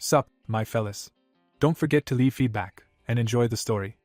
Sup, my fellas. Don't forget to leave feedback, and enjoy the story.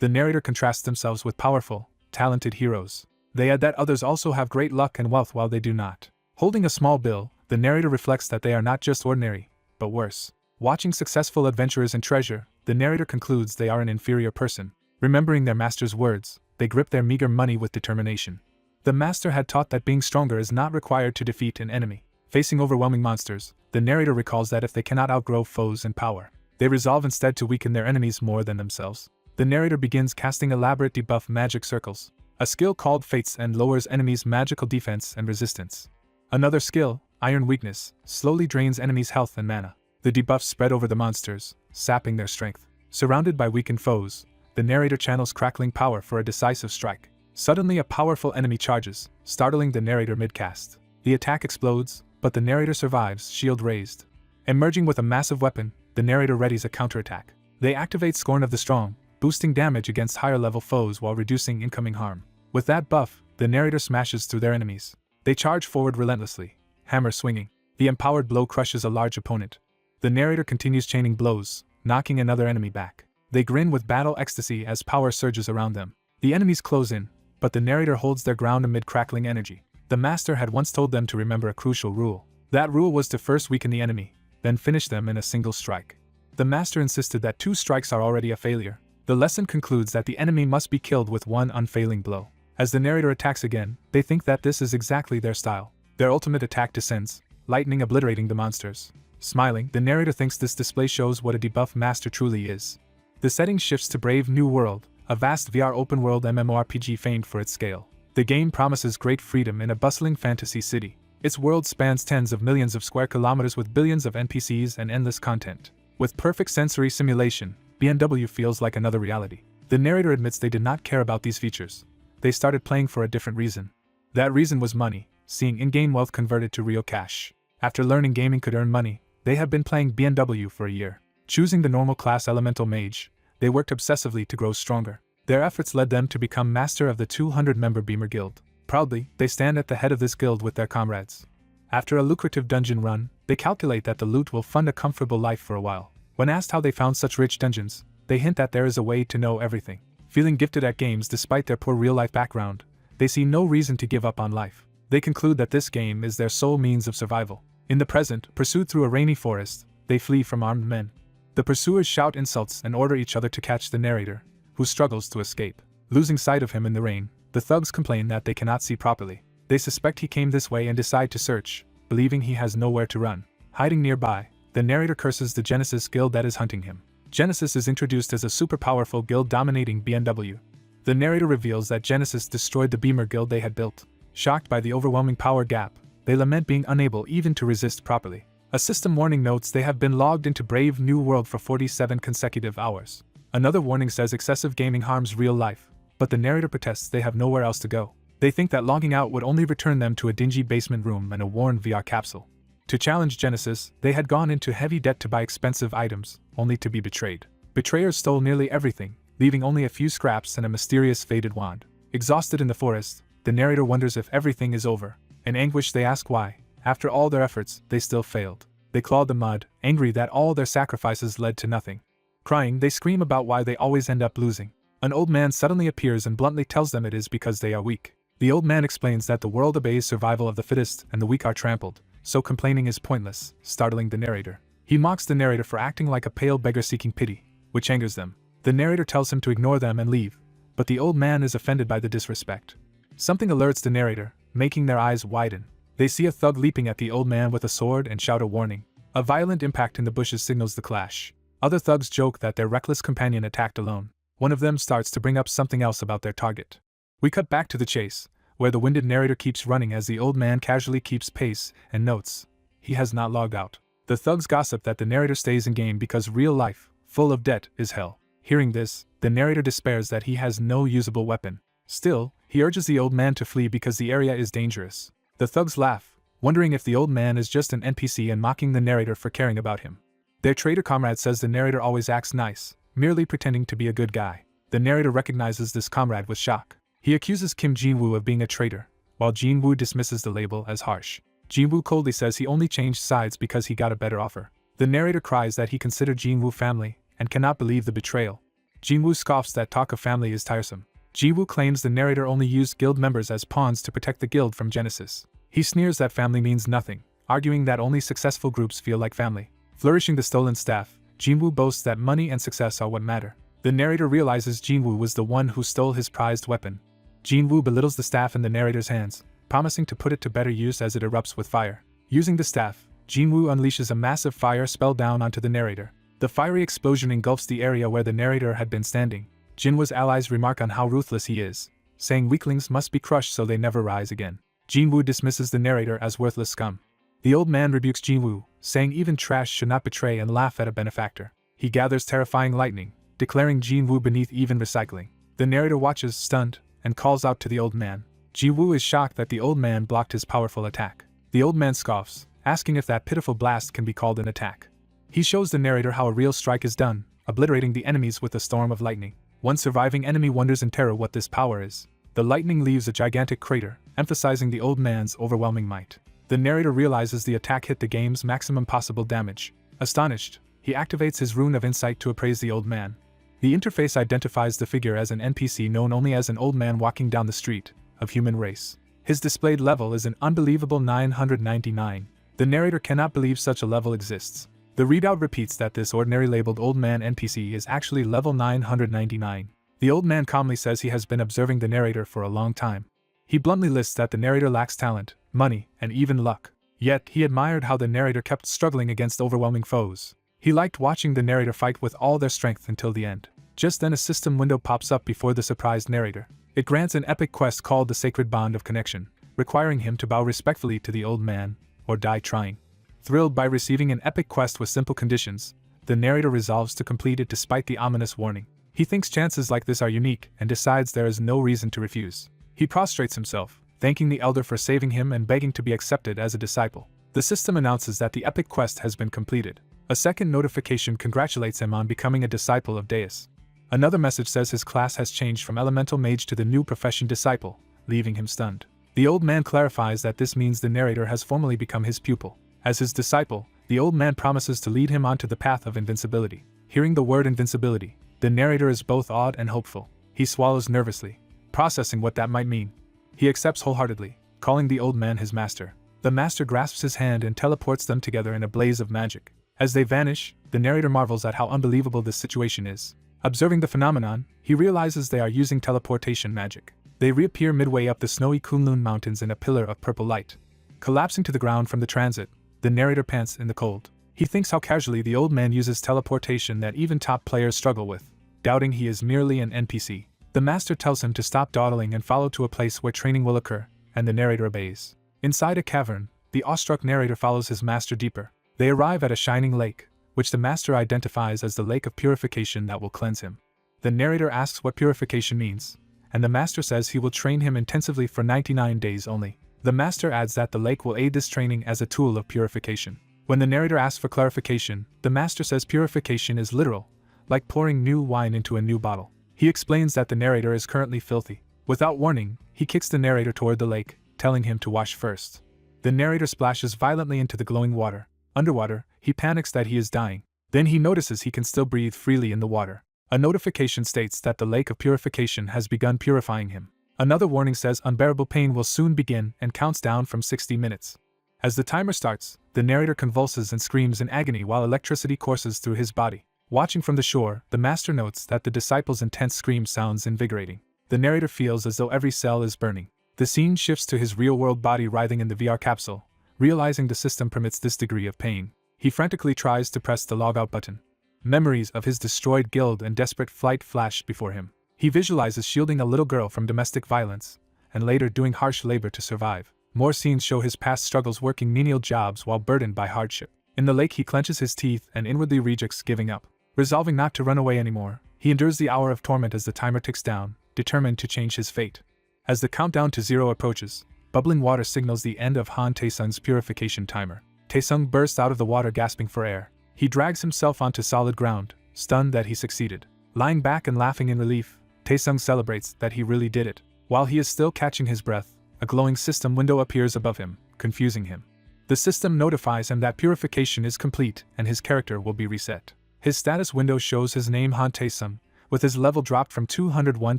The narrator contrasts themselves with powerful, talented heroes. They add that others also have great luck and wealth while they do not. Holding a small bill, the narrator reflects that they are not just ordinary, but worse. Watching successful adventurers and treasure, the narrator concludes they are an inferior person. Remembering their master's words, they grip their meager money with determination. The master had taught that being stronger is not required to defeat an enemy. Facing overwhelming monsters, the narrator recalls that if they cannot outgrow foes in power, they resolve instead to weaken their enemies more than themselves. The narrator begins casting elaborate debuff magic circles, a skill called Fates and lowers enemies' magical defense and resistance. Another skill, Iron Weakness, slowly drains enemies' health and mana. The debuffs spread over the monsters, sapping their strength. Surrounded by weakened foes, the narrator channels crackling power for a decisive strike. Suddenly a powerful enemy charges, startling the narrator mid-cast. The attack explodes, but the narrator survives, shield raised. Emerging with a massive weapon, the narrator readies a counterattack. They activate Scorn of the Strong, boosting damage against higher-level foes while reducing incoming harm. With that buff, the narrator smashes through their enemies. They charge forward relentlessly, hammer swinging. The empowered blow crushes a large opponent. The narrator continues chaining blows, knocking another enemy back. They grin with battle ecstasy as power surges around them. The enemies close in, but the narrator holds their ground amid crackling energy. The master had once told them to remember a crucial rule. That rule was to first weaken the enemy, then finish them in a single strike. The master insisted that 2 strikes are already a failure. The lesson concludes that the enemy must be killed with 1 unfailing blow. As the narrator attacks again, they think that this is exactly their style. Their ultimate attack descends, lightning obliterating the monsters. Smiling, the narrator thinks this display shows what a debuff master truly is. The setting shifts to Brave New World, a vast VR open-world MMORPG famed for its scale. The game promises great freedom in a bustling fantasy city. Its world spans tens of millions of square kilometers with billions of NPCs and endless content. With perfect sensory simulation, BNW feels like another reality. The narrator admits they did not care about these features. They started playing for a different reason. That reason was money, seeing in-game wealth converted to real cash. After learning gaming could earn money, they have been playing BNW for a year. Choosing the normal class Elemental Mage, they worked obsessively to grow stronger. Their efforts led them to become master of the 200-member Beamer Guild. Proudly, they stand at the head of this guild with their comrades. After a lucrative dungeon run, they calculate that the loot will fund a comfortable life for a while. When asked how they found such rich dungeons, they hint that there is a way to know everything. Feeling gifted at games despite their poor real-life background, they see no reason to give up on life. They conclude that this game is their sole means of survival. In the present, pursued through a rainy forest, they flee from armed men. The pursuers shout insults and order each other to catch the narrator, who struggles to escape. Losing sight of him in the rain, the thugs complain that they cannot see properly. They suspect he came this way and decide to search, believing he has nowhere to run. Hiding nearby, the narrator curses the Genesis guild that is hunting him. Genesis is introduced as a super powerful guild dominating BNW. The narrator reveals that Genesis destroyed the Beamer guild they had built. Shocked by the overwhelming power gap, they lament being unable even to resist properly. A system warning notes they have been logged into Brave New World for 47 consecutive hours. Another warning says excessive gaming harms real life, but the narrator protests they have nowhere else to go. They think that logging out would only return them to a dingy basement room and a worn VR capsule. To challenge Genesis, they had gone into heavy debt to buy expensive items, only to be betrayed. Betrayers stole nearly everything, leaving only a few scraps and a mysterious faded wand. Exhausted in the forest, the narrator wonders if everything is over. In anguish they ask why, after all their efforts, they still failed. They claw the mud, angry that all their sacrifices led to nothing. Crying, they scream about why they always end up losing. An old man suddenly appears and bluntly tells them it is because they are weak. The old man explains that the world obeys survival of the fittest and the weak are trampled, so complaining is pointless, startling the narrator. He mocks the narrator for acting like a pale beggar seeking pity, which angers them. The narrator tells him to ignore them and leave, but the old man is offended by the disrespect. Something alerts the narrator, making their eyes widen. They see a thug leaping at the old man with a sword and shout a warning. A violent impact in the bushes signals the clash. Other thugs joke that their reckless companion attacked alone. One of them starts to bring up something else about their target. We cut back to the chase, where the winded narrator keeps running as the old man casually keeps pace and notes he has not logged out. The thugs gossip that the narrator stays in game because real life, full of debt, is hell. Hearing this, the narrator despairs that he has no usable weapon. Still, he urges the old man to flee because the area is dangerous. The thugs laugh, wondering if the old man is just an NPC and mocking the narrator for caring about him. Their traitor comrade says the narrator always acts nice, merely pretending to be a good guy. The narrator recognizes this comrade with shock. He accuses Kim Jinwoo of being a traitor, while Jinwoo dismisses the label as harsh. Jinwoo coldly says he only changed sides because he got a better offer. The narrator cries that he considered Jinwoo family, and cannot believe the betrayal. Jinwoo scoffs that talk of family is tiresome. Jinwoo claims the narrator only used guild members as pawns to protect the guild from Genesis. He sneers that family means nothing, arguing that only successful groups feel like family. Flourishing the stolen staff, Jinwoo boasts that money and success are what matter. The narrator realizes Jinwoo was the one who stole his prized weapon. Jinwoo belittles the staff in the narrator's hands, promising to put it to better use as it erupts with fire. Using the staff, Jinwoo unleashes a massive fire spell down onto the narrator. The fiery explosion engulfs the area where the narrator had been standing. Jinwoo's allies remark on how ruthless he is, saying weaklings must be crushed so they never rise again. Jinwoo dismisses the narrator as worthless scum. The old man rebukes Jinwoo, saying even trash should not betray and laugh at a benefactor. He gathers terrifying lightning, declaring Jinwoo beneath even recycling. The narrator watches, stunned, and calls out to the old man. Jinwoo is shocked that the old man blocked his powerful attack. The old man scoffs, asking if that pitiful blast can be called an attack. He shows the narrator how a real strike is done, obliterating the enemies with a storm of lightning. One surviving enemy wonders in terror what this power is. The lightning leaves a gigantic crater, emphasizing the old man's overwhelming might. The narrator realizes the attack hit the game's maximum possible damage. Astonished, he activates his rune of insight to appraise the old man. The interface identifies the figure as an NPC known only as an old man walking down the street, of human race. His displayed level is an unbelievable 999. The narrator cannot believe such a level exists. The readout repeats that this ordinary labeled old man NPC is actually level 999. The old man calmly says he has been observing the narrator for a long time. He bluntly lists that the narrator lacks talent, money, and even luck. Yet he admired how the narrator kept struggling against overwhelming foes. He liked watching the narrator fight with all their strength until the end. Just then a system window pops up before the surprised narrator. It grants an epic quest called the Sacred Bond of Connection, requiring him to bow respectfully to the old man, or die trying. Thrilled by receiving an epic quest with simple conditions, the narrator resolves to complete it despite the ominous warning. He thinks chances like this are unique and decides there is no reason to refuse. He prostrates himself, thanking the elder for saving him and begging to be accepted as a disciple. The system announces that the epic quest has been completed. A second notification congratulates him on becoming a disciple of Deus. Another message says his class has changed from elemental mage to the new profession disciple, leaving him stunned. The old man clarifies that this means the narrator has formally become his pupil. As his disciple, the old man promises to lead him onto the path of invincibility. Hearing the word invincibility, the narrator is both awed and hopeful. He swallows nervously, processing what that might mean. He accepts wholeheartedly, calling the old man his master. The master grasps his hand and teleports them together in a blaze of magic. As they vanish, the narrator marvels at how unbelievable this situation is. Observing the phenomenon, he realizes they are using teleportation magic. They reappear midway up the snowy Kunlun mountains in a pillar of purple light. Collapsing to the ground from the transit, the narrator pants in the cold. He thinks how casually the old man uses teleportation that even top players struggle with, doubting he is merely an NPC. The master tells him to stop dawdling and follow to a place where training will occur, and the narrator obeys. Inside a cavern, the awestruck narrator follows his master deeper. They arrive at a shining lake, which the master identifies as the lake of purification that will cleanse him. The narrator asks what purification means, and the master says he will train him intensively for 99 days only. The master adds that the lake will aid this training as a tool of purification. When the narrator asks for clarification, the master says purification is literal, like pouring new wine into a new bottle. He explains that the narrator is currently filthy. Without warning, he kicks the narrator toward the lake, telling him to wash first. The narrator splashes violently into the glowing water. Underwater, he panics that he is dying. Then he notices he can still breathe freely in the water. A notification states that the lake of purification has begun purifying him. Another warning says unbearable pain will soon begin and counts down from 60 minutes. As the timer starts, the narrator convulses and screams in agony while electricity courses through his body. Watching from the shore, the master notes that the disciple's intense scream sounds invigorating. The narrator feels as though every cell is burning. The scene shifts to his real-world body writhing in the VR capsule. Realizing the system permits this degree of pain, he frantically tries to press the logout button. Memories of his destroyed guild and desperate flight flash before him. He visualizes shielding a little girl from domestic violence, and later doing harsh labor to survive. More scenes show his past struggles working menial jobs while burdened by hardship. In the lake he clenches his teeth and inwardly rejects giving up. Resolving not to run away anymore, he endures the hour of torment as the timer ticks down, determined to change his fate. As the countdown to 0 approaches, bubbling water signals the end of Han Taesung's purification timer. Taesung bursts out of the water gasping for air. He drags himself onto solid ground, stunned that he succeeded. Lying back and laughing in relief, Taesung celebrates that he really did it. While he is still catching his breath, a glowing system window appears above him, confusing him. The system notifies him that purification is complete and his character will be reset. His status window shows his name Han Taesung, with his level dropped from 201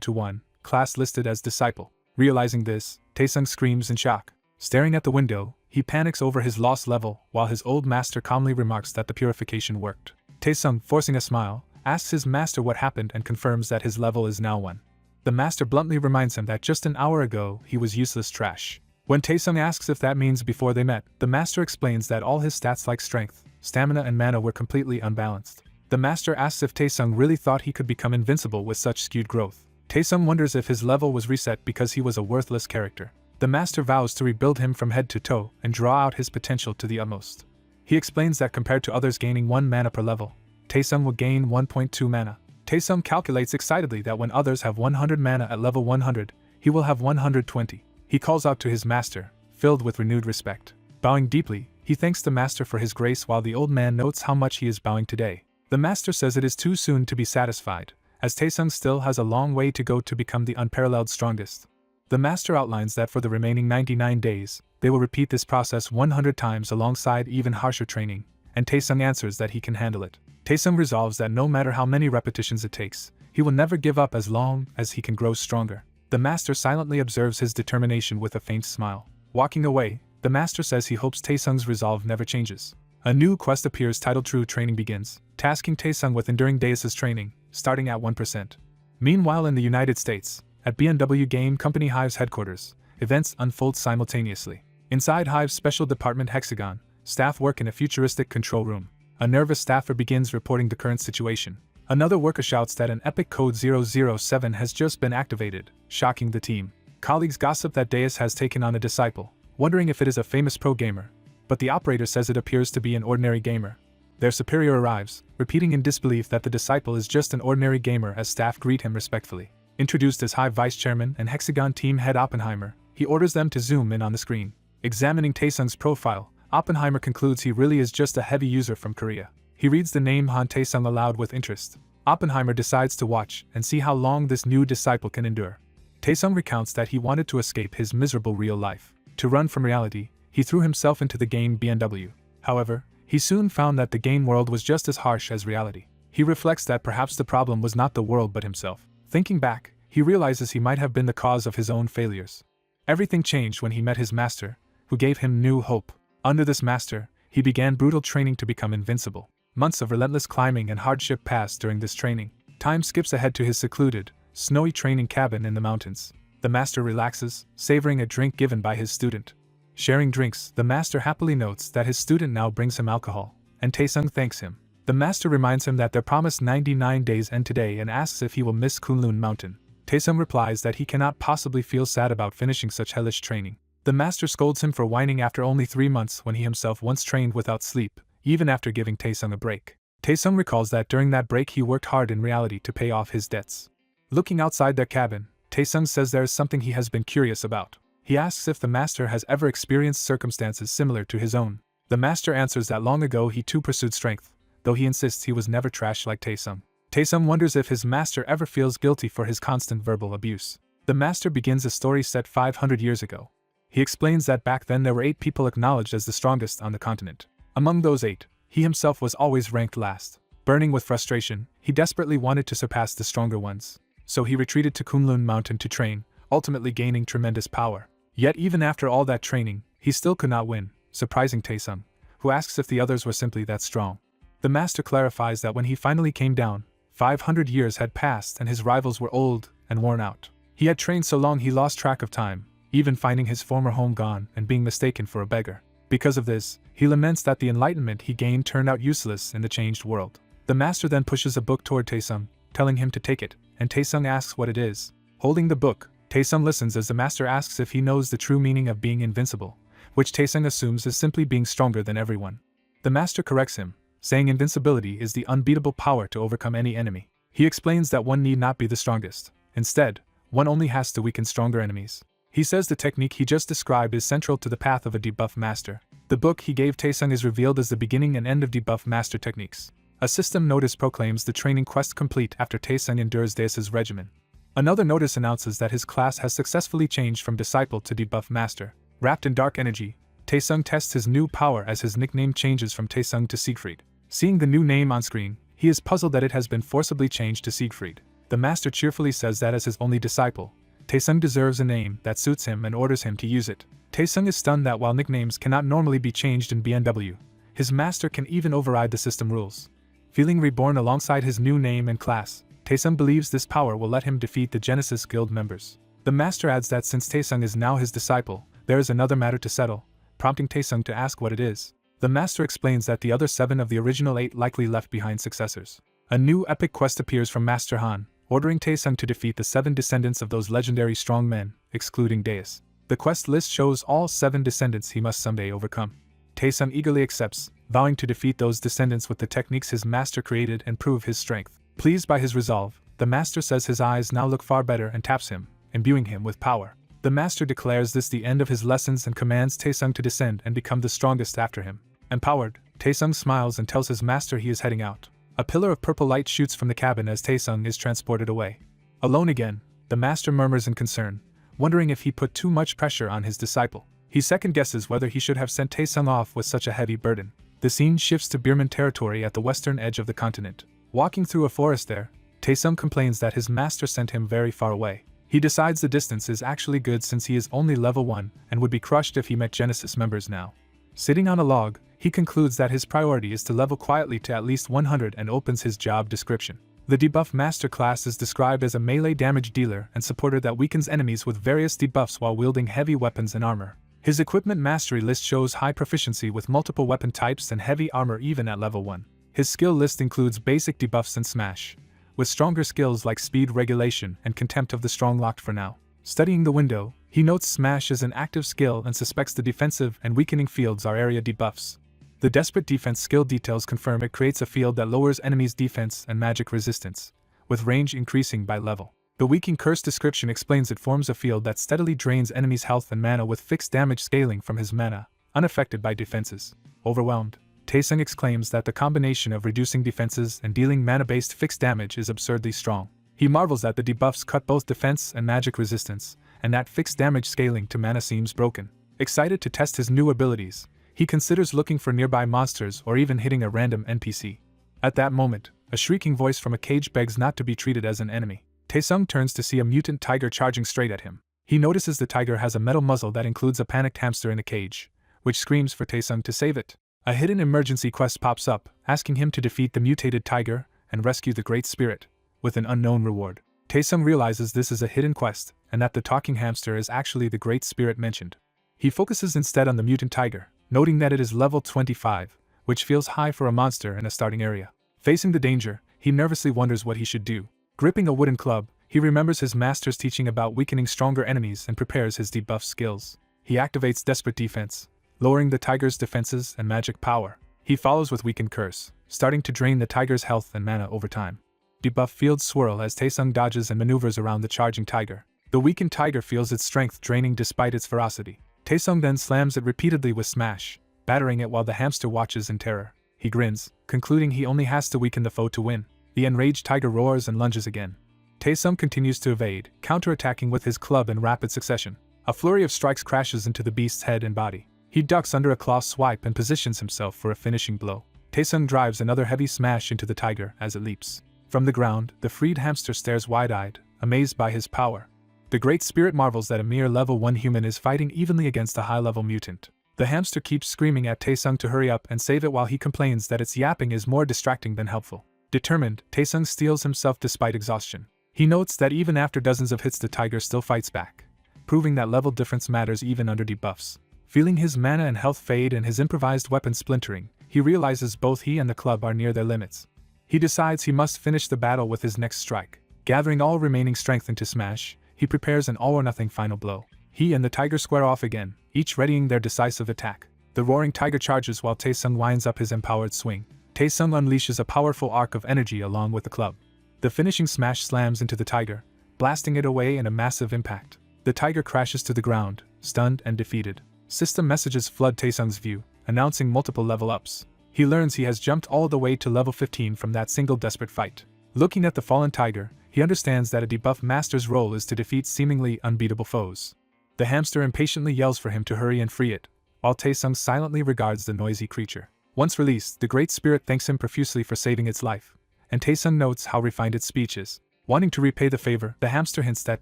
to 1, class listed as Disciple. Realizing this, Taesung screams in shock. Staring at the window, he panics over his lost level, while his old master calmly remarks that the purification worked. Taesung, forcing a smile, asks his master what happened and confirms that his level is now 1. The master bluntly reminds him that just an hour ago he was useless trash. When Taesung asks if that means before they met, the master explains that all his stats like strength, stamina and mana were completely unbalanced. The master asks if Taesung really thought he could become invincible with such skewed growth. Taesung wonders if his level was reset because he was a worthless character. The master vows to rebuild him from head to toe and draw out his potential to the utmost. He explains that compared to others gaining 1 mana per level, Taesung will gain 1.2 mana. Taesung calculates excitedly that when others have 100 mana at level 100, he will have 120. He calls out to his master, filled with renewed respect. Bowing deeply, he thanks the master for his grace while the old man notes how much he is bowing today. The master says it is too soon to be satisfied, as Taesung still has a long way to go to become the unparalleled strongest. The master outlines that for the remaining 99 days, they will repeat this process 100 times alongside even harsher training, and Taesung answers that he can handle it. Taesung resolves that no matter how many repetitions it takes, he will never give up as long as he can grow stronger. The master silently observes his determination with a faint smile. Walking away, the master says he hopes Taesung's resolve never changes. A new quest appears titled True Training begins, tasking Taesung with enduring days' training, starting at 1%. Meanwhile in the United States, at B&W Game Company Hive's headquarters, events unfold simultaneously. Inside Hive's special department Hexagon, staff work in a futuristic control room. A nervous staffer begins reporting the current situation. Another worker shouts that an epic code 007 has just been activated, shocking the team. Colleagues gossip that Deus has taken on a disciple, wondering if it is a famous pro gamer, but the operator says it appears to be an ordinary gamer. Their superior arrives, repeating in disbelief that the disciple is just an ordinary gamer as staff greet him respectfully. Introduced as Hive Vice Chairman and Hexagon Team Head Oppenheimer, he orders them to zoom in on the screen. Examining Taesung's profile, Oppenheimer concludes he really is just a heavy user from Korea. He reads the name Han Taesung aloud with interest. Oppenheimer decides to watch and see how long this new disciple can endure. Taesung recounts that he wanted to escape his miserable real life. To run from reality, he threw himself into the game B&W. However, he soon found that the game world was just as harsh as reality. He reflects that perhaps the problem was not the world but himself. Thinking back, he realizes he might have been the cause of his own failures. Everything changed when he met his master, who gave him new hope. Under this master, he began brutal training to become invincible. Months of relentless climbing and hardship passed during this training. Time skips ahead to his secluded, snowy training cabin in the mountains. The master relaxes, savoring a drink given by his student. Sharing drinks, the master happily notes that his student now brings him alcohol, and Taesung thanks him. The master reminds him that their promised 99 days end today and asks if he will miss Kunlun Mountain. Taesung replies that he cannot possibly feel sad about finishing such hellish training. The master scolds him for whining after only 3 months when he himself once trained without sleep, even after giving Taesung a break. Taesung recalls that during that break he worked hard in reality to pay off his debts. Looking outside their cabin, Taesung says there is something he has been curious about. He asks if the master has ever experienced circumstances similar to his own. The master answers that long ago he too pursued strength, though he insists he was never trash like Taesung. Taesung wonders if his master ever feels guilty for his constant verbal abuse. The master begins a story set 500 years ago. He explains that back then there were 8 people acknowledged as the strongest on the continent. Among those 8, he himself was always ranked last. Burning with frustration, he desperately wanted to surpass the stronger ones. So he retreated to Kunlun Mountain to train, ultimately gaining tremendous power. Yet even after all that training, he still could not win, surprising Taesung, who asks if the others were simply that strong. The master clarifies that when he finally came down, 500 years had passed and his rivals were old and worn out. He had trained so long he lost track of time, even finding his former home gone and being mistaken for a beggar. Because of this, he laments that the enlightenment he gained turned out useless in the changed world. The master then pushes a book toward Taesung, telling him to take it, and Taesung asks what it is. Holding the book, Taesung listens as the master asks if he knows the true meaning of being invincible, which Taesung assumes is simply being stronger than everyone. The master corrects him, saying invincibility is the unbeatable power to overcome any enemy. He explains that one need not be the strongest. Instead, one only has to weaken stronger enemies. He says the technique he just described is central to the path of a debuff master. The book he gave Taesung is revealed as the beginning and end of debuff master techniques. A system notice proclaims the training quest complete after Taesung endures Deus's regimen. Another notice announces that his class has successfully changed from disciple to debuff master. Wrapped in dark energy, Taesung tests his new power as his nickname changes from Taesung to Siegfried. Seeing the new name on screen, he is puzzled that it has been forcibly changed to Siegfried. The master cheerfully says that as his only disciple, Taesung deserves a name that suits him and orders him to use it. Taesung is stunned that while nicknames cannot normally be changed in BNW, his master can even override the system rules. Feeling reborn alongside his new name and class, Taesung believes this power will let him defeat the Genesis Guild members. The master adds that since Taesung is now his disciple, there is another matter to settle, prompting Taesung to ask what it is. The master explains that the other 7 of the original 8 likely left behind successors. A new epic quest appears from Master Han, ordering Taesung to defeat the 7 descendants of those legendary strong men, excluding Deus. The quest list shows all 7 descendants he must someday overcome. Taesung eagerly accepts, vowing to defeat those descendants with the techniques his master created and prove his strength. Pleased by his resolve, the master says his eyes now look far better and taps him, imbuing him with power. The master declares this the end of his lessons and commands Taesung to descend and become the strongest after him. Empowered, Taesung smiles and tells his master he is heading out. A pillar of purple light shoots from the cabin as Taesung is transported away. Alone again, the master murmurs in concern, wondering if he put too much pressure on his disciple. He second-guesses whether he should have sent Taesung off with such a heavy burden. The scene shifts to Birman territory at the western edge of the continent. Walking through a forest there, Taesung complains that his master sent him very far away. He decides the distance is actually good since he is only level 1 and would be crushed if he met Genesis members now. Sitting on a log, he concludes that his priority is to level quietly to at least 100 and opens his job description. The Debuff Master class is described as a melee damage dealer and supporter that weakens enemies with various debuffs while wielding heavy weapons and armor. His equipment mastery list shows high proficiency with multiple weapon types and heavy armor even at level 1. His skill list includes basic debuffs and smash, with stronger skills like speed regulation and contempt of the strong locked for now. Studying the window, he notes smash is an active skill and suspects the defensive and weakening fields are area debuffs. The Desperate Defense skill details confirm it creates a field that lowers enemies' defense and magic resistance, with range increasing by level. The Weakening Curse description explains it forms a field that steadily drains enemies' health and mana with fixed damage scaling from his mana, unaffected by defenses. Overwhelmed, Taesung exclaims that the combination of reducing defenses and dealing mana-based fixed damage is absurdly strong. He marvels that the debuffs cut both defense and magic resistance, and that fixed damage scaling to mana seems broken. Excited to test his new abilities, he considers looking for nearby monsters or even hitting a random NPC. At that moment, a shrieking voice from a cage begs not to be treated as an enemy. Taesung turns to see a mutant tiger charging straight at him. He notices the tiger has a metal muzzle that includes a panicked hamster in a cage, which screams for Taesung to save it. A hidden emergency quest pops up, asking him to defeat the mutated tiger and rescue the Great Spirit, with an unknown reward. Taesung realizes this is a hidden quest, and that the talking hamster is actually the Great Spirit mentioned. He focuses instead on the mutant tiger, noting that it is level 25, which feels high for a monster in a starting area. Facing the danger, he nervously wonders what he should do. Gripping a wooden club, he remembers his master's teaching about weakening stronger enemies and prepares his debuff skills. He activates Desperate Defense, lowering the tiger's defenses and magic power. He follows with Weakened Curse, starting to drain the tiger's health and mana over time. Debuff fields swirl as Taesung dodges and maneuvers around the charging tiger. The weakened tiger feels its strength draining despite its ferocity. Taesung then slams it repeatedly with smash, battering it while the hamster watches in terror. He grins, concluding he only has to weaken the foe to win. The enraged tiger roars and lunges again. Taesung continues to evade, counterattacking with his club in rapid succession. A flurry of strikes crashes into the beast's head and body. He ducks under a claw swipe and positions himself for a finishing blow. Taesung drives another heavy smash into the tiger as it leaps. From the ground, the freed hamster stares wide-eyed, amazed by his power. The Great Spirit marvels that a mere level 1 human is fighting evenly against a high-level mutant. The hamster keeps screaming at Taesung to hurry up and save it while he complains that its yapping is more distracting than helpful. Determined, Taesung steels himself despite exhaustion. He notes that even after dozens of hits the tiger still fights back, proving that level difference matters even under debuffs. Feeling his mana and health fade and his improvised weapon splintering, he realizes both he and the club are near their limits. He decides he must finish the battle with his next strike. Gathering all remaining strength into smash, he prepares an all-or-nothing final blow. He and the tiger square off again, each readying their decisive attack. The roaring tiger charges while Taesung winds up his empowered swing. Taesung unleashes a powerful arc of energy along with the club. The finishing smash slams into the tiger, blasting it away in a massive impact. The tiger crashes to the ground, stunned and defeated. System messages flood Taesung's view, announcing multiple level-ups. He learns he has jumped all the way to level 15 from that single desperate fight. Looking at the fallen tiger, he understands that a debuff master's role is to defeat seemingly unbeatable foes. The hamster impatiently yells for him to hurry and free it, while Taesung silently regards the noisy creature. Once released, the Great Spirit thanks him profusely for saving its life, and Taesung notes how refined its speech is. Wanting to repay the favor, the hamster hints that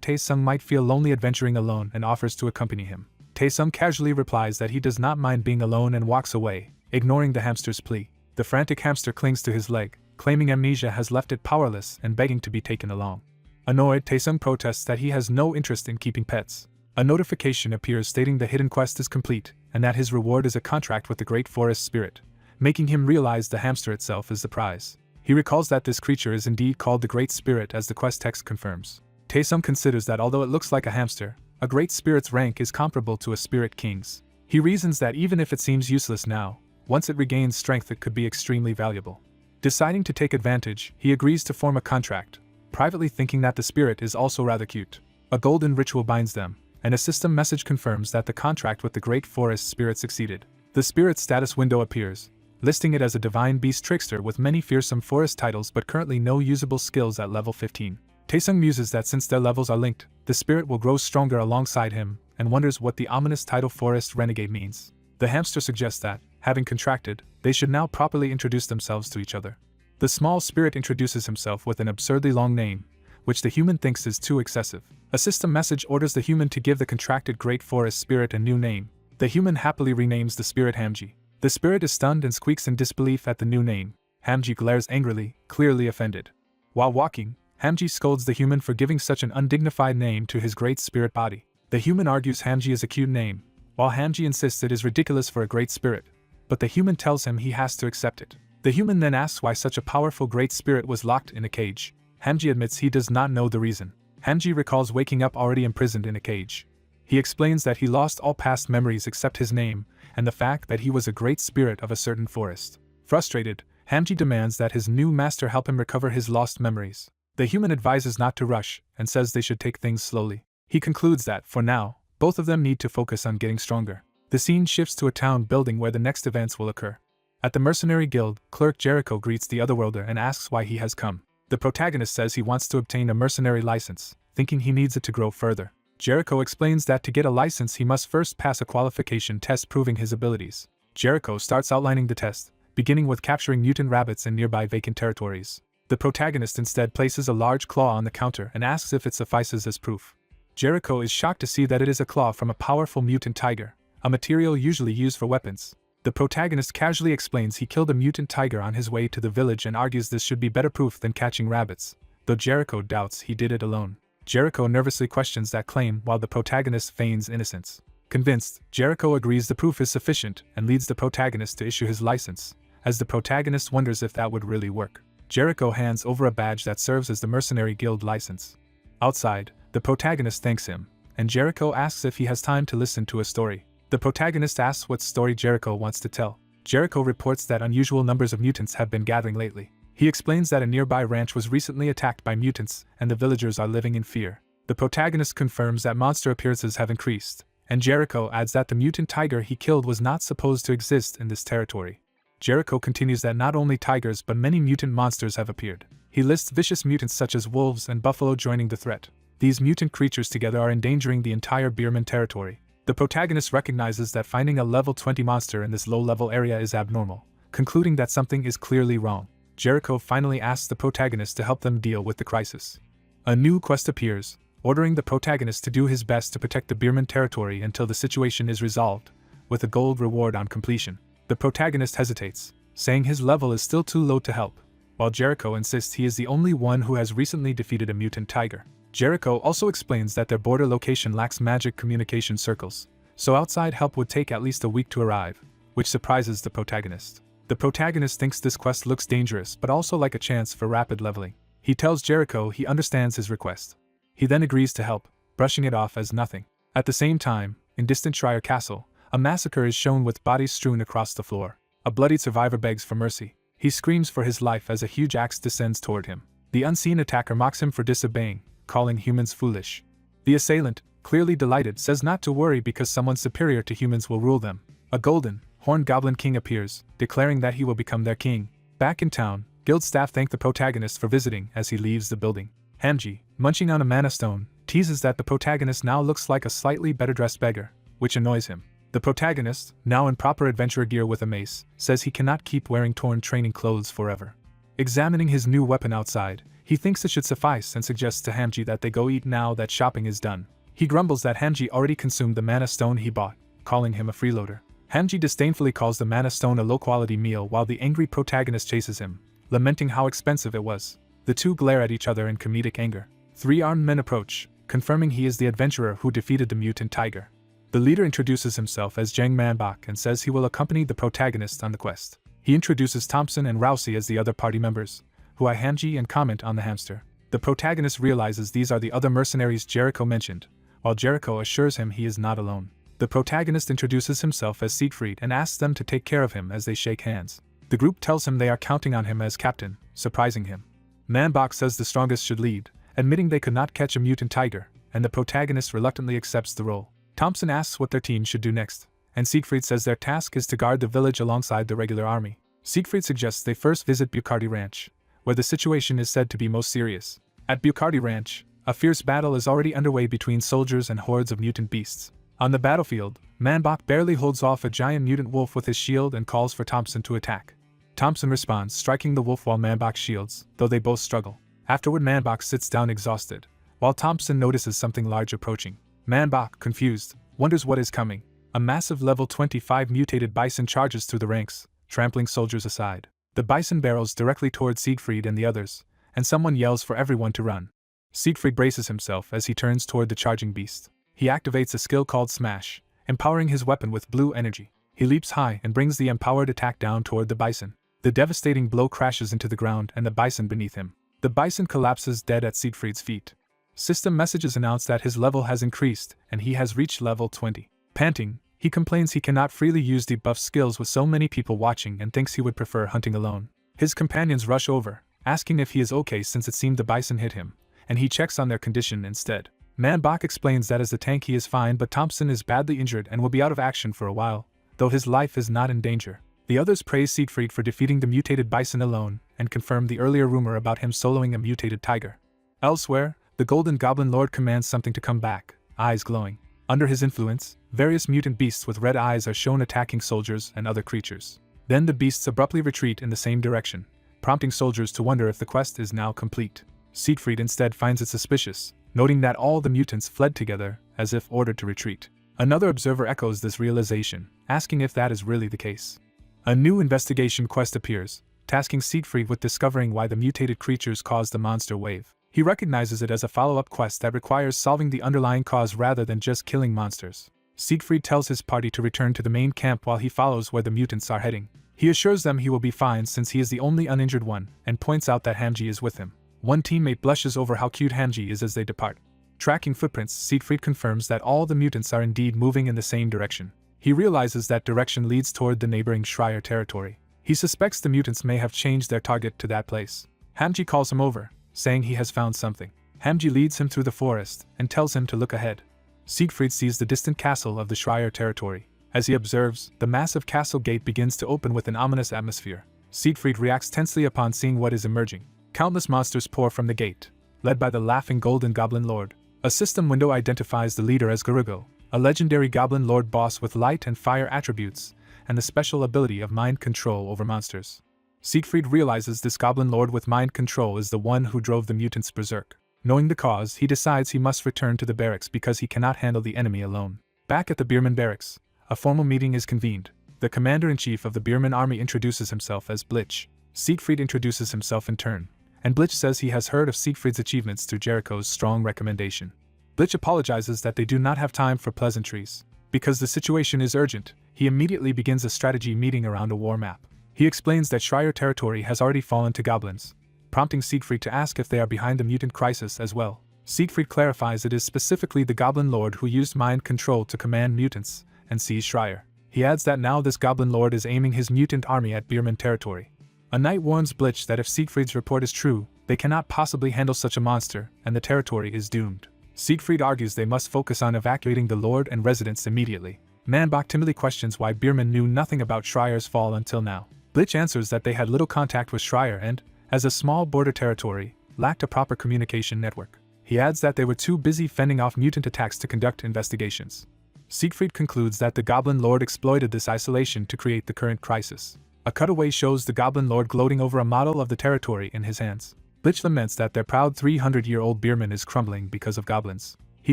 Taesung might feel lonely adventuring alone and offers to accompany him. Taesung casually replies that he does not mind being alone and walks away, ignoring the hamster's plea. The frantic hamster clings to his leg, claiming amnesia has left it powerless and begging to be taken along. Annoyed, Taesung protests that he has no interest in keeping pets. A notification appears stating the hidden quest is complete, and that his reward is a contract with the Great Forest Spirit, making him realize the hamster itself is the prize. He recalls that this creature is indeed called the Great Spirit as the quest text confirms. Taesung considers that although it looks like a hamster, a Great Spirit's rank is comparable to a Spirit King's. He reasons that even if it seems useless now, once it regains strength it could be extremely valuable. Deciding to take advantage, he agrees to form a contract, privately thinking that the spirit is also rather cute. A golden ritual binds them, and a system message confirms that the contract with the Great Forest Spirit succeeded. The spirit's status window appears, listing it as a divine beast trickster with many fearsome forest titles but currently no usable skills at level 15. Taesung muses that since their levels are linked, the spirit will grow stronger alongside him, and wonders what the ominous title Forest Renegade means. The hamster suggests that, having contracted, they should now properly introduce themselves to each other. The small spirit introduces himself with an absurdly long name, which the human thinks is too excessive. A system message orders the human to give the contracted Great Forest Spirit a new name. The human happily renames the spirit Hamji. The spirit is stunned and squeaks in disbelief at the new name. Hamji glares angrily, clearly offended. While walking, Hamji scolds the human for giving such an undignified name to his great spirit body. The human argues Hamji is a cute name, while Hamji insists it is ridiculous for a great spirit, but the human tells him he has to accept it. The human then asks why such a powerful great spirit was locked in a cage. Hamji admits he does not know the reason. Hamji recalls waking up already imprisoned in a cage. He explains that he lost all past memories except his name, and the fact that he was a great spirit of a certain forest. Frustrated, Hamji demands that his new master help him recover his lost memories. The human advises not to rush, and says they should take things slowly. He concludes that, for now, both of them need to focus on getting stronger. The scene shifts to a town building where the next events will occur. At the Mercenary Guild, clerk Jericho greets the Otherworlder and asks why he has come. The protagonist says he wants to obtain a mercenary license, thinking he needs it to grow further. Jericho explains that to get a license he must first pass a qualification test proving his abilities. Jericho starts outlining the test, beginning with capturing mutant rabbits in nearby vacant territories. The protagonist instead places a large claw on the counter and asks if it suffices as proof. Jericho is shocked to see that it is a claw from a powerful mutant tiger, a material usually used for weapons. The protagonist casually explains he killed a mutant tiger on his way to the village and argues this should be better proof than catching rabbits, though Jericho doubts he did it alone. Jericho nervously questions that claim while the protagonist feigns innocence. Convinced, Jericho agrees the proof is sufficient and leads the protagonist to issue his license, as the protagonist wonders if that would really work. Jericho hands over a badge that serves as the Mercenary Guild license. Outside, the protagonist thanks him, and Jericho asks if he has time to listen to a story. The protagonist asks what story Jericho wants to tell. Jericho reports that unusual numbers of mutants have been gathering lately. He explains that a nearby ranch was recently attacked by mutants, and the villagers are living in fear. The protagonist confirms that monster appearances have increased, and Jericho adds that the mutant tiger he killed was not supposed to exist in this territory. Jericho continues that not only tigers but many mutant monsters have appeared. He lists vicious mutants such as wolves and buffalo joining the threat. These mutant creatures together are endangering the entire Beerman territory. The protagonist recognizes that finding a level 20 monster in this low-level area is abnormal, concluding that something is clearly wrong. Jericho finally asks the protagonist to help them deal with the crisis. A new quest appears, ordering the protagonist to do his best to protect the Beerman territory until the situation is resolved, with a gold reward on completion. The protagonist hesitates, saying his level is still too low to help, while Jericho insists he is the only one who has recently defeated a mutant tiger. Jericho also explains that their border location lacks magic communication circles, so outside help would take at least a week to arrive, which surprises the protagonist. The protagonist thinks this quest looks dangerous but also like a chance for rapid leveling. He tells Jericho he understands his request. He then agrees to help, brushing it off as nothing. At the same time, in distant Schreier Castle, a massacre is shown with bodies strewn across the floor. A bloodied survivor begs for mercy. He screams for his life as a huge axe descends toward him. The unseen attacker mocks him for disobeying, calling humans foolish. The assailant, clearly delighted, says not to worry because someone superior to humans will rule them. A golden, horned goblin king appears, declaring that he will become their king. Back in town, guild staff thank the protagonist for visiting as he leaves the building. Hamji, munching on a mana stone, teases that the protagonist now looks like a slightly better dressed beggar, which annoys him. The protagonist, now in proper adventurer gear with a mace, says he cannot keep wearing torn training clothes forever. Examining his new weapon outside, he thinks it should suffice and suggests to Hamji that they go eat now that shopping is done. He grumbles that Hamji already consumed the mana stone he bought, calling him a freeloader. Hamji disdainfully calls the mana stone a low-quality meal while the angry protagonist chases him, lamenting how expensive it was. The two glare at each other in comedic anger. 3 armed men approach, confirming he is the adventurer who defeated the mutant tiger. The leader introduces himself as Jang Manbok and says he will accompany the protagonist on the quest. He introduces Thompson and Rousey as the other party members, who eye Hamji and comment on the hamster. The protagonist realizes these are the other mercenaries Jericho mentioned, while Jericho assures him he is not alone. The protagonist introduces himself as Siegfried and asks them to take care of him as they shake hands. The group tells him they are counting on him as captain, surprising him. Manbok says the strongest should lead, admitting they could not catch a mutant tiger, and the protagonist reluctantly accepts the role. Thompson asks what their team should do next, and Siegfried says their task is to guard the village alongside the regular army. Siegfried suggests they first visit Bucardi Ranch, where the situation is said to be most serious. At Bucardi Ranch, a fierce battle is already underway between soldiers and hordes of mutant beasts. On the battlefield, Manbok barely holds off a giant mutant wolf with his shield and calls for Thompson to attack. Thompson responds, striking the wolf while Manbok shields, though they both struggle. Afterward, Manbok sits down exhausted, while Thompson notices something large approaching. Manbok, confused, wonders what is coming. A massive level 25 mutated bison charges through the ranks, trampling soldiers aside. The bison barrels directly toward Siegfried and the others, and someone yells for everyone to run. Siegfried braces himself as he turns toward the charging beast. He activates a skill called Smash, empowering his weapon with blue energy. He leaps high and brings the empowered attack down toward the bison. The devastating blow crashes into the ground and the bison beneath him. The bison collapses dead at Siegfried's feet. System messages announce that his level has increased and he has reached level 20. Panting, he complains he cannot freely use debuff skills with so many people watching and thinks he would prefer hunting alone. His companions rush over, asking if he is okay since it seemed the bison hit him, and he checks on their condition instead. Manbok explains that as the tank he is fine, but Thompson is badly injured and will be out of action for a while, though his life is not in danger. The others praise Siegfried for defeating the mutated bison alone and confirm the earlier rumor about him soloing a mutated tiger. Elsewhere, the Golden Goblin Lord commands something to come back, eyes glowing. Under his influence, various mutant beasts with red eyes are shown attacking soldiers and other creatures. Then the beasts abruptly retreat in the same direction, prompting soldiers to wonder if the quest is now complete. Siegfried instead finds it suspicious, noting that all the mutants fled together, as if ordered to retreat. Another observer echoes this realization, asking if that is really the case. A new investigation quest appears, tasking Siegfried with discovering why the mutated creatures caused the monster wave. He recognizes it as a follow-up quest that requires solving the underlying cause rather than just killing monsters. Siegfried tells his party to return to the main camp while he follows where the mutants are heading. He assures them he will be fine since he is the only uninjured one, and points out that Hamji is with him. One teammate blushes over how cute Hamji is as they depart. Tracking footprints, Siegfried confirms that all the mutants are indeed moving in the same direction. He realizes that direction leads toward the neighboring Schreier territory. He suspects the mutants may have changed their target to that place. Hamji calls him over, saying he has found something. Hamji leads him through the forest and tells him to look ahead. Siegfried sees the distant castle of the Schreier territory. As he observes, the massive castle gate begins to open with an ominous atmosphere. Siegfried reacts tensely upon seeing what is emerging. Countless monsters pour from the gate, led by the laughing Golden Goblin Lord. A system window identifies the leader as Garugo, a legendary Goblin Lord boss with light and fire attributes, and the special ability of mind control over monsters. Siegfried realizes this Goblin Lord with mind control is the one who drove the mutants berserk. Knowing the cause, he decides he must return to the barracks because he cannot handle the enemy alone. Back at the Beerman barracks, a formal meeting is convened. The commander-in-chief of the Beerman army introduces himself as Blitch. Siegfried introduces himself in turn, and Blitch says he has heard of Siegfried's achievements through Jericho's strong recommendation. Blitch apologizes that they do not have time for pleasantries. Because the situation is urgent, he immediately begins a strategy meeting around a war map. He explains that Schreier territory has already fallen to goblins, prompting Siegfried to ask if they are behind the mutant crisis as well. Siegfried clarifies it is specifically the Goblin Lord who used mind control to command mutants and seize Schreier. He adds that now this Goblin Lord is aiming his mutant army at Beerman territory. A knight warns Blitch that if Siegfried's report is true, they cannot possibly handle such a monster, and the territory is doomed. Siegfried argues they must focus on evacuating the Lord and residents immediately. Manbok timidly questions why Beerman knew nothing about Schreier's fall until now. Blitch answers that they had little contact with Schreier and, as a small border territory, lacked a proper communication network. He adds that they were too busy fending off mutant attacks to conduct investigations. Siegfried concludes that the Goblin Lord exploited this isolation to create the current crisis. A cutaway shows the Goblin Lord gloating over a model of the territory in his hands. Bleach laments that their proud 300-year-old Beerman is crumbling because of goblins. He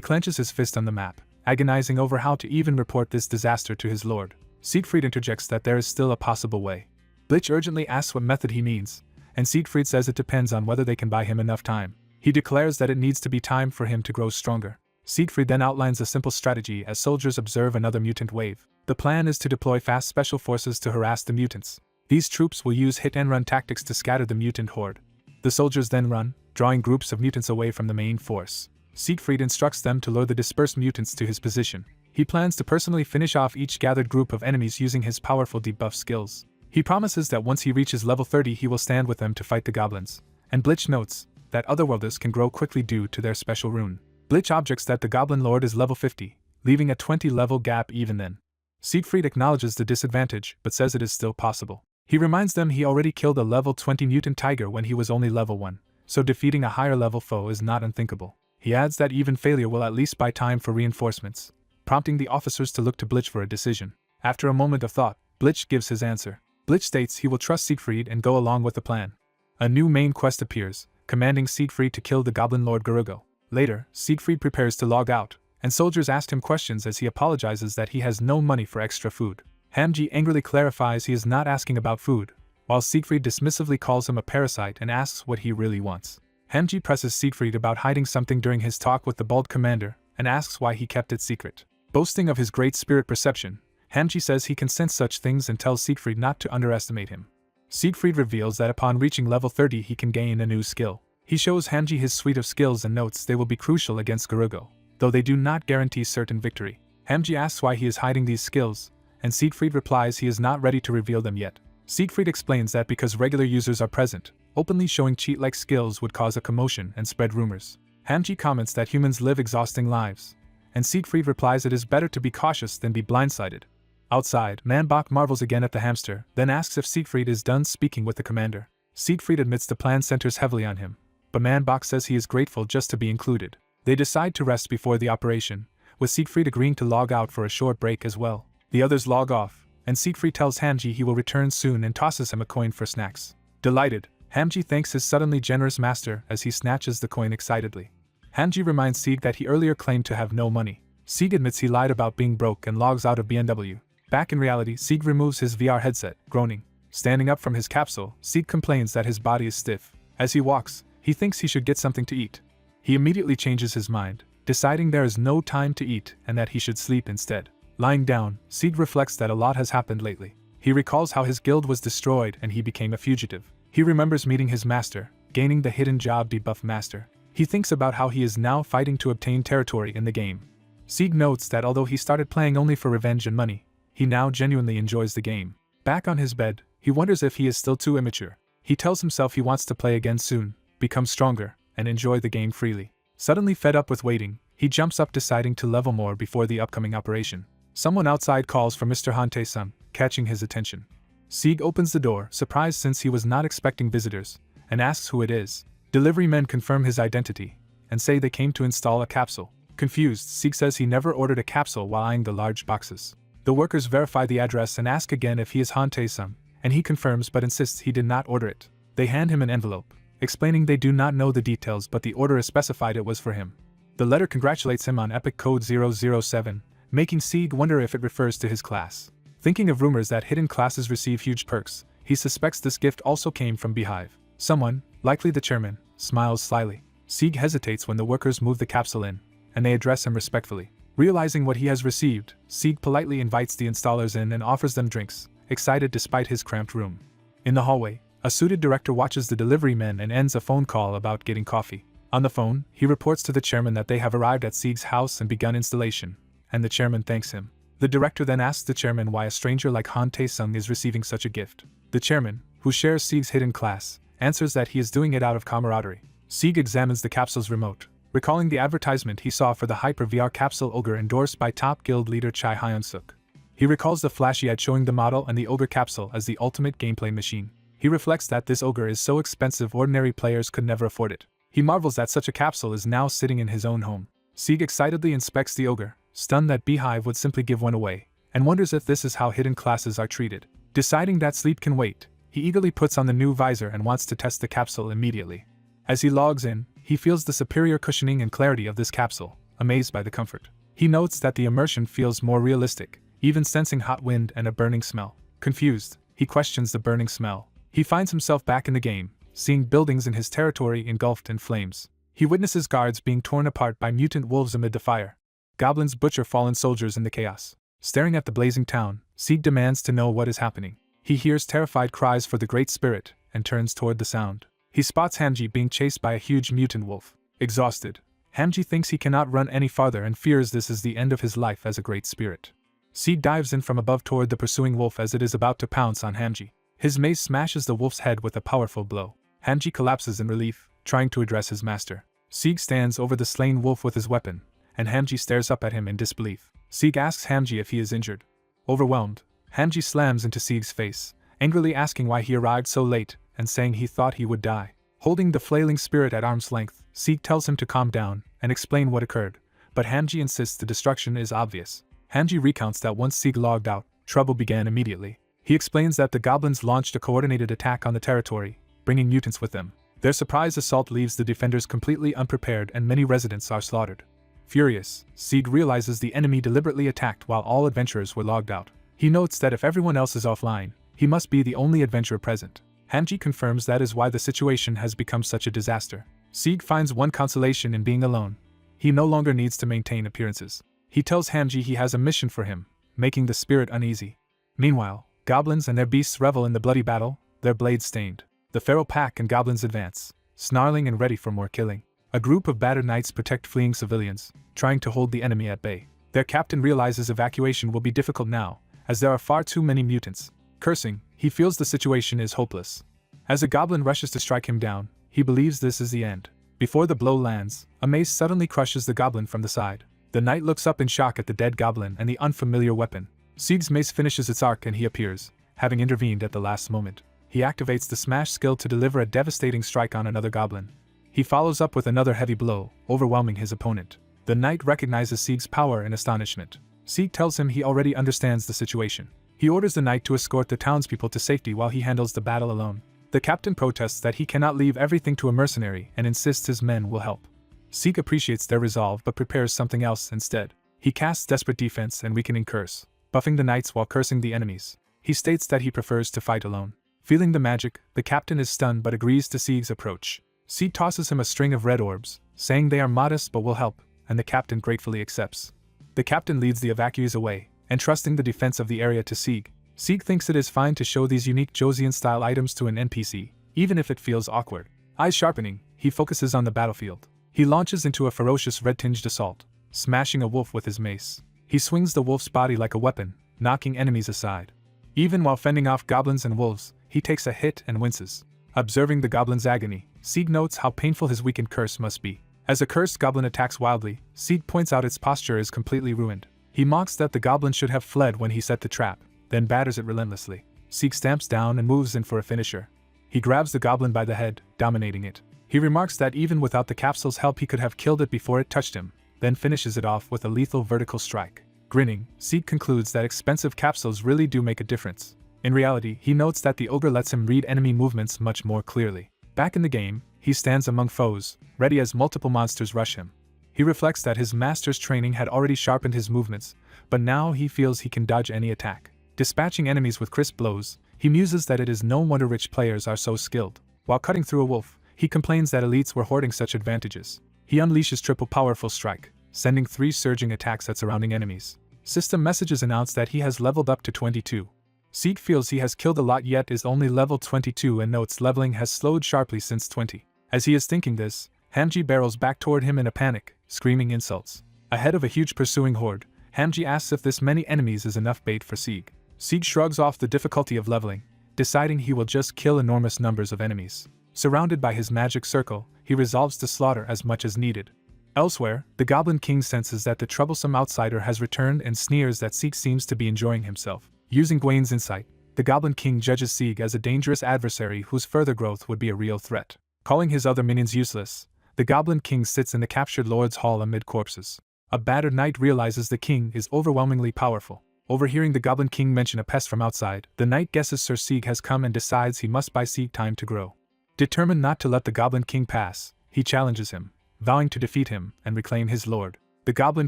clenches his fist on the map, agonizing over how to even report this disaster to his lord. Siegfried interjects that there is still a possible way. Bleach urgently asks what method he means, and Siegfried says it depends on whether they can buy him enough time. He declares that it needs to be time for him to grow stronger. Siegfried then outlines a simple strategy as soldiers observe another mutant wave. The plan is to deploy fast special forces to harass the mutants. These troops will use hit-and-run tactics to scatter the mutant horde. The soldiers then run, drawing groups of mutants away from the main force. Siegfried instructs them to lure the dispersed mutants to his position. He plans to personally finish off each gathered group of enemies using his powerful debuff skills. He promises that once he reaches level 30 he will stand with them to fight the goblins. And Bleach notes that otherworlders can grow quickly due to their special rune. Bleach objects that the Goblin Lord is level 50, leaving a 20-level gap even then. Siegfried acknowledges the disadvantage but says it is still possible. He reminds them he already killed a level 20 mutant tiger when he was only level 1, so defeating a higher level foe is not unthinkable. He adds that even failure will at least buy time for reinforcements, prompting the officers to look to Bleach for a decision. After a moment of thought, Bleach gives his answer. Bleach states he will trust Siegfried and go along with the plan. A new main quest appears, commanding Siegfried to kill the Goblin Lord Garugo. Later, Siegfried prepares to log out, and soldiers ask him questions as he apologizes that he has no money for extra food. Hamji angrily clarifies he is not asking about food, while Siegfried dismissively calls him a parasite and asks what he really wants. Hamji presses Siegfried about hiding something during his talk with the bald commander, and asks why he kept it secret. Boasting of his great spirit perception, Hamji says he can sense such things and tells Siegfried not to underestimate him. Siegfried reveals that upon reaching level 30 he can gain a new skill. He shows Hamji his suite of skills and notes they will be crucial against Garugo, though they do not guarantee certain victory. Hamji asks why he is hiding these skills, and Siegfried replies he is not ready to reveal them yet. Siegfried explains that because regular users are present, openly showing cheat-like skills would cause a commotion and spread rumors. Hamji comments that humans live exhausting lives, and Siegfried replies it is better to be cautious than be blindsided. Outside, Manbach marvels again at the hamster, then asks if Siegfried is done speaking with the commander. Siegfried admits the plan centers heavily on him, but Manbach says he is grateful just to be included. They decide to rest before the operation, with Siegfried agreeing to log out for a short break as well. The others log off, and Siegfried tells Hamji he will return soon and tosses him a coin for snacks. Delighted, Hamji thanks his suddenly generous master as he snatches the coin excitedly. Hamji reminds Sieg that he earlier claimed to have no money. Sieg admits he lied about being broke and logs out of BMW. Back in reality, Sieg removes his VR headset, groaning. Standing up from his capsule, Sieg complains that his body is stiff. As he walks, he thinks he should get something to eat. He immediately changes his mind, deciding there is no time to eat and that he should sleep instead. Lying down, Sieg reflects that a lot has happened lately. He recalls how his guild was destroyed and he became a fugitive. He remembers meeting his master, gaining the hidden job debuff master. He thinks about how he is now fighting to obtain territory in the game. Sieg notes that although he started playing only for revenge and money, he now genuinely enjoys the game. Back on his bed, he wonders if he is still too immature. He tells himself he wants to play again soon, become stronger, and enjoy the game freely. Suddenly fed up with waiting, he jumps up deciding to level more before the upcoming operation. Someone outside calls for Mr. Hante-san, catching his attention. Sieg opens the door, surprised since he was not expecting visitors, and asks who it is. Delivery men confirm his identity, and say they came to install a capsule. Confused, Sieg says he never ordered a capsule while eyeing the large boxes. The workers verify the address and ask again if he is Hante-san, and he confirms but insists he did not order it. They hand him an envelope, explaining they do not know the details but the order specified it was for him. The letter congratulates him on Epic Code 007, making Sieg wonder if it refers to his class. Thinking of rumors that hidden classes receive huge perks, he suspects this gift also came from Beehive. Someone, likely the chairman, smiles slyly. Sieg hesitates when the workers move the capsule in, and they address him respectfully. Realizing what he has received, Sieg politely invites the installers in and offers them drinks, excited despite his cramped room. In the hallway, a suited director watches the delivery men and ends a phone call about getting coffee. On the phone, he reports to the chairman that they have arrived at Sieg's house and begun installation, and the chairman thanks him. The director then asks the chairman why a stranger like Han Tae-sung is receiving such a gift. The chairman, who shares Sieg's hidden class, answers that he is doing it out of camaraderie. Sieg examines the capsule's remote, recalling the advertisement he saw for the Hyper VR capsule Ogre endorsed by top guild leader Chai Hyun-suk. He recalls the flashy ad showing the model and the Ogre capsule as the ultimate gameplay machine. He reflects that this Ogre is so expensive ordinary players could never afford it. He marvels that such a capsule is now sitting in his own home. Sieg excitedly inspects the Ogre, stunned that Beehive would simply give one away, and wonders if this is how hidden classes are treated. Deciding that sleep can wait, he eagerly puts on the new visor and wants to test the capsule immediately. As he logs in, he feels the superior cushioning and clarity of this capsule, amazed by the comfort. He notes that the immersion feels more realistic, even sensing hot wind and a burning smell. Confused, he questions the burning smell. He finds himself back in the game, seeing buildings in his territory engulfed in flames. He witnesses guards being torn apart by mutant wolves amid the fire. Goblins butcher fallen soldiers in the chaos. Staring at the blazing town, Sieg demands to know what is happening. He hears terrified cries for the Great Spirit and turns toward the sound. He spots Hamji being chased by a huge mutant wolf. Exhausted, Hamji thinks he cannot run any farther and fears this is the end of his life as a Great Spirit. Sieg dives in from above toward the pursuing wolf as it is about to pounce on Hamji. His mace smashes the wolf's head with a powerful blow. Hamji collapses in relief, trying to address his master. Sieg stands over the slain wolf with his weapon, and Hamji stares up at him in disbelief. Sieg asks Hamji if he is injured. Overwhelmed, Hamji slams into Sieg's face, angrily asking why he arrived so late and saying he thought he would die. Holding the flailing spirit at arm's length, Sieg tells him to calm down and explain what occurred, but Hamji insists the destruction is obvious. Hamji recounts that once Sieg logged out, trouble began immediately. He explains that the goblins launched a coordinated attack on the territory, bringing mutants with them. Their surprise assault leaves the defenders completely unprepared and many residents are slaughtered. Furious, Sieg realizes the enemy deliberately attacked while all adventurers were logged out. He notes that if everyone else is offline, he must be the only adventurer present. Hamji confirms that is why the situation has become such a disaster. Sieg finds one consolation in being alone. He no longer needs to maintain appearances. He tells Hamji he has a mission for him, making the spirit uneasy. Meanwhile, goblins and their beasts revel in the bloody battle, their blades stained. The feral pack and goblins advance, snarling and ready for more killing. A group of battered knights protect fleeing civilians, trying to hold the enemy at bay. Their captain realizes evacuation will be difficult now, as there are far too many mutants. Cursing, he feels the situation is hopeless. As a goblin rushes to strike him down, he believes this is the end. Before the blow lands, a mace suddenly crushes the goblin from the side. The knight looks up in shock at the dead goblin and the unfamiliar weapon. Sieg's mace finishes its arc and he appears, having intervened at the last moment. He activates the smash skill to deliver a devastating strike on another goblin. He follows up with another heavy blow, overwhelming his opponent. The knight recognizes Sieg's power in astonishment. Sieg tells him he already understands the situation. He orders the knight to escort the townspeople to safety while he handles the battle alone. The captain protests that he cannot leave everything to a mercenary and insists his men will help. Sieg appreciates their resolve but prepares something else instead. He casts Desperate Defense and Weakening Curse, buffing the knights while cursing the enemies. He states that he prefers to fight alone. Feeling the magic, the captain is stunned but agrees to Sieg's approach. Sieg tosses him a string of red orbs, saying they are modest but will help, and the captain gratefully accepts. The captain leads the evacuees away, entrusting the defense of the area to Sieg. Sieg thinks it is fine to show these unique Josian-style items to an NPC, even if it feels awkward. Eyes sharpening, he focuses on the battlefield. He launches into a ferocious red-tinged assault, smashing a wolf with his mace. He swings the wolf's body like a weapon, knocking enemies aside. Even while fending off goblins and wolves, he takes a hit and winces. Observing the goblin's agony, Sieg notes how painful his weakened curse must be. As a cursed goblin attacks wildly, Sieg points out its posture is completely ruined. He mocks that the goblin should have fled when he set the trap, then batters it relentlessly. Sieg stamps down and moves in for a finisher. He grabs the goblin by the head, dominating it. He remarks that even without the capsule's help he could have killed it before it touched him, then finishes it off with a lethal vertical strike. Grinning, Sieg concludes that expensive capsules really do make a difference. In reality, he notes that the ogre lets him read enemy movements much more clearly. Back in the game, he stands among foes, ready as multiple monsters rush him. He reflects that his master's training had already sharpened his movements, but now he feels he can dodge any attack. Dispatching enemies with crisp blows, he muses that it is no wonder rich players are so skilled. While cutting through a wolf, he complains that elites were hoarding such advantages. He unleashes triple powerful strike, sending 3 surging attacks at surrounding enemies. System messages announce that he has leveled up to 22. Sieg feels he has killed a lot yet is only level 22 and notes leveling has slowed sharply since 20. As he is thinking this, Hamji barrels back toward him in a panic, screaming insults. Ahead of a huge pursuing horde, Hamji asks if this many enemies is enough bait for Sieg. Sieg shrugs off the difficulty of leveling, deciding he will just kill enormous numbers of enemies. Surrounded by his magic circle, he resolves to slaughter as much as needed. Elsewhere, the Goblin King senses that the troublesome outsider has returned and sneers that Sieg seems to be enjoying himself. Using Gwain's insight, the Goblin King judges Sieg as a dangerous adversary whose further growth would be a real threat. Calling his other minions useless, the Goblin King sits in the captured Lord's Hall amid corpses. A battered knight realizes the king is overwhelmingly powerful. Overhearing the Goblin King mention a pest from outside, the knight guesses Sir Sieg has come and decides he must buy Sieg time to grow. Determined not to let the Goblin King pass, he challenges him, vowing to defeat him and reclaim his lord. The Goblin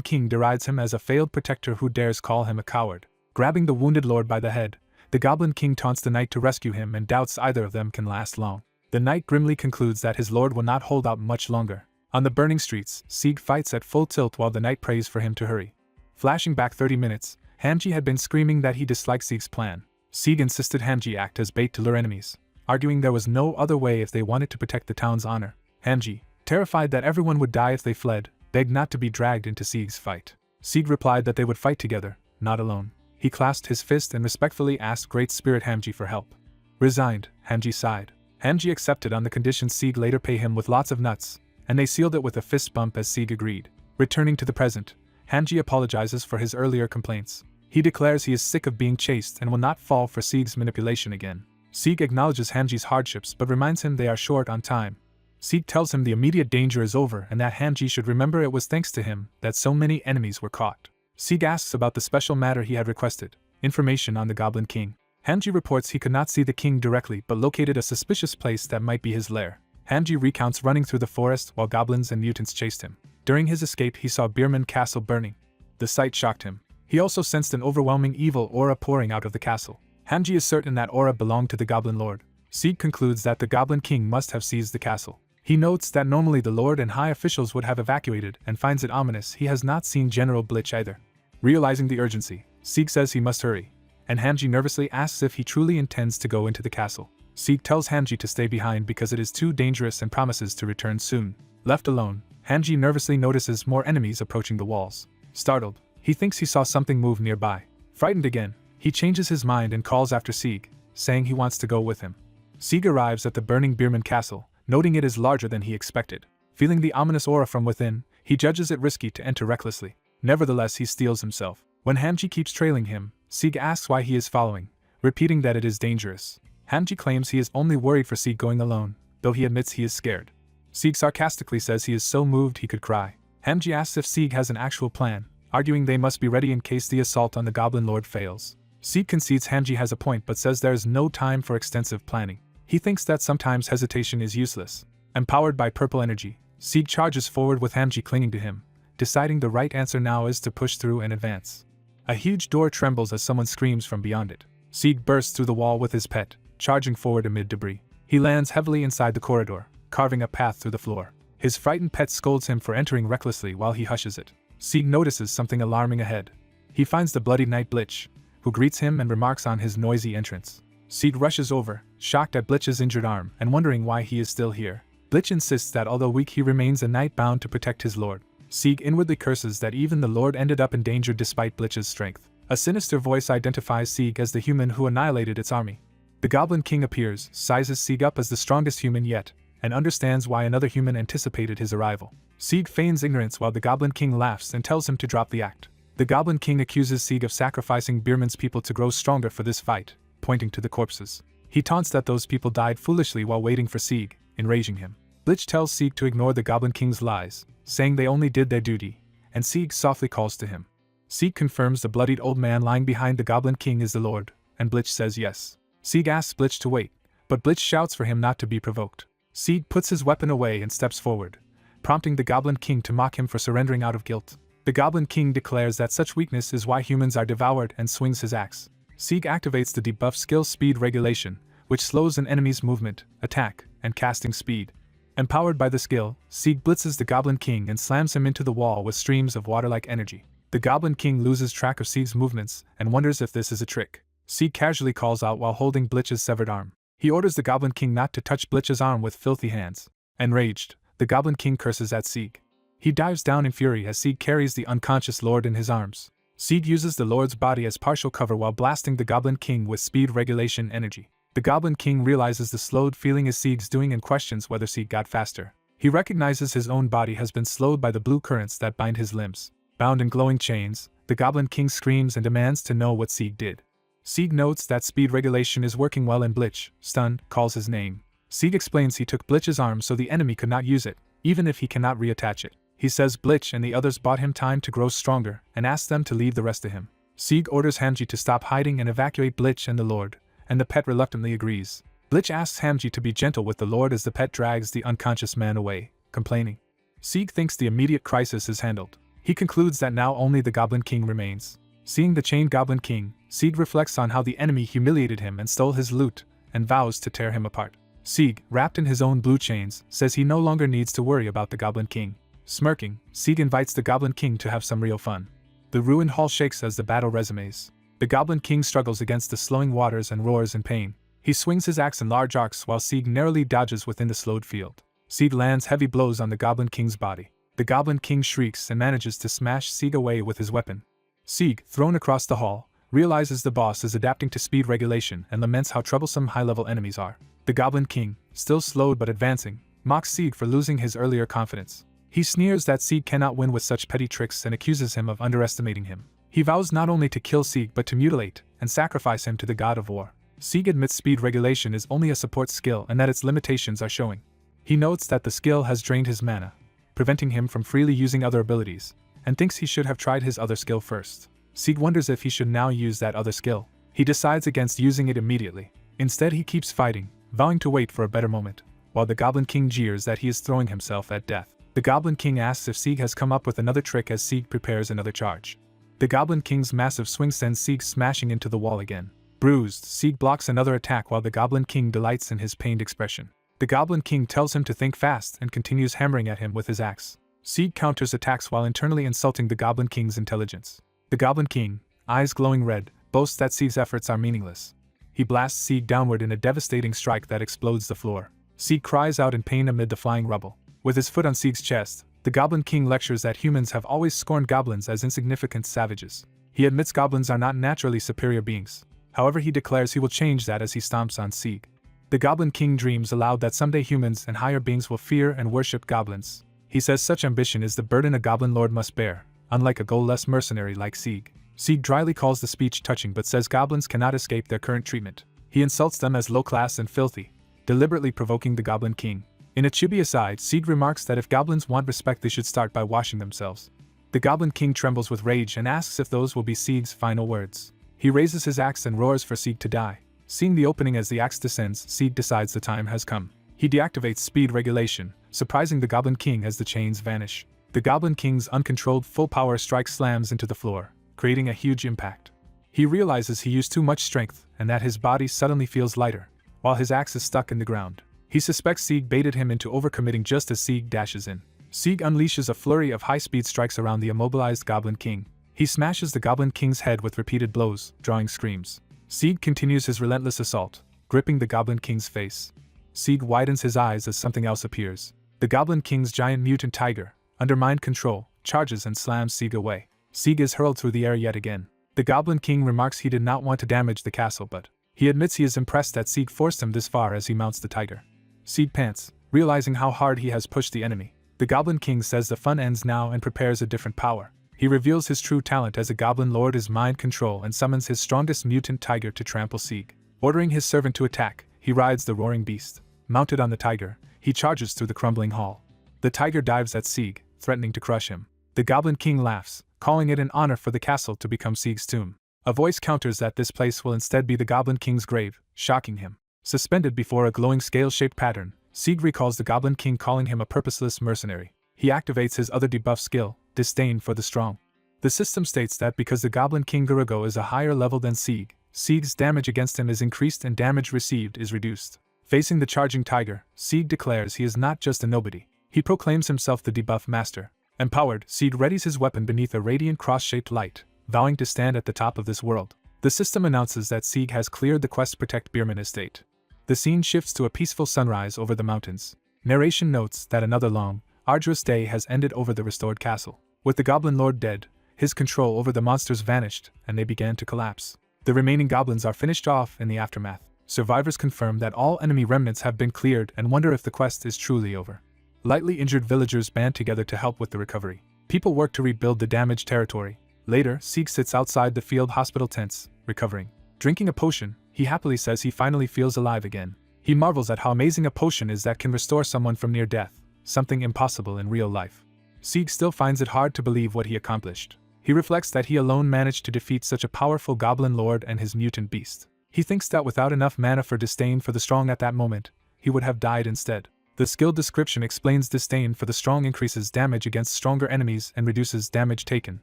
King derides him as a failed protector who dares call him a coward. Grabbing the wounded lord by the head, the Goblin King taunts the knight to rescue him and doubts either of them can last long. The knight grimly concludes that his lord will not hold out much longer. On the burning streets, Sieg fights at full tilt while the knight prays for him to hurry. Flashing back 30 minutes, Hamji had been screaming that he disliked Sieg's plan. Sieg insisted Hamji act as bait to lure enemies, arguing there was no other way if they wanted to protect the town's honor. Hamji, terrified that everyone would die if they fled, begged not to be dragged into Sieg's fight. Sieg replied that they would fight together, not alone. He clasped his fist and respectfully asked Great Spirit Hamji for help. Resigned, Hamji sighed. Hamji accepted on the condition Sieg later pay him with lots of nuts, and they sealed it with a fist bump as Sieg agreed. Returning to the present, Hamji apologizes for his earlier complaints. He declares he is sick of being chased and will not fall for Sieg's manipulation again. Sieg acknowledges Hamji's hardships but reminds him they are short on time. Sieg tells him the immediate danger is over and that Hamji should remember it was thanks to him that so many enemies were caught. Sieg asks about the special matter he had requested, information on the Goblin King. Hamji reports he could not see the king directly but located a suspicious place that might be his lair. Hamji recounts running through the forest while goblins and mutants chased him. During his escape he saw Bierman Castle burning. The sight shocked him. He also sensed an overwhelming evil aura pouring out of the castle. Hamji is certain that aura belonged to the Goblin Lord. Sieg concludes that the Goblin King must have seized the castle. He notes that normally the Lord and high officials would have evacuated and finds it ominous he has not seen General Blitch either. Realizing the urgency, Sieg says he must hurry, and Hamji nervously asks if he truly intends to go into the castle. Sieg tells Hamji to stay behind because it is too dangerous and promises to return soon. Left alone, Hamji nervously notices more enemies approaching the walls. Startled, he thinks he saw something move nearby. Frightened again, he changes his mind and calls after Sieg, saying he wants to go with him. Sieg arrives at the burning Bierman Castle, noting it is larger than he expected. Feeling the ominous aura from within, he judges it risky to enter recklessly. Nevertheless, he steels himself. When Hamji keeps trailing him, Sieg asks why he is following, repeating that it is dangerous. Hamji claims he is only worried for Sieg going alone, though he admits he is scared. Sieg sarcastically says he is so moved he could cry. Hamji asks if Sieg has an actual plan, arguing they must be ready in case the assault on the Goblin Lord fails. Sieg concedes Hamji has a point but says there is no time for extensive planning. He thinks that sometimes hesitation is useless. Empowered by purple energy, Sieg charges forward with Hamji clinging to him, deciding the right answer now is to push through and advance. A huge door trembles as someone screams from beyond it. Sieg bursts through the wall with his pet, charging forward amid debris. He lands heavily inside the corridor, carving a path through the floor. His frightened pet scolds him for entering recklessly while he hushes it. Sieg notices something alarming ahead. He finds the bloody knight Blitch, who greets him and remarks on his noisy entrance. Sieg rushes over, shocked at Blitch's injured arm and wondering why he is still here. Blitch insists that although weak he remains a knight bound to protect his lord. Sieg inwardly curses that even the lord ended up in danger despite Blitch's strength. A sinister voice identifies Sieg as the human who annihilated its army. The Goblin King appears, sizes Sieg up as the strongest human yet, and understands why another human anticipated his arrival. Sieg feigns ignorance while the Goblin King laughs and tells him to drop the act. The Goblin King accuses Sieg of sacrificing Bierman's people to grow stronger for this fight, pointing to the corpses. He taunts that those people died foolishly while waiting for Sieg, enraging him. Blitch tells Sieg to ignore the Goblin King's lies, saying they only did their duty, and Sieg softly calls to him. Sieg confirms the bloodied old man lying behind the Goblin King is the Lord, and Blitch says yes. Sieg asks Blitch to wait, but Blitch shouts for him not to be provoked. Sieg puts his weapon away and steps forward, prompting the Goblin King to mock him for surrendering out of guilt. The Goblin King declares that such weakness is why humans are devoured and swings his axe. Sieg activates the debuff skill speed regulation, which slows an enemy's movement, attack, and casting speed. Empowered by the skill, Sieg blitzes the Goblin King and slams him into the wall with streams of water-like energy. The Goblin King loses track of Sieg's movements and wonders if this is a trick. Sieg casually calls out while holding Blitch's severed arm. He orders the Goblin King not to touch Blitch's arm with filthy hands. Enraged, the Goblin King curses at Sieg. He dives down in fury as Sieg carries the unconscious Lord in his arms. Sieg uses the Lord's body as partial cover while blasting the Goblin King with speed regulation energy. The Goblin King realizes the slowed feeling is Sieg's doing and questions whether Sieg got faster. He recognizes his own body has been slowed by the blue currents that bind his limbs. Bound in glowing chains, the Goblin King screams and demands to know what Sieg did. Sieg notes that speed regulation is working well and Blitch, stunned, calls his name. Sieg explains he took Blitch's arm so the enemy could not use it, even if he cannot reattach it. He says Blitch and the others bought him time to grow stronger and asks them to leave the rest to him. Sieg orders Hamji to stop hiding and evacuate Blitch and the Lord, and the pet reluctantly agrees. Blitch asks Hamji to be gentle with the Lord as the pet drags the unconscious man away, complaining. Sieg thinks the immediate crisis is handled. He concludes that now only the Goblin King remains. Seeing the chained Goblin King, Sieg reflects on how the enemy humiliated him and stole his loot, and vows to tear him apart. Sieg, wrapped in his own blue chains, says he no longer needs to worry about the Goblin King. Smirking, Sieg invites the Goblin King to have some real fun. The ruined hall shakes as the battle resumes. The Goblin King struggles against the slowing waters and roars in pain. He swings his axe in large arcs while Sieg narrowly dodges within the slowed field. Sieg lands heavy blows on the Goblin King's body. The Goblin King shrieks and manages to smash Sieg away with his weapon. Sieg, thrown across the hall, realizes the boss is adapting to speed regulation and laments how troublesome high-level enemies are. The Goblin King, still slowed but advancing, mocks Sieg for losing his earlier confidence. He sneers that Sieg cannot win with such petty tricks and accuses him of underestimating him. He vows not only to kill Sieg but to mutilate and sacrifice him to the god of war. Sieg admits speed regulation is only a support skill and that its limitations are showing. He notes that the skill has drained his mana, preventing him from freely using other abilities, and thinks he should have tried his other skill first. Sieg wonders if he should now use that other skill. He decides against using it immediately. Instead he keeps fighting, vowing to wait for a better moment, while the Goblin King jeers that he is throwing himself at death. The Goblin King asks if Sieg has come up with another trick as Sieg prepares another charge. The Goblin King's massive swing sends Sieg smashing into the wall again. Bruised, Sieg blocks another attack while the Goblin King delights in his pained expression. The Goblin King tells him to think fast and continues hammering at him with his axe. Sieg counters attacks while internally insulting the Goblin King's intelligence. The Goblin King, eyes glowing red, boasts that Sieg's efforts are meaningless. He blasts Sieg downward in a devastating strike that explodes the floor. Sieg cries out in pain amid the flying rubble. With his foot on Sieg's chest, the Goblin King lectures that humans have always scorned goblins as insignificant savages. He admits goblins are not naturally superior beings. However, he declares he will change that as he stomps on Sieg. The Goblin King dreams aloud that someday humans and higher beings will fear and worship goblins. He says such ambition is the burden a goblin lord must bear, unlike a goal-less mercenary like Sieg. Sieg dryly calls the speech touching but says goblins cannot escape their current treatment. He insults them as low-class and filthy, deliberately provoking the Goblin King. In a chibi aside, Sieg remarks that if goblins want respect they should start by washing themselves. The Goblin King trembles with rage and asks if those will be Sieg's final words. He raises his axe and roars for Sieg to die. Seeing the opening as the axe descends, Sieg decides the time has come. He deactivates speed regulation, surprising the Goblin King as the chains vanish. The Goblin King's uncontrolled full-power strike slams into the floor, creating a huge impact. He realizes he used too much strength and that his body suddenly feels lighter, while his axe is stuck in the ground. He suspects Sieg baited him into overcommitting just as Sieg dashes in. Sieg unleashes a flurry of high-speed strikes around the immobilized Goblin King. He smashes the Goblin King's head with repeated blows, drawing screams. Sieg continues his relentless assault, gripping the Goblin King's face. Sieg widens his eyes as something else appears. The Goblin King's giant mutant tiger, under mind control, charges and slams Sieg away. Sieg is hurled through the air yet again. The Goblin King remarks he did not want to damage the castle, but he admits he is impressed that Sieg forced him this far as he mounts the tiger. Sieg pants, realizing how hard he has pushed the enemy. The Goblin King says the fun ends now and prepares a different power. He reveals his true talent as a Goblin Lord is mind control and summons his strongest mutant tiger to trample Sieg. Ordering his servant to attack, he rides the roaring beast. Mounted on the tiger, he charges through the crumbling hall. The tiger dives at Sieg, threatening to crush him. The Goblin King laughs, calling it an honor for the castle to become Sieg's tomb. A voice counters that this place will instead be the Goblin King's grave, shocking him. Suspended before a glowing scale-shaped pattern, Sieg recalls the Goblin King calling him a purposeless mercenary. He activates his other debuff skill, Disdain for the Strong. The system states that because the Goblin King Gurugo is a higher level than Sieg, Sieg's damage against him is increased and damage received is reduced. Facing the charging tiger, Sieg declares he is not just a nobody. He proclaims himself the debuff master. Empowered, Sieg readies his weapon beneath a radiant cross-shaped light, vowing to stand at the top of this world. The system announces that Sieg has cleared the quest to protect Bierman Estate. The scene shifts to a peaceful sunrise over the mountains. Narration notes that another long, arduous day has ended over the restored castle. With the Goblin Lord dead, his control over the monsters vanished, and they began to collapse. The remaining goblins are finished off in the aftermath. Survivors confirm that all enemy remnants have been cleared and wonder if the quest is truly over. Lightly injured villagers band together to help with the recovery. People work to rebuild the damaged territory. Later, Sieg sits outside the field hospital tents, recovering. Drinking a potion, he happily says he finally feels alive again. He marvels at how amazing a potion is that can restore someone from near death, something impossible in real life. Sieg still finds it hard to believe what he accomplished. He reflects that he alone managed to defeat such a powerful goblin lord and his mutant beast. He thinks that without enough mana for disdain for the strong at that moment, he would have died instead. The skill description explains disdain for the strong increases damage against stronger enemies and reduces damage taken,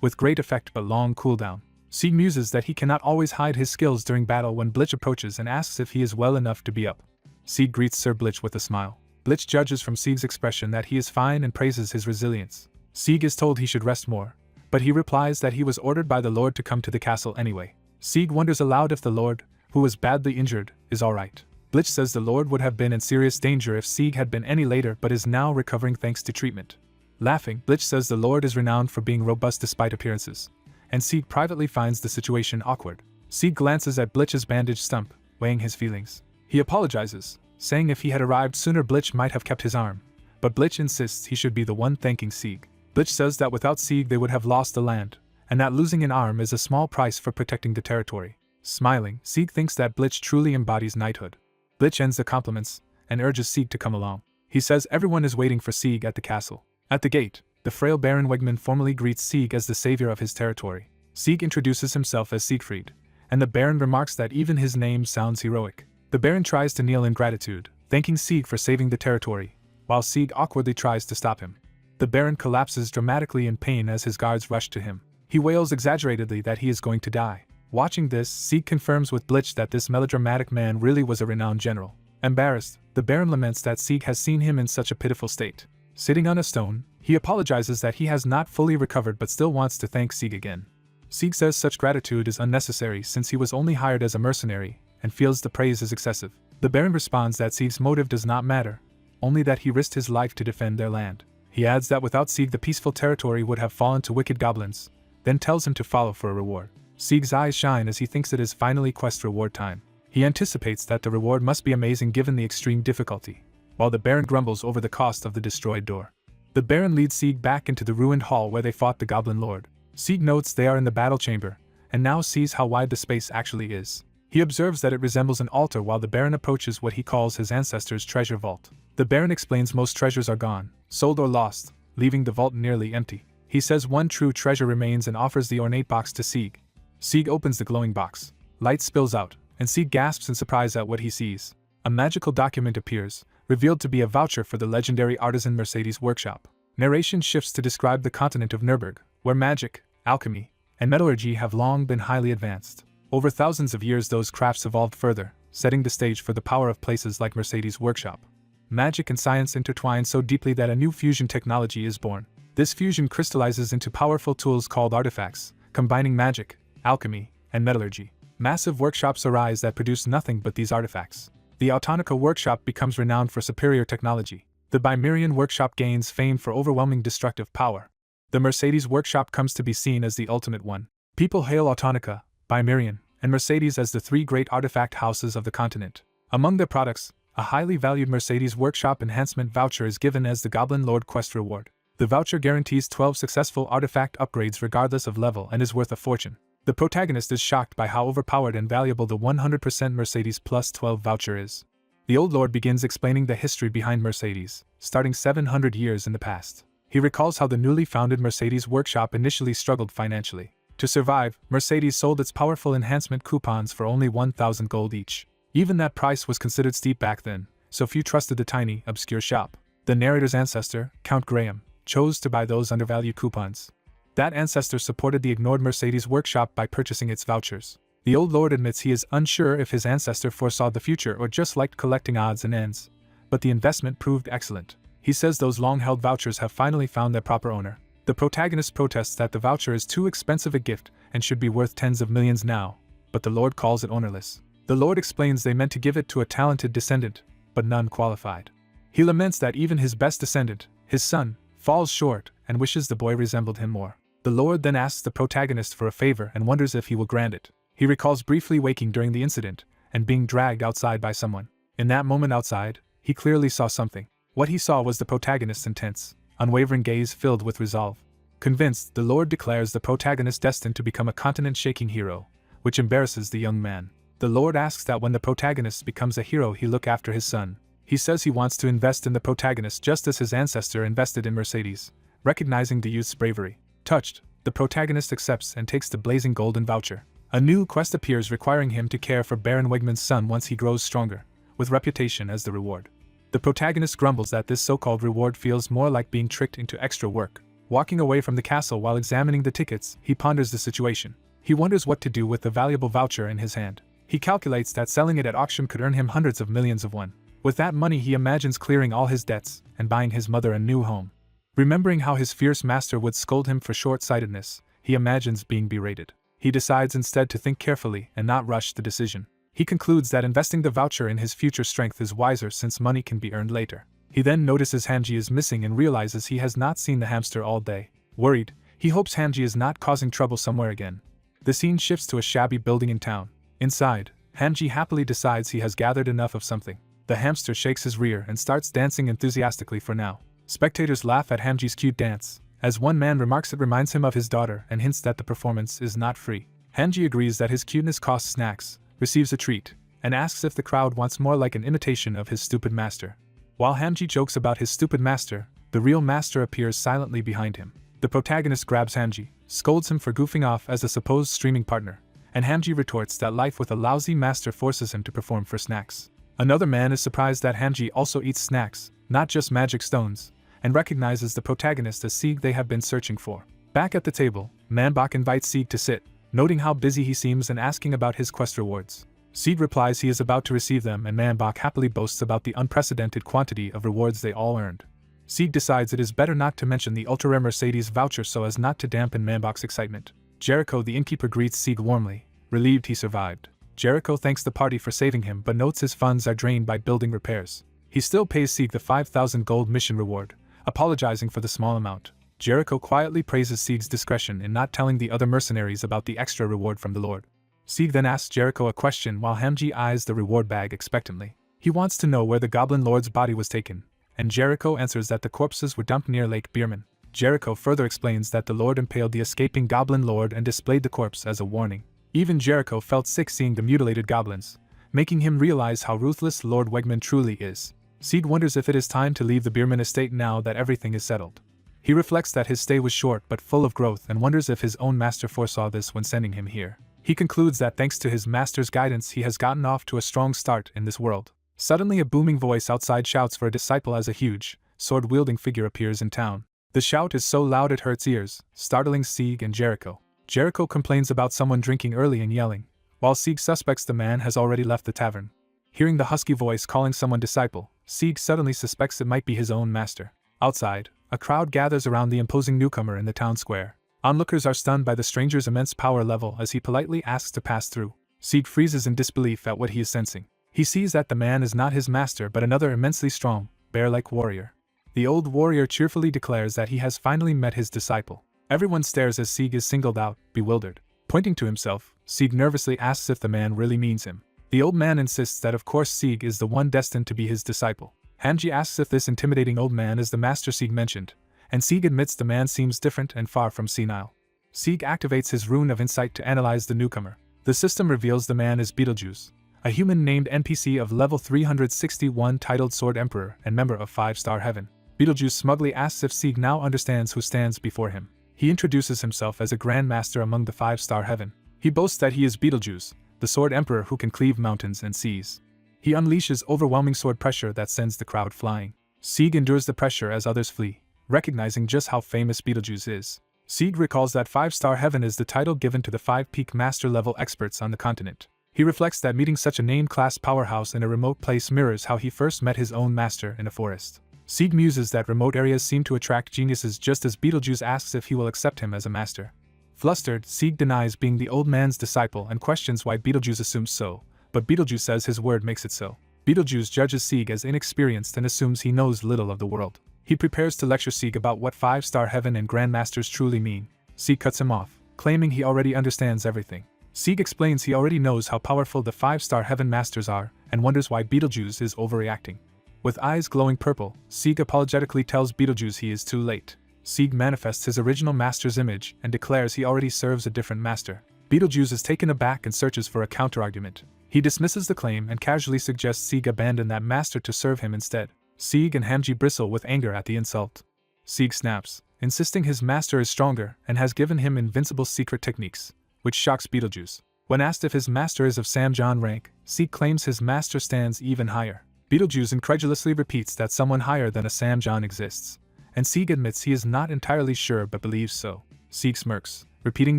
with great effect but long cooldown. Sieg muses that he cannot always hide his skills during battle when Blitz approaches and asks if he is well enough to be up. Sieg greets Sir Blitz with a smile. Blitz judges from Sieg's expression that he is fine and praises his resilience. Sieg is told he should rest more, but he replies that he was ordered by the Lord to come to the castle anyway. Sieg wonders aloud if the Lord, who was badly injured, is alright. Blitz says the Lord would have been in serious danger if Sieg had been any later but is now recovering thanks to treatment. Laughing, Blitz says the Lord is renowned for being robust despite appearances, and Sieg privately finds the situation awkward. Sieg glances at Blitz's bandaged stump, weighing his feelings. He apologizes, saying if he had arrived sooner Blitz might have kept his arm, but Blitz insists he should be the one thanking Sieg. Blitz says that without Sieg they would have lost the land, and that losing an arm is a small price for protecting the territory. Smiling, Sieg thinks that Blitz truly embodies knighthood. Blitz ends the compliments, and urges Sieg to come along. He says everyone is waiting for Sieg at the castle. At the gate, the frail Baron Wegman formally greets Sieg as the savior of his territory. Sieg introduces himself as Siegfried, and the Baron remarks that even his name sounds heroic. The Baron tries to kneel in gratitude, thanking Sieg for saving the territory, while Sieg awkwardly tries to stop him. The Baron collapses dramatically in pain as his guards rush to him. He wails exaggeratedly that he is going to die. Watching this, Sieg confirms with Blitz that this melodramatic man really was a renowned general. Embarrassed, the Baron laments that Sieg has seen him in such a pitiful state. Sitting on a stone, he apologizes that he has not fully recovered but still wants to thank Sieg again. Sieg says such gratitude is unnecessary since he was only hired as a mercenary, and feels the praise is excessive. The Baron responds that Sieg's motive does not matter, only that he risked his life to defend their land. He adds that without Sieg the peaceful territory would have fallen to wicked goblins, then tells him to follow for a reward. Sieg's eyes shine as he thinks it is finally quest reward time. He anticipates that the reward must be amazing given the extreme difficulty, while the Baron grumbles over the cost of the destroyed door. The Baron leads Sieg back into the ruined hall where they fought the Goblin Lord. Sieg notes they are in the battle chamber, and now sees how wide the space actually is. He observes that it resembles an altar while the Baron approaches what he calls his ancestors' treasure vault. The Baron explains most treasures are gone, sold or lost, leaving the vault nearly empty. He says one true treasure remains and offers the ornate box to Sieg. Sieg opens the glowing box. Light spills out, and Sieg gasps in surprise at what he sees. A magical document appears, revealed to be a voucher for the legendary artisan Mercedes workshop. Narration shifts to describe the continent of Nurburg, where magic, alchemy, and metallurgy have long been highly advanced. Over thousands of years those crafts evolved further, setting the stage for the power of places like Mercedes workshop. Magic and science intertwine so deeply that a new fusion technology is born. This fusion crystallizes into powerful tools called artifacts, combining magic, alchemy, and metallurgy. Massive workshops arise that produce nothing but these artifacts. The Autonica workshop becomes renowned for superior technology. The Bimerian workshop gains fame for overwhelming destructive power. The Mercedes workshop comes to be seen as the ultimate one. People hail Autonica, Bimerian, and Mercedes as the three great artifact houses of the continent. Among their products, a highly valued Mercedes workshop enhancement voucher is given as the Goblin Lord quest reward. The voucher guarantees 12 successful artifact upgrades regardless of level and is worth a fortune. The protagonist is shocked by how overpowered and valuable the 100% Mercedes plus 12 voucher is. The old lord begins explaining the history behind Mercedes, starting 700 years in the past. He recalls how the newly founded Mercedes workshop initially struggled financially. To survive, Mercedes sold its powerful enhancement coupons for only 1,000 gold each. Even that price was considered steep back then, so few trusted the tiny, obscure shop. The narrator's ancestor, Count Graham, chose to buy those undervalued coupons. That ancestor supported the ignored Mercedes workshop by purchasing its vouchers. The old lord admits he is unsure if his ancestor foresaw the future or just liked collecting odds and ends, but the investment proved excellent. He says those long-held vouchers have finally found their proper owner. The protagonist protests that the voucher is too expensive a gift and should be worth tens of millions now, but the lord calls it ownerless. The lord explains they meant to give it to a talented descendant, but none qualified. He laments that even his best descendant, his son, falls short and wishes the boy resembled him more. The lord then asks the protagonist for a favor and wonders if he will grant it. He recalls briefly waking during the incident and being dragged outside by someone. In that moment outside, he clearly saw something. What he saw was the protagonist's intense, unwavering gaze filled with resolve. Convinced, the lord declares the protagonist destined to become a continent-shaking hero, which embarrasses the young man. The lord asks that when the protagonist becomes a hero he look after his son. He says he wants to invest in the protagonist just as his ancestor invested in Mercedes, recognizing the youth's bravery. Touched, the protagonist accepts and takes the blazing golden voucher. A new quest appears requiring him to care for Baron Wegman's son once he grows stronger, with reputation as the reward. The protagonist grumbles that this so-called reward feels more like being tricked into extra work. Walking away from the castle while examining the tickets, he ponders the situation. He wonders what to do with the valuable voucher in his hand. He calculates that selling it at auction could earn him hundreds of millions of won. With that money he imagines clearing all his debts and buying his mother a new home. Remembering how his fierce master would scold him for short-sightedness, he imagines being berated. He decides instead to think carefully and not rush the decision. He concludes that investing the voucher in his future strength is wiser since money can be earned later. He then notices Hanji is missing and realizes he has not seen the hamster all day. Worried, he hopes Hanji is not causing trouble somewhere again. The scene shifts to a shabby building in town. Inside, Hanji happily decides he has gathered enough of something. The hamster shakes his rear and starts dancing enthusiastically for now. Spectators laugh at Hanji's cute dance. As one man remarks it reminds him of his daughter and hints that the performance is not free. Hanji agrees that his cuteness costs snacks, receives a treat, and asks if the crowd wants more like an imitation of his stupid master. While Hanji jokes about his stupid master, the real master appears silently behind him. The protagonist grabs Hanji, scolds him for goofing off as a supposed streaming partner, and Hanji retorts that life with a lousy master forces him to perform for snacks. Another man is surprised that Hanji also eats snacks, not just magic stones, and recognizes the protagonist as Sieg they have been searching for. Back at the table, Manbach invites Sieg to sit, noting how busy he seems and asking about his quest rewards. Sieg replies he is about to receive them and Manbach happily boasts about the unprecedented quantity of rewards they all earned. Sieg decides it is better not to mention the ultra-rare Mercedes voucher so as not to dampen Manbach's excitement. Jericho the innkeeper greets Sieg warmly, relieved he survived. Jericho thanks the party for saving him but notes his funds are drained by building repairs. He still pays Sieg the 5,000 gold mission reward, apologizing for the small amount. Jericho quietly praises Sieg's discretion in not telling the other mercenaries about the extra reward from the Lord. Sieg then asks Jericho a question while Hanji eyes the reward bag expectantly. He wants to know where the Goblin Lord's body was taken, and Jericho answers that the corpses were dumped near Lake Bierman. Jericho further explains that the Lord impaled the escaping Goblin Lord and displayed the corpse as a warning. Even Jericho felt sick seeing the mutilated goblins, making him realize how ruthless Lord Wegman truly is. Sieg wonders if it is time to leave the Bierman estate now that everything is settled. He reflects that his stay was short but full of growth and wonders if his own master foresaw this when sending him here. He concludes that thanks to his master's guidance he has gotten off to a strong start in this world. Suddenly a booming voice outside shouts for a disciple as a huge, sword-wielding figure appears in town. The shout is so loud it hurts ears, startling Sieg and Jericho. Jericho complains about someone drinking early and yelling, while Sieg suspects the man has already left the tavern. Hearing the husky voice calling someone disciple, Sieg suddenly suspects it might be his own master. Outside, a crowd gathers around the imposing newcomer in the town square. Onlookers are stunned by the stranger's immense power level as he politely asks to pass through. Sieg freezes in disbelief at what he is sensing. He sees that the man is not his master but another immensely strong, bear-like warrior. The old warrior cheerfully declares that he has finally met his disciple. Everyone stares as Sieg is singled out, bewildered. Pointing to himself, Sieg nervously asks if the man really means him. The old man insists that of course Sieg is the one destined to be his disciple. Hanji asks if this intimidating old man is the master Sieg mentioned, and Sieg admits the man seems different and far from senile. Sieg activates his rune of insight to analyze the newcomer. The system reveals the man is Beetlejuice, a human named NPC of level 361 titled Sword Emperor and member of 5-Star Heaven. Beetlejuice smugly asks if Sieg now understands who stands before him. He introduces himself as a Grand Master among the 5-Star Heaven. He boasts that he is Beetlejuice, the Sword Emperor who can cleave mountains and seas. He unleashes overwhelming sword pressure that sends the crowd flying. Sieg endures the pressure as others flee, recognizing just how famous Beetlejuice is. Sieg recalls that 5-Star Heaven is the title given to the 5-peak master-level experts on the continent. He reflects that meeting such a named-class powerhouse in a remote place mirrors how he first met his own master in a forest. Sieg muses that remote areas seem to attract geniuses just as Beetlejuice asks if he will accept him as a master. Flustered, Sieg denies being the old man's disciple and questions why Beetlejuice assumes so, but Beetlejuice says his word makes it so. Beetlejuice judges Sieg as inexperienced and assumes he knows little of the world. He prepares to lecture Sieg about what 5-Star Heaven and Grandmasters truly mean. Sieg cuts him off, claiming he already understands everything. Sieg explains he already knows how powerful the 5-Star Heaven Masters are and wonders why Beetlejuice is overreacting. With eyes glowing purple, Sieg apologetically tells Beetlejuice he is too late. Sieg manifests his original master's image and declares he already serves a different master. Beetlejuice is taken aback and searches for a counterargument. He dismisses the claim and casually suggests Sieg abandon that master to serve him instead. Sieg and Hanji bristle with anger at the insult. Sieg snaps, insisting his master is stronger and has given him invincible secret techniques, which shocks Beetlejuice. When asked if his master is of Samjan rank, Sieg claims his master stands even higher. Beetlejuice incredulously repeats that someone higher than a Samjan exists, and Sieg admits he is not entirely sure but believes so. Sieg smirks, repeating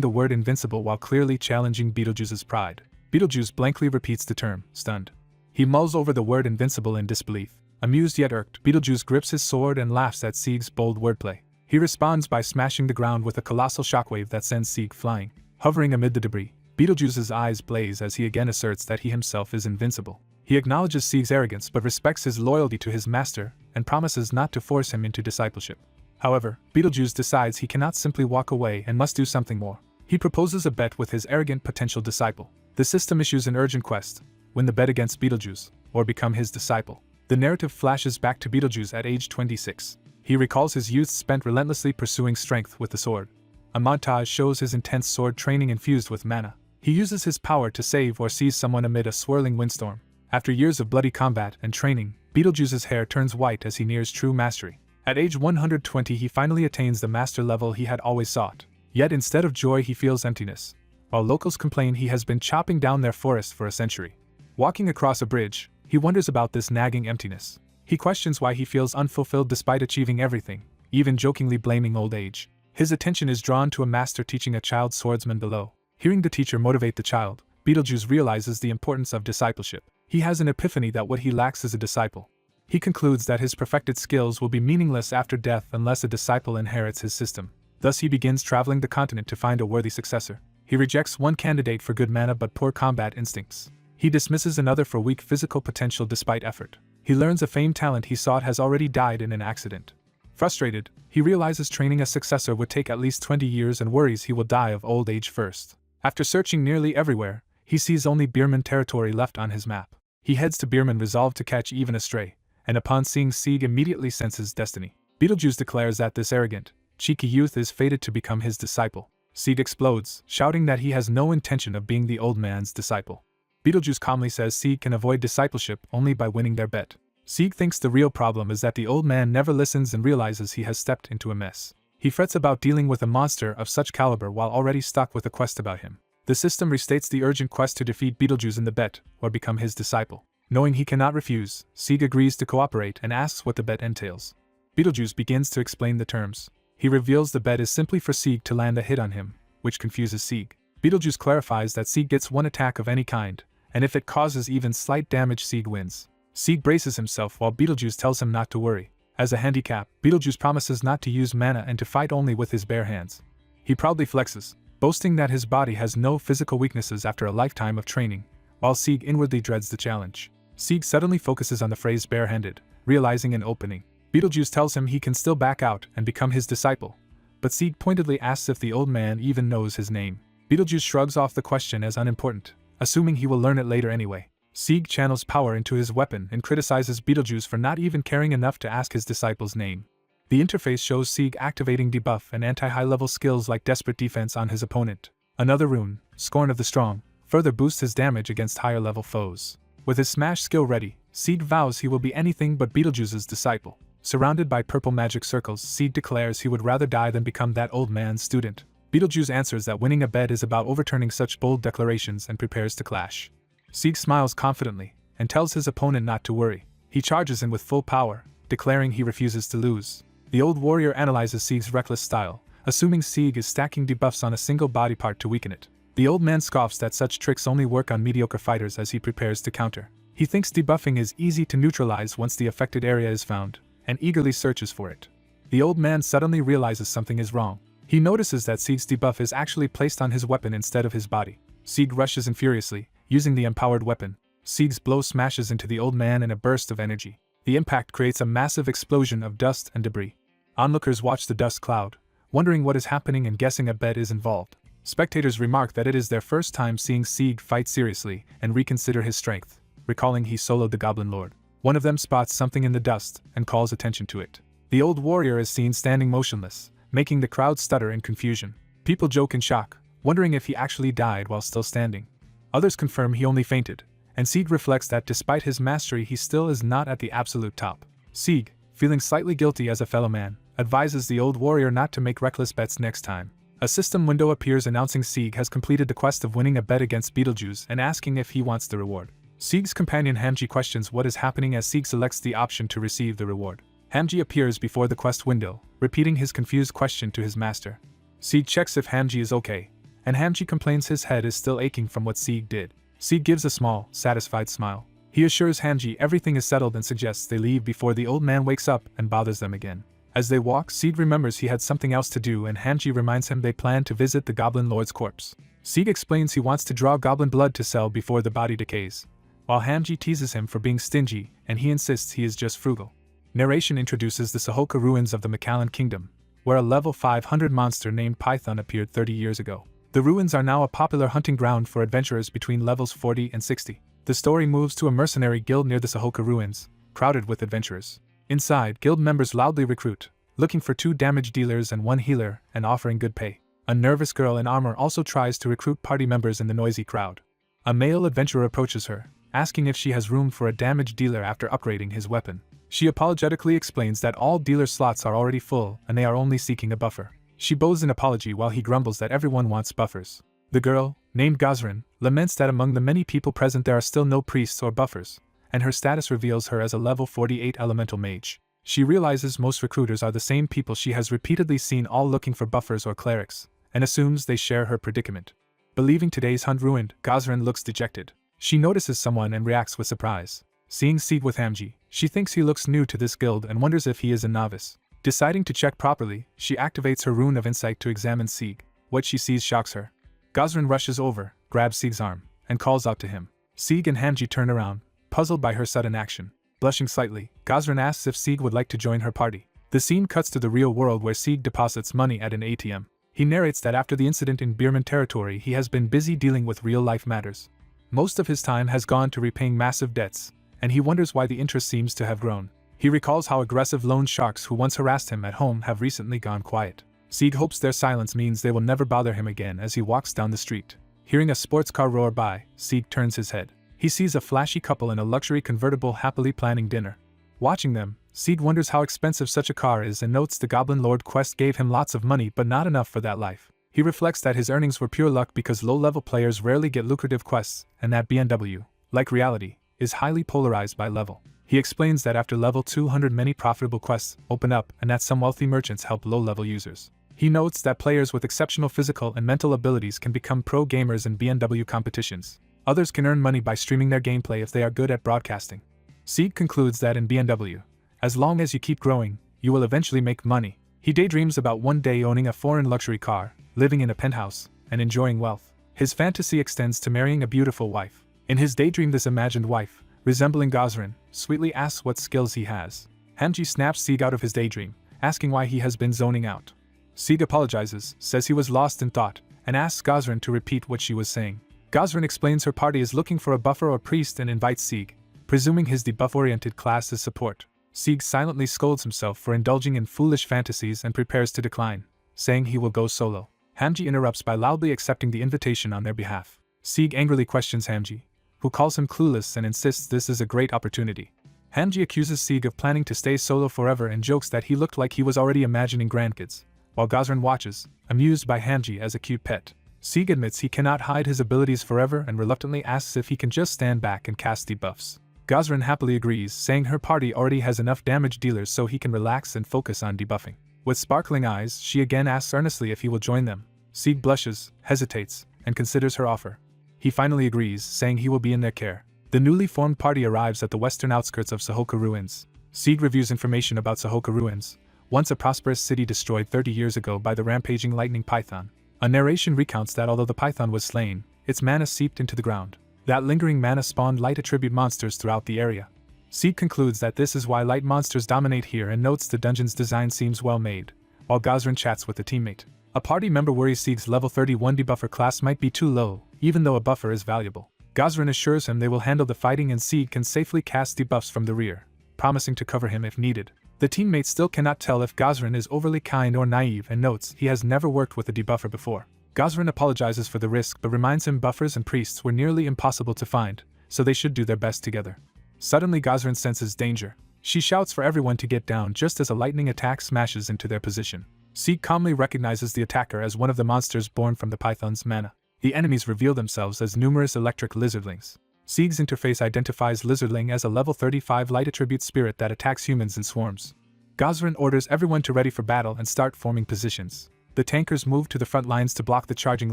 the word invincible while clearly challenging Beetlejuice's pride. Beetlejuice blankly repeats the term, stunned. He mulls over the word invincible in disbelief. Amused yet irked, Beetlejuice grips his sword and laughs at Sieg's bold wordplay. He responds by smashing the ground with a colossal shockwave that sends Sieg flying. Hovering amid the debris, Beetlejuice's eyes blaze as he again asserts that he himself is invincible. He acknowledges Sieg's arrogance but respects his loyalty to his master and promises not to force him into discipleship. However, Beetlejuice decides he cannot simply walk away and must do something more. He proposes a bet with his arrogant potential disciple. The system issues an urgent quest: win the bet against Beetlejuice, or become his disciple. The narrative flashes back to Beetlejuice at age 26. He recalls his youth spent relentlessly pursuing strength with the sword. A montage shows his intense sword training infused with mana. He uses his power to save or seize someone amid a swirling windstorm. After years of bloody combat and training, Beetlejuice's hair turns white as he nears true mastery. At age 120 he finally attains the master level he had always sought. Yet instead of joy he feels emptiness. While locals complain he has been chopping down their forest for a century. Walking across a bridge, he wonders about this nagging emptiness. He questions why he feels unfulfilled despite achieving everything, even jokingly blaming old age. His attention is drawn to a master teaching a child swordsman below. Hearing the teacher motivate the child, Beetlejuice realizes the importance of discipleship. He has an epiphany that what he lacks is a disciple. He concludes that his perfected skills will be meaningless after death unless a disciple inherits his system. Thus he begins traveling the continent to find a worthy successor. He rejects one candidate for good mana but poor combat instincts. He dismisses another for weak physical potential despite effort. He learns a famed talent he sought has already died in an accident. Frustrated, he realizes training a successor would take at least 20 years and worries he will die of old age first. After searching nearly everywhere, he sees only Beerman territory left on his map. He heads to Beerman resolved to catch even a stray, and upon seeing Sieg immediately senses destiny. Beetlejuice declares that this arrogant, cheeky youth is fated to become his disciple. Sieg explodes, shouting that he has no intention of being the old man's disciple. Beetlejuice calmly says Sieg can avoid discipleship only by winning their bet. Sieg thinks the real problem is that the old man never listens and realizes he has stepped into a mess. He frets about dealing with a monster of such caliber while already stuck with a quest about him. The system restates the urgent quest to defeat Beetlejuice in the bet, or become his disciple. Knowing he cannot refuse, Sieg agrees to cooperate and asks what the bet entails. Beetlejuice begins to explain the terms. He reveals the bet is simply for Sieg to land a hit on him, which confuses Sieg. Beetlejuice clarifies that Sieg gets one attack of any kind, and if it causes even slight damage Sieg wins. Sieg braces himself while Beetlejuice tells him not to worry. As a handicap, Beetlejuice promises not to use mana and to fight only with his bare hands. He proudly flexes, boasting that his body has no physical weaknesses after a lifetime of training, while Sieg inwardly dreads the challenge. Sieg suddenly focuses on the phrase barehanded, realizing an opening. Beetlejuice tells him he can still back out and become his disciple, but Sieg pointedly asks if the old man even knows his name. Beetlejuice shrugs off the question as unimportant, assuming he will learn it later anyway. Sieg channels power into his weapon and criticizes Beetlejuice for not even caring enough to ask his disciple's name. The interface shows Sieg activating debuff and anti-high-level skills like Desperate Defense on his opponent. Another rune, Scorn of the Strong, further boosts his damage against higher-level foes. With his smash skill ready, Sieg vows he will be anything but Beetlejuice's disciple. Surrounded by purple magic circles, Sieg declares he would rather die than become that old man's student. Beetlejuice answers that winning a bet is about overturning such bold declarations and prepares to clash. Sieg smiles confidently and tells his opponent not to worry. He charges in with full power, declaring he refuses to lose. The old warrior analyzes Sieg's reckless style, assuming Sieg is stacking debuffs on a single body part to weaken it. The old man scoffs that such tricks only work on mediocre fighters as he prepares to counter. He thinks debuffing is easy to neutralize once the affected area is found, and eagerly searches for it. The old man suddenly realizes something is wrong. He notices that Sieg's debuff is actually placed on his weapon instead of his body. Sieg rushes in furiously, using the empowered weapon. Sieg's blow smashes into the old man in a burst of energy. The impact creates a massive explosion of dust and debris. Onlookers watch the dust cloud, wondering what is happening and guessing a bet is involved. Spectators remark that it is their first time seeing Sieg fight seriously and reconsider his strength, recalling he soloed the Goblin Lord. One of them spots something in the dust and calls attention to it. The old warrior is seen standing motionless, making the crowd stutter in confusion. People joke in shock, wondering if he actually died while still standing. Others confirm he only fainted, and Sieg reflects that despite his mastery he still is not at the absolute top. Sieg, feeling slightly guilty as a fellow man, advises the old warrior not to make reckless bets next time. A system window appears announcing Sieg has completed the quest of winning a bet against Beetlejuice and asking if he wants the reward. Sieg's companion Hamji questions what is happening as Sieg selects the option to receive the reward. Hamji appears before the quest window, repeating his confused question to his master. Sieg checks if Hamji is okay, and Hamji complains his head is still aching from what Sieg did. Sieg gives a small, satisfied smile. He assures Hamji everything is settled and suggests they leave before the old man wakes up and bothers them again. As they walk, Sieg remembers he had something else to do and Hamji reminds him they plan to visit the Goblin Lord's corpse. Sieg explains he wants to draw goblin blood to sell before the body decays, while Hamji teases him for being stingy and he insists he is just frugal. Narration introduces the Sahoka ruins of the Macallan Kingdom, where a level 500 monster named Python appeared 30 years ago. The ruins are now a popular hunting ground for adventurers between levels 40 and 60. The story moves to a mercenary guild near the Sahoka ruins, crowded with adventurers. Inside, guild members loudly recruit, looking for 2 damage dealers and 1 healer, and offering good pay. A nervous girl in armor also tries to recruit party members in the noisy crowd. A male adventurer approaches her, asking if she has room for a damage dealer after upgrading his weapon. She apologetically explains that all dealer slots are already full and they are only seeking a buffer. She bows an apology while he grumbles that everyone wants buffers. The girl, named Gazrin, laments that among the many people present there are still no priests or buffers, and her status reveals her as a level 48 elemental mage. She realizes most recruiters are the same people she has repeatedly seen, all looking for buffers or clerics, and assumes they share her predicament. Believing today's hunt ruined, Gazrin looks dejected. She notices someone and reacts with surprise. Seeing Sieg with Hamji, she thinks he looks new to this guild and wonders if he is a novice. Deciding to check properly, she activates her rune of insight to examine Sieg. What she sees shocks her. Gazrin rushes over, grabs Sieg's arm, and calls out to him. Sieg and Hamji turn around, puzzled by her sudden action. Blushing slightly, Gazrin asks if Sieg would like to join her party. The scene cuts to the real world where Sieg deposits money at an ATM. He narrates that after the incident in Bierman territory he has been busy dealing with real-life matters. Most of his time has gone to repaying massive debts, and he wonders why the interest seems to have grown. He recalls how aggressive loan sharks who once harassed him at home have recently gone quiet. Sieg hopes their silence means they will never bother him again as he walks down the street. Hearing a sports car roar by, Sieg turns his head. He sees a flashy couple in a luxury convertible happily planning dinner. Watching them, Sieg wonders how expensive such a car is and notes the Goblin Lord quest gave him lots of money but not enough for that life. He reflects that his earnings were pure luck because low-level players rarely get lucrative quests, and that BNW, like reality, is highly polarized by level. He explains that after level 200 many profitable quests open up and that some wealthy merchants help low-level users. He notes that players with exceptional physical and mental abilities can become pro gamers in BNW competitions. Others can earn money by streaming their gameplay if they are good at broadcasting. Sieg concludes that in BNW, as long as you keep growing, you will eventually make money. He daydreams about one day owning a foreign luxury car, living in a penthouse, and enjoying wealth. His fantasy extends to marrying a beautiful wife. In his daydream, this imagined wife, resembling Gazrin, sweetly asks what skills he has. Hamji snaps Sieg out of his daydream, asking why he has been zoning out. Sieg apologizes, says he was lost in thought, and asks Gazrin to repeat what she was saying. Gazrin explains her party is looking for a buffer or priest and invites Sieg, presuming his debuff-oriented class is support. Sieg silently scolds himself for indulging in foolish fantasies and prepares to decline, saying he will go solo. Hamji interrupts by loudly accepting the invitation on their behalf. Sieg angrily questions Hamji, who calls him clueless and insists this is a great opportunity. Hamji accuses Sieg of planning to stay solo forever and jokes that he looked like he was already imagining grandkids, while Gazrin watches, amused by Hamji as a cute pet. Sieg admits he cannot hide his abilities forever and reluctantly asks if he can just stand back and cast debuffs. Gazrin happily agrees, saying her party already has enough damage dealers so he can relax and focus on debuffing. With sparkling eyes, she again asks earnestly if he will join them. Sieg blushes, hesitates, and considers her offer. He finally agrees, saying he will be in their care. The newly formed party arrives at the western outskirts of Sahoka ruins. Sieg reviews information about Sahoka ruins, once a prosperous city destroyed 30 years ago by the rampaging lightning python. A narration recounts that although the python was slain, its mana seeped into the ground. That lingering mana spawned light attribute monsters throughout the area. Sieg concludes that this is why light monsters dominate here and notes the dungeon's design seems well made, while Gazrin chats with a teammate. A party member worries Sieg's level 31 debuffer class might be too low, even though a buffer is valuable. Gazrin assures him they will handle the fighting and Sieg can safely cast debuffs from the rear, promising to cover him if needed. The teammate still cannot tell if Gazrin is overly kind or naive and notes he has never worked with a debuffer before. Gazrin apologizes for the risk but reminds him buffers and priests were nearly impossible to find, so they should do their best together. Suddenly Gazrin senses danger. She shouts for everyone to get down just as a lightning attack smashes into their position. Sieg calmly recognizes the attacker as one of the monsters born from the python's mana. The enemies reveal themselves as numerous electric lizardlings. Sieg's interface identifies lizardling as a level 35 light attribute spirit that attacks humans in swarms. Gosrin orders everyone to ready for battle and start forming positions. The tankers move to the front lines to block the charging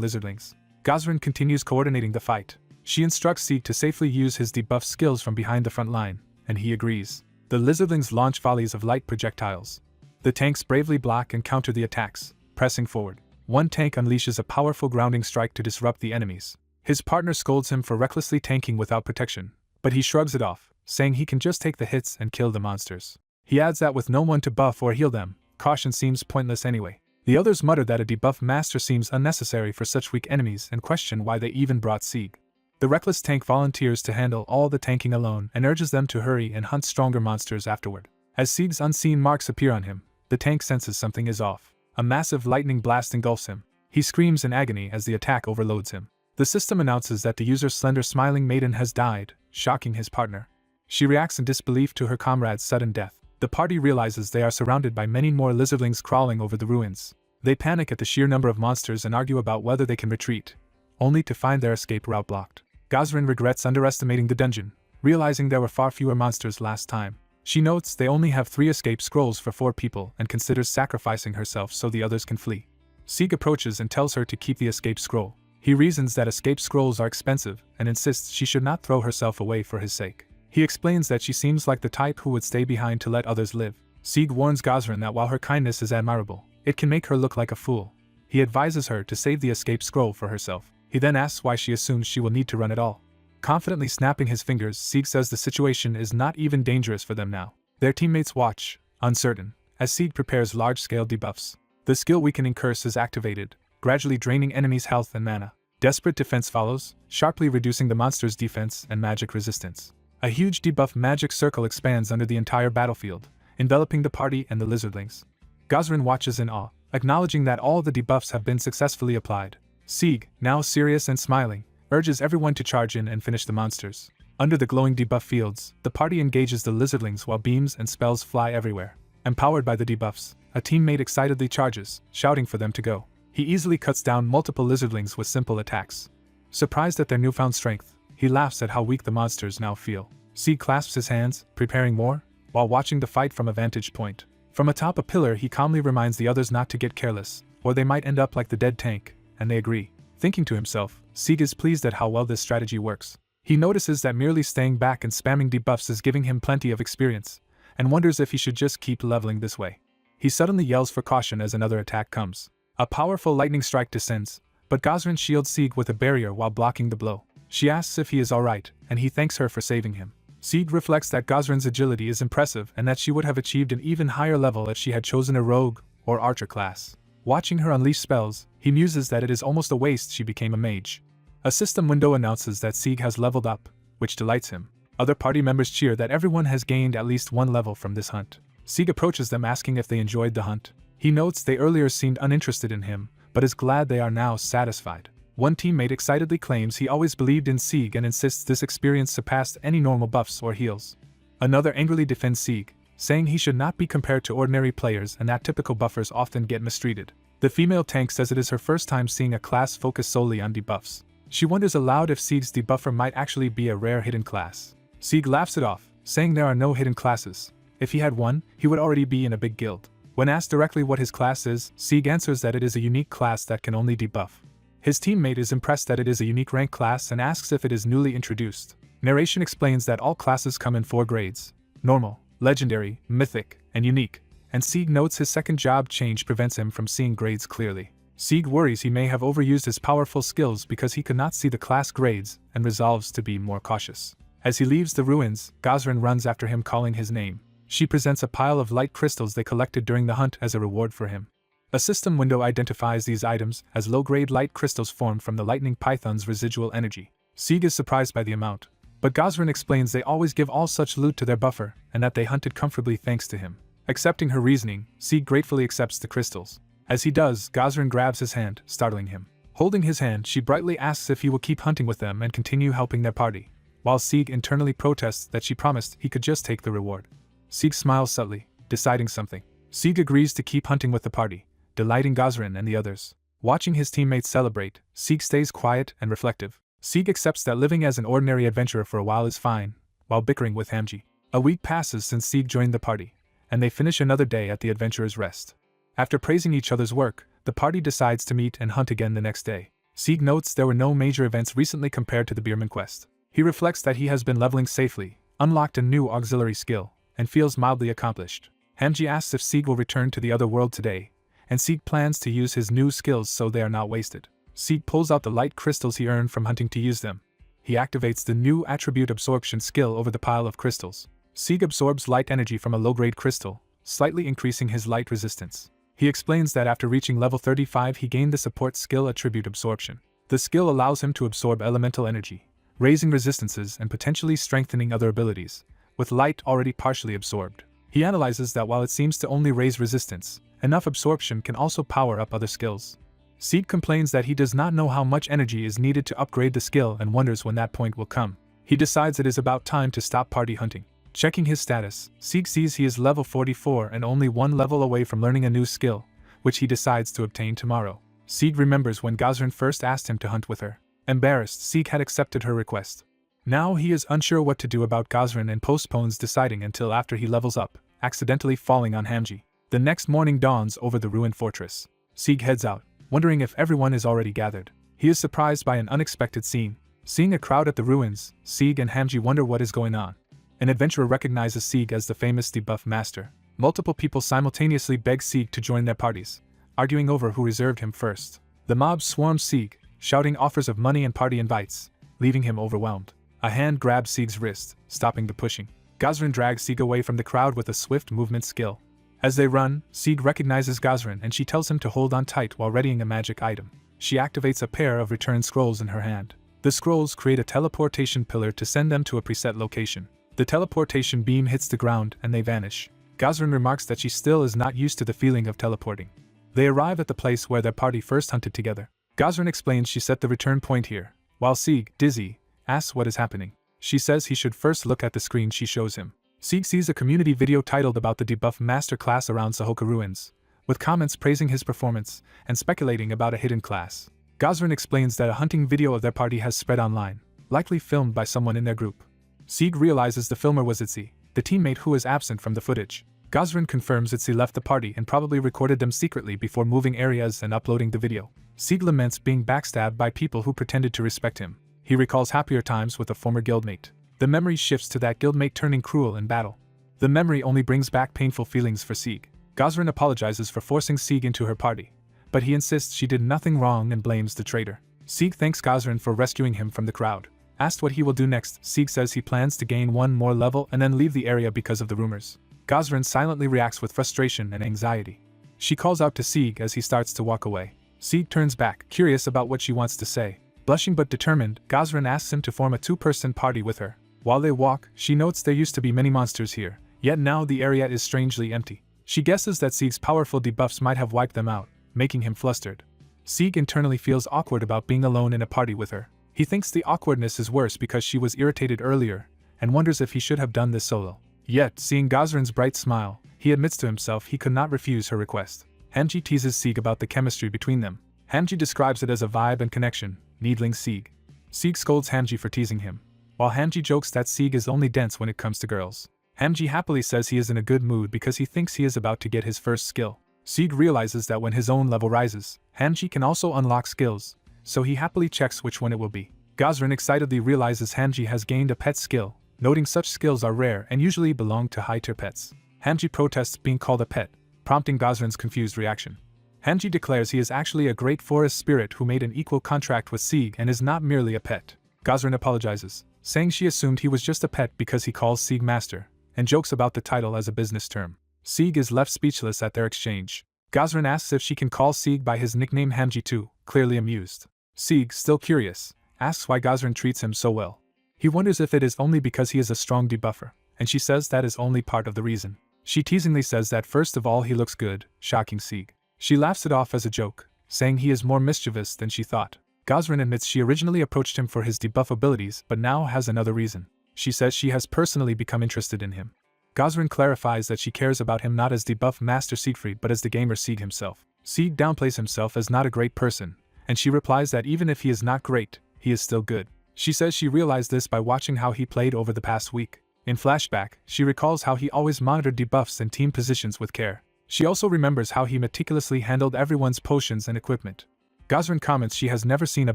lizardlings. Gosrin continues coordinating the fight. She instructs Sieg to safely use his debuff skills from behind the front line, and he agrees. The lizardlings launch volleys of light projectiles. The tanks bravely block and counter the attacks, pressing forward. One tank unleashes a powerful grounding strike to disrupt the enemies. His partner scolds him for recklessly tanking without protection, but he shrugs it off, saying he can just take the hits and kill the monsters. He adds that with no one to buff or heal them, caution seems pointless anyway. The others mutter that a debuff master seems unnecessary for such weak enemies and question why they even brought Sieg. The reckless tank volunteers to handle all the tanking alone and urges them to hurry and hunt stronger monsters afterward. As Sieg's unseen marks appear on him, the tank senses something is off. A massive lightning blast engulfs him. He screams in agony as the attack overloads him. The system announces that the user's slender smiling maiden has died, shocking his partner. She reacts in disbelief to her comrade's sudden death. The party realizes they are surrounded by many more lizardlings crawling over the ruins. They panic at the sheer number of monsters and argue about whether they can retreat, only to find their escape route blocked. Gosrin regrets underestimating the dungeon, realizing there were far fewer monsters last time. She notes they only have 3 escape scrolls for 4 people and considers sacrificing herself so the others can flee. Sieg approaches and tells her to keep the escape scroll. He reasons that escape scrolls are expensive and insists she should not throw herself away for his sake. He explains that she seems like the type who would stay behind to let others live. Sieg warns Gosrin that while her kindness is admirable, it can make her look like a fool. He advises her to save the escape scroll for herself. He then asks why she assumes she will need to run at all. Confidently snapping his fingers, Sieg says the situation is not even dangerous for them now. Their teammates watch, uncertain, as Sieg prepares large-scale debuffs. The skill weakening curse is activated, gradually draining enemies' health and mana. Desperate defense follows, sharply reducing the monster's defense and magic resistance. A huge debuff magic circle expands under the entire battlefield, enveloping the party and the lizardlings. Gosrin watches in awe, acknowledging that all the debuffs have been successfully applied. Sieg, now serious and smiling, urges everyone to charge in and finish the monsters. Under the glowing debuff fields, the party engages the lizardlings while beams and spells fly everywhere. Empowered by the debuffs, a teammate excitedly charges, shouting for them to go. He easily cuts down multiple lizardlings with simple attacks. Surprised at their newfound strength, he laughs at how weak the monsters now feel. Sieg clasps his hands, preparing more, while watching the fight from a vantage point. From atop a pillar, he calmly reminds the others not to get careless, or they might end up like the dead tank, and they agree. Thinking to himself, Sieg is pleased at how well this strategy works. He notices that merely staying back and spamming debuffs is giving him plenty of experience, and wonders if he should just keep leveling this way. He suddenly yells for caution as another attack comes. A powerful lightning strike descends, but Gosrin shields Sieg with a barrier while blocking the blow. She asks if he is alright, and he thanks her for saving him. Sieg reflects that Gosrin's agility is impressive and that she would have achieved an even higher level if she had chosen a rogue or archer class. Watching her unleash spells, he muses that it is almost a waste she became a mage. A system window announces that Sieg has leveled up, which delights him. Other party members cheer that everyone has gained at least 1 level from this hunt. Sieg approaches them asking if they enjoyed the hunt. He notes they earlier seemed uninterested in him, but is glad they are now satisfied. One teammate excitedly claims he always believed in Sieg and insists this experience surpassed any normal buffs or heals. Another angrily defends Sieg, saying he should not be compared to ordinary players and that typical buffers often get mistreated. The female tank says it is her first time seeing a class focused solely on debuffs. She wonders aloud if Sieg's debuffer might actually be a rare hidden class. Sieg laughs it off, saying there are no hidden classes. If he had one, he would already be in a big guild. When asked directly what his class is, Sieg answers that it is a unique class that can only debuff. His teammate is impressed that it is a unique rank class and asks if it is newly introduced. Narration explains that all classes come in 4 grades: normal, legendary, mythic, and unique, and Sieg notes his second job change prevents him from seeing grades clearly. Sieg worries he may have overused his powerful skills because he could not see the class grades and resolves to be more cautious. As he leaves the ruins, Gosrin runs after him calling his name. She presents a pile of light crystals they collected during the hunt as a reward for him. A system window identifies these items as low-grade light crystals formed from the lightning python's residual energy. Sieg is surprised by the amount, but Gosrin explains they always give all such loot to their buffer and that they hunted comfortably thanks to him. Accepting her reasoning, Sieg gratefully accepts the crystals. As he does, Gosrin grabs his hand, startling him. Holding his hand, she brightly asks if he will keep hunting with them and continue helping their party, while Sieg internally protests that she promised he could just take the reward. Sieg smiles subtly, deciding something. Sieg agrees to keep hunting with the party, delighting Gazrin and the others. Watching his teammates celebrate, Sieg stays quiet and reflective. Sieg accepts that living as an ordinary adventurer for a while is fine, while bickering with Hamji. A week passes since Sieg joined the party, and they finish another day at the adventurer's rest. After praising each other's work, the party decides to meet and hunt again the next day. Sieg notes there were no major events recently compared to the Beerman quest. He reflects that he has been leveling safely, unlocked a new auxiliary skill, and feels mildly accomplished. Hamji asks if Sieg will return to the other world today, and Sieg plans to use his new skills so they are not wasted. Sieg pulls out the light crystals he earned from hunting to use them. He activates the new attribute absorption skill over the pile of crystals. Sieg absorbs light energy from a low-grade crystal, slightly increasing his light resistance. He explains that after reaching level 35 he gained the support skill attribute absorption. The skill allows him to absorb elemental energy, raising resistances and potentially strengthening other abilities, with light already partially absorbed. He analyzes that while it seems to only raise resistance, enough absorption can also power up other skills. Sieg complains that he does not know how much energy is needed to upgrade the skill and wonders when that point will come. He decides it is about time to stop party hunting. Checking his status, Sieg sees he is level 44 and only one level away from learning a new skill, which he decides to obtain tomorrow. Sieg remembers when Gazrin first asked him to hunt with her. Embarrassed, Sieg had accepted her request. Now he is unsure what to do about Gazrin and postpones deciding until after he levels up, accidentally falling on Hamji. The next morning dawns over the ruined fortress. Sieg heads out, wondering if everyone is already gathered. He is surprised by an unexpected scene. Seeing a crowd at the ruins, Sieg and Hamji wonder what is going on. An adventurer recognizes Sieg as the famous debuff master. Multiple people simultaneously beg Sieg to join their parties, arguing over who reserved him first. The mob swarms Sieg, shouting offers of money and party invites, leaving him overwhelmed. A hand grabs Sieg's wrist, stopping the pushing. Gazrin drags Sieg away from the crowd with a swift movement skill. As they run, Sieg recognizes Gazrin and she tells him to hold on tight while readying a magic item. She activates a pair of return scrolls in her hand. The scrolls create a teleportation pillar to send them to a preset location. The teleportation beam hits the ground and they vanish. Gazrin remarks that she still is not used to the feeling of teleporting. They arrive at the place where their party first hunted together. Gazrin explains she set the return point here, while Sieg, dizzy, asks what is happening. She says he should first look at the screen she shows him. Sieg sees a community video titled about the debuff master class around Sahoka ruins, with comments praising his performance and speculating about a hidden class. Gazrin explains that a hunting video of their party has spread online, likely filmed by someone in their group. Sieg realizes the filmer was Itzy, the teammate who is absent from the footage. Gazrin confirms Itzy left the party and probably recorded them secretly before moving areas and uploading the video. Sieg laments being backstabbed by people who pretended to respect him. He recalls happier times with a former guildmate. The memory shifts to that guildmate turning cruel in battle. The memory only brings back painful feelings for Sieg. Gazrin apologizes for forcing Sieg into her party, but he insists she did nothing wrong and blames the traitor. Sieg thanks Gazrin for rescuing him from the crowd. Asked what he will do next, Sieg says he plans to gain one more level and then leave the area because of the rumors. Gazrin silently reacts with frustration and anxiety. She calls out to Sieg as he starts to walk away. Sieg turns back, curious about what she wants to say. Blushing but determined, Gazrin asks him to form a two-person party with her. While they walk, she notes there used to be many monsters here, yet now the area is strangely empty. She guesses that Sieg's powerful debuffs might have wiped them out, making him flustered. Sieg internally feels awkward about being alone in a party with her. He thinks the awkwardness is worse because she was irritated earlier, and wonders if he should have done this solo. Yet, seeing Gazrin's bright smile, he admits to himself he could not refuse her request. Hamji teases Sieg about the chemistry between them. Hamji describes it as a vibe and connection, needling Sieg. Sieg scolds Hamji for teasing him, while Hamji jokes that Sieg is only dense when it comes to girls. Hamji happily says he is in a good mood because he thinks he is about to get his first skill. Sieg realizes that when his own level rises, Hamji can also unlock skills, so he happily checks which one it will be. Gazrin excitedly realizes Hamji has gained a pet skill, noting such skills are rare and usually belong to high-tier pets. Hamji protests being called a pet, prompting Gazrin's confused reaction. Hamji declares he is actually a great forest spirit who made an equal contract with Sieg and is not merely a pet. Gazrin apologizes, saying she assumed he was just a pet because he calls Sieg master, and jokes about the title as a business term. Sieg is left speechless at their exchange. Gazrin asks if she can call Sieg by his nickname Hamji too, clearly amused. Sieg, still curious, asks why Gazrin treats him so well. He wonders if it is only because he is a strong debuffer, and she says that is only part of the reason. She teasingly says that first of all he looks good, shocking Sieg. She laughs it off as a joke, saying he is more mischievous than she thought. Gazrin admits she originally approached him for his debuff abilities but now has another reason. She says she has personally become interested in him. Gosrin clarifies that she cares about him not as Debuff Master Siegfried but as the gamer Sieg himself. Sieg downplays himself as not a great person, and she replies that even if he is not great, he is still good. She says she realized this by watching how he played over the past week. In flashback, she recalls how he always monitored debuffs and team positions with care. She also remembers how he meticulously handled everyone's potions and equipment. Gosrin comments she has never seen a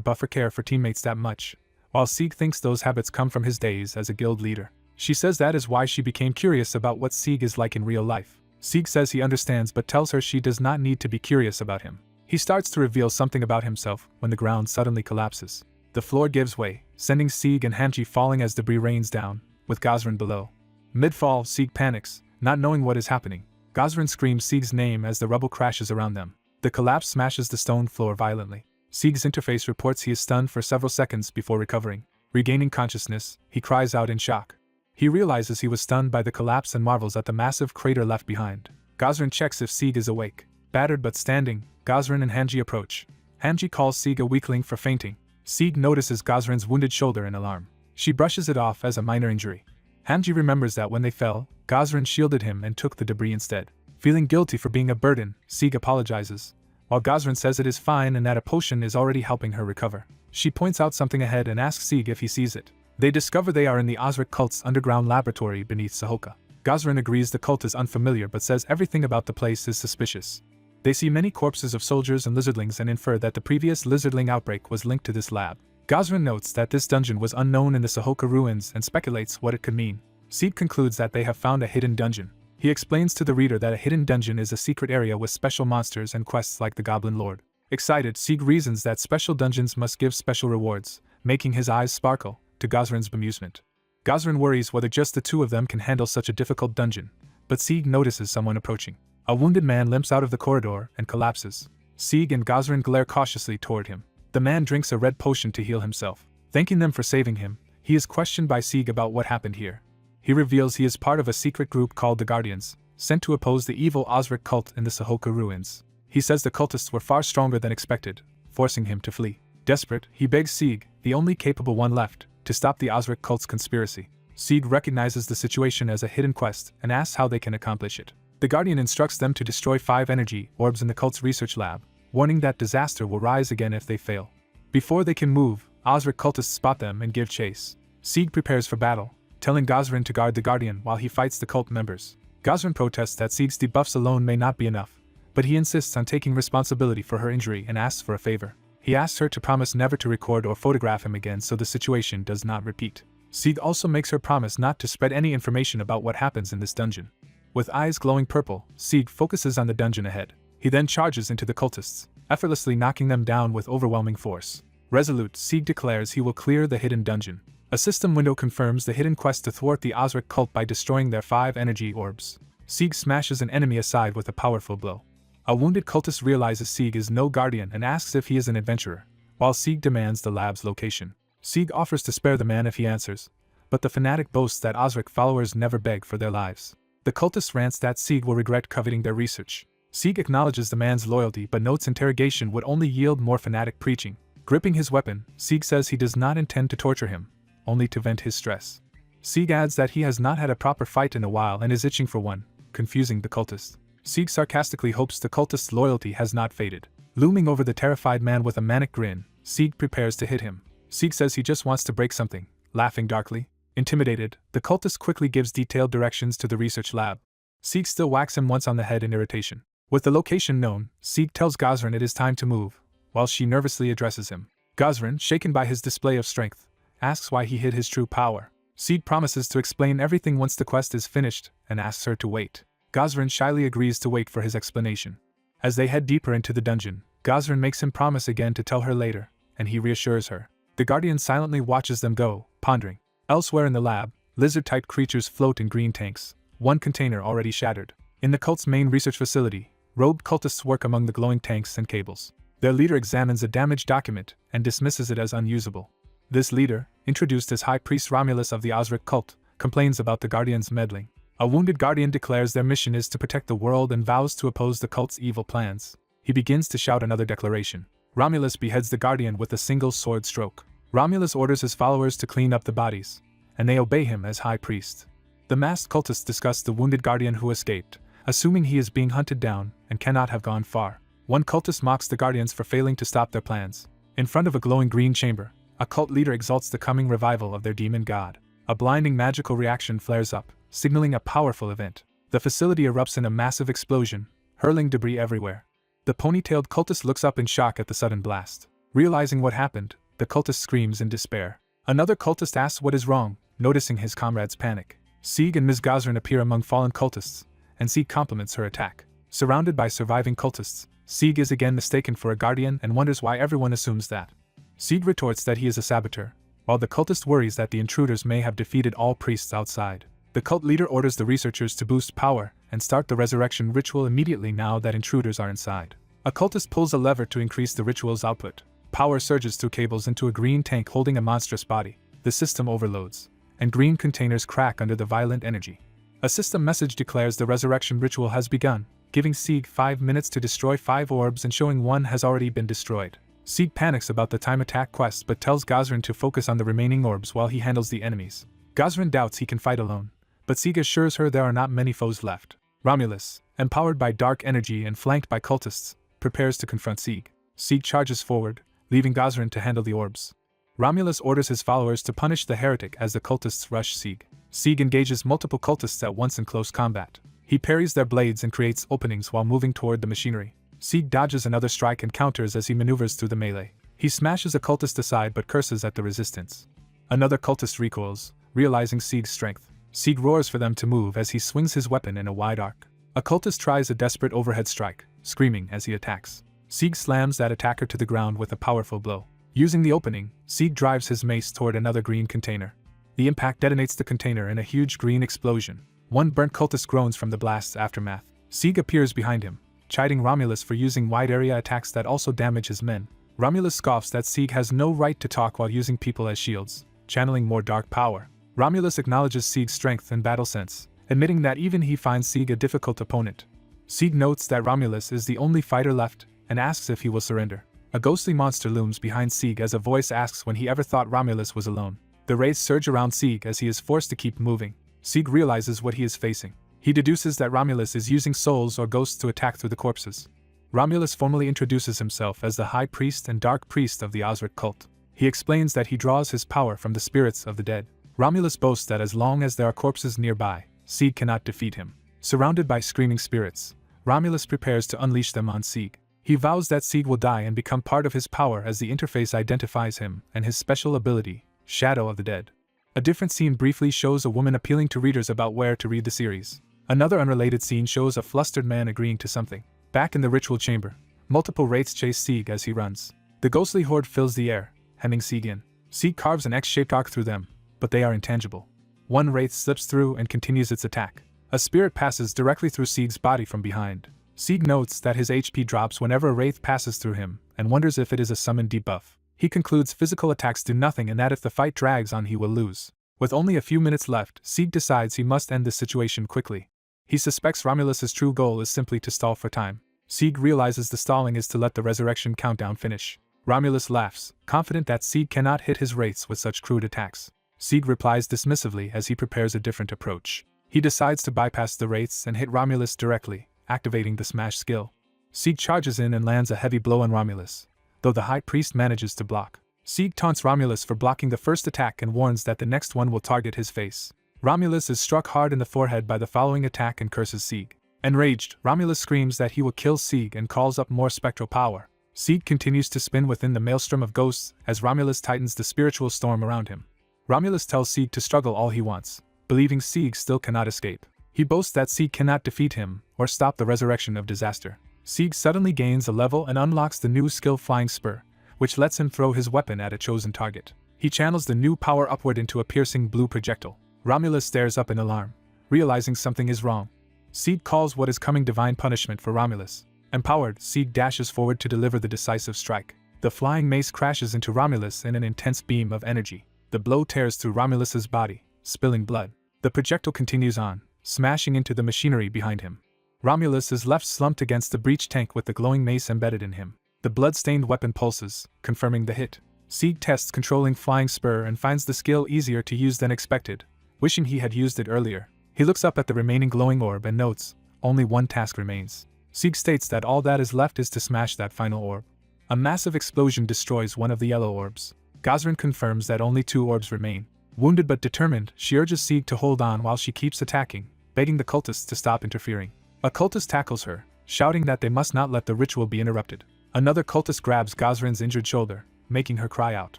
buffer care for teammates that much, while Sieg thinks those habits come from his days as a guild leader. She says that is why she became curious about what Sieg is like in real life. Sieg says he understands but tells her she does not need to be curious about him. He starts to reveal something about himself when the ground suddenly collapses. The floor gives way, sending Sieg and Hanji falling as debris rains down, with Gosrin below. Mid-fall, Sieg panics, not knowing what is happening. Gosrin screams Sieg's name as the rubble crashes around them. The collapse smashes the stone floor violently. Sieg's interface reports he is stunned for several seconds before recovering. Regaining consciousness, he cries out in shock. He realizes he was stunned by the collapse and marvels at the massive crater left behind. Gosrin checks if Sieg is awake. Battered but standing, Gosrin and Hanji approach. Hanji calls Sieg a weakling for fainting. Sieg notices Gosrin's wounded shoulder in alarm. She brushes it off as a minor injury. Hanji remembers that when they fell, Gosrin shielded him and took the debris instead. Feeling guilty for being a burden, Sieg apologizes, while Gosrin says it is fine and that a potion is already helping her recover. She points out something ahead and asks Sieg if he sees it. They discover they are in the Osric cult's underground laboratory beneath Sahoka. Gosrin agrees the cult is unfamiliar but says everything about the place is suspicious. They see many corpses of soldiers and lizardlings and infer that the previous lizardling outbreak was linked to this lab. Gosrin notes that this dungeon was unknown in the Sahoka ruins and speculates what it could mean. Sieg concludes that they have found a hidden dungeon. He explains to the reader that a hidden dungeon is a secret area with special monsters and quests like the Goblin Lord. Excited, Sieg reasons that special dungeons must give special rewards, making his eyes sparkle, to Gosrin's bemusement. Gosrin worries whether just the two of them can handle such a difficult dungeon, but Sieg notices someone approaching. A wounded man limps out of the corridor and collapses. Sieg and Gosrin glare cautiously toward him. The man drinks a red potion to heal himself. Thanking them for saving him, he is questioned by Sieg about what happened here. He reveals he is part of a secret group called the Guardians, sent to oppose the evil Osric cult in the Sahoka ruins. He says the cultists were far stronger than expected, forcing him to flee. Desperate, he begs Sieg, the only capable one left, to stop the Osric cult's conspiracy. Sieg recognizes the situation as a hidden quest and asks how they can accomplish it. The Guardian instructs them to destroy 5 energy orbs in the cult's research lab, warning that disaster will rise again if they fail. Before they can move, Osric cultists spot them and give chase. Sieg prepares for battle, telling Gosrin to guard the Guardian while he fights the cult members. Gosrin protests that Sieg's debuffs alone may not be enough, but he insists on taking responsibility for her injury and asks for a favor. He asks her to promise never to record or photograph him again so the situation does not repeat. Sieg also makes her promise not to spread any information about what happens in this dungeon. With eyes glowing purple, Sieg focuses on the dungeon ahead. He then charges into the cultists, effortlessly knocking them down with overwhelming force. Resolute, Sieg declares he will clear the hidden dungeon. A system window confirms the hidden quest to thwart the Osric cult by destroying their 5 energy orbs. Sieg smashes an enemy aside with a powerful blow. A wounded cultist realizes Sieg is no guardian and asks if he is an adventurer, while Sieg demands the lab's location. Sieg offers to spare the man if he answers, but the fanatic boasts that Osric followers never beg for their lives. The cultist rants that Sieg will regret coveting their research. Sieg acknowledges the man's loyalty but notes interrogation would only yield more fanatic preaching. Gripping his weapon, Sieg says he does not intend to torture him, only to vent his stress. Sieg adds that he has not had a proper fight in a while and is itching for one, confusing the cultist. Sieg sarcastically hopes the cultist's loyalty has not faded. Looming over the terrified man with a manic grin, Sieg prepares to hit him. Sieg says he just wants to break something, laughing darkly. Intimidated, the cultist quickly gives detailed directions to the research lab. Sieg still whacks him once on the head in irritation. With the location known, Sieg tells Gosrin it is time to move, while she nervously addresses him. Gosrin, shaken by his display of strength, asks why he hid his true power. Sieg promises to explain everything once the quest is finished and asks her to wait. Gosrin shyly agrees to wait for his explanation. As they head deeper into the dungeon, Gosrin makes him promise again to tell her later, and he reassures her. The Guardian silently watches them go, pondering. Elsewhere in the lab, lizard-type creatures float in green tanks, one container already shattered. In the cult's main research facility, robed cultists work among the glowing tanks and cables. Their leader examines a damaged document and dismisses it as unusable. This leader, introduced as High Priest Romulus of the Osric cult, complains about the Guardians' meddling. A wounded Guardian declares their mission is to protect the world and vows to oppose the cult's evil plans. He begins to shout another declaration. Romulus beheads the Guardian with a single sword stroke. Romulus orders his followers to clean up the bodies, and they obey him as High Priest. The masked cultists discuss the wounded guardian who escaped, assuming he is being hunted down and cannot have gone far. One cultist mocks the guardians for failing to stop their plans. In front of a glowing green chamber, a cult leader exalts the coming revival of their demon god. A blinding magical reaction flares up, signaling a powerful event. The facility erupts in a massive explosion, hurling debris everywhere. The ponytailed cultist looks up in shock at the sudden blast. Realizing what happened, the cultist screams in despair. Another cultist asks what is wrong, noticing his comrades panic. Sieg and Ms. Gazrin appear among fallen cultists, and Sieg compliments her attack. Surrounded by surviving cultists, Sieg is again mistaken for a guardian and wonders why everyone assumes that. Sieg retorts that he is a saboteur, while the cultist worries that the intruders may have defeated all priests outside. The cult leader orders the researchers to boost power and start the resurrection ritual immediately now that intruders are inside. A cultist pulls a lever to increase the ritual's output. Power surges through cables into a green tank holding a monstrous body. The system overloads, and green containers crack under the violent energy. A system message declares the resurrection ritual has begun, giving Sieg 5 minutes to destroy 5 orbs and showing one has already been destroyed. Sieg panics about the time attack quest but tells Gazrin to focus on the remaining orbs while he handles the enemies. Gazrin doubts he can fight alone, but Sieg assures her there are not many foes left. Romulus, empowered by dark energy and flanked by cultists, prepares to confront Sieg. Sieg charges forward, leaving Gazrin to handle the orbs. Romulus orders his followers to punish the heretic as the cultists rush Sieg. Sieg engages multiple cultists at once in close combat. He parries their blades and creates openings while moving toward the machinery. Sieg dodges another strike and counters as he maneuvers through the melee. He smashes a cultist aside but curses at the resistance. Another cultist recoils, realizing Sieg's strength. Sieg roars for them to move as he swings his weapon in a wide arc. A cultist tries a desperate overhead strike, screaming as he attacks. Sieg slams that attacker to the ground with a powerful blow. Using the opening, Sieg drives his mace toward another green container. The impact detonates the container in a huge green explosion. One burnt cultist groans from the blast's aftermath. Sieg appears behind him, chiding Romulus for using wide-area attacks that also damage his men. Romulus scoffs that Sieg has no right to talk while using people as shields, channeling more dark power. Romulus acknowledges Sieg's strength and battle sense, admitting that even he finds Sieg a difficult opponent. Sieg notes that Romulus is the only fighter left, and asks if he will surrender. A ghostly monster looms behind Sieg as a voice asks when he ever thought Romulus was alone. The wraiths surge around Sieg as he is forced to keep moving. Sieg realizes what he is facing. He deduces that Romulus is using souls or ghosts to attack through the corpses. Romulus formally introduces himself as the High Priest and Dark Priest of the Osric cult. He explains that he draws his power from the spirits of the dead. Romulus boasts that as long as there are corpses nearby, Sieg cannot defeat him. Surrounded by screaming spirits, Romulus prepares to unleash them on Sieg. He vows that Sieg will die and become part of his power as the interface identifies him and his special ability, Shadow of the Dead. A different scene briefly shows a woman appealing to readers about where to read the series. Another unrelated scene shows a flustered man agreeing to something. Back in the ritual chamber, multiple wraiths chase Sieg as he runs. The ghostly horde fills the air, hemming Sieg in. Sieg carves an X-shaped arc through them, but they are intangible. One wraith slips through and continues its attack. A spirit passes directly through Sieg's body from behind. Sieg notes that his HP drops whenever a wraith passes through him, and wonders if it is a summoned debuff. He concludes physical attacks do nothing and that if the fight drags on he will lose. With only a few minutes left, Sieg decides he must end this situation quickly. He suspects Romulus's true goal is simply to stall for time. Sieg realizes the stalling is to let the resurrection countdown finish. Romulus laughs, confident that Sieg cannot hit his wraiths with such crude attacks. Sieg replies dismissively as he prepares a different approach. He decides to bypass the wraiths and hit Romulus directly, activating the smash skill. Sieg charges in and lands a heavy blow on Romulus, though the High Priest manages to block. Sieg taunts Romulus for blocking the first attack and warns that the next one will target his face. Romulus is struck hard in the forehead by the following attack and curses Sieg. Enraged, Romulus screams that he will kill Sieg and calls up more spectral power. Sieg continues to spin within the maelstrom of ghosts as Romulus tightens the spiritual storm around him. Romulus tells Sieg to struggle all he wants, believing Sieg still cannot escape. He boasts that Sieg cannot defeat him or stop the resurrection of disaster. Sieg suddenly gains a level and unlocks the new skill Flying Spur, which lets him throw his weapon at a chosen target. He channels the new power upward into a piercing blue projectile. Romulus stares up in alarm, realizing something is wrong. Sieg calls what is coming divine punishment for Romulus. Empowered, Sieg dashes forward to deliver the decisive strike. The flying mace crashes into Romulus in an intense beam of energy. The blow tears through Romulus's body, spilling blood. The projectile continues on, smashing into the machinery behind him. Romulus is left slumped against the breach tank with the glowing mace embedded in him. The blood-stained weapon pulses, confirming the hit. Sieg tests controlling Flying Spur and finds the skill easier to use than expected, wishing he had used it earlier. He looks up at the remaining glowing orb and notes, only one task remains. Sieg states that all that is left is to smash that final orb. A massive explosion destroys one of the yellow orbs. Gazrin confirms that only 2 orbs remain. Wounded but determined, she urges Sieg to hold on while she keeps attacking, begging the cultists to stop interfering. A cultist tackles her, shouting that they must not let the ritual be interrupted. Another cultist grabs Gazrin's injured shoulder, making her cry out.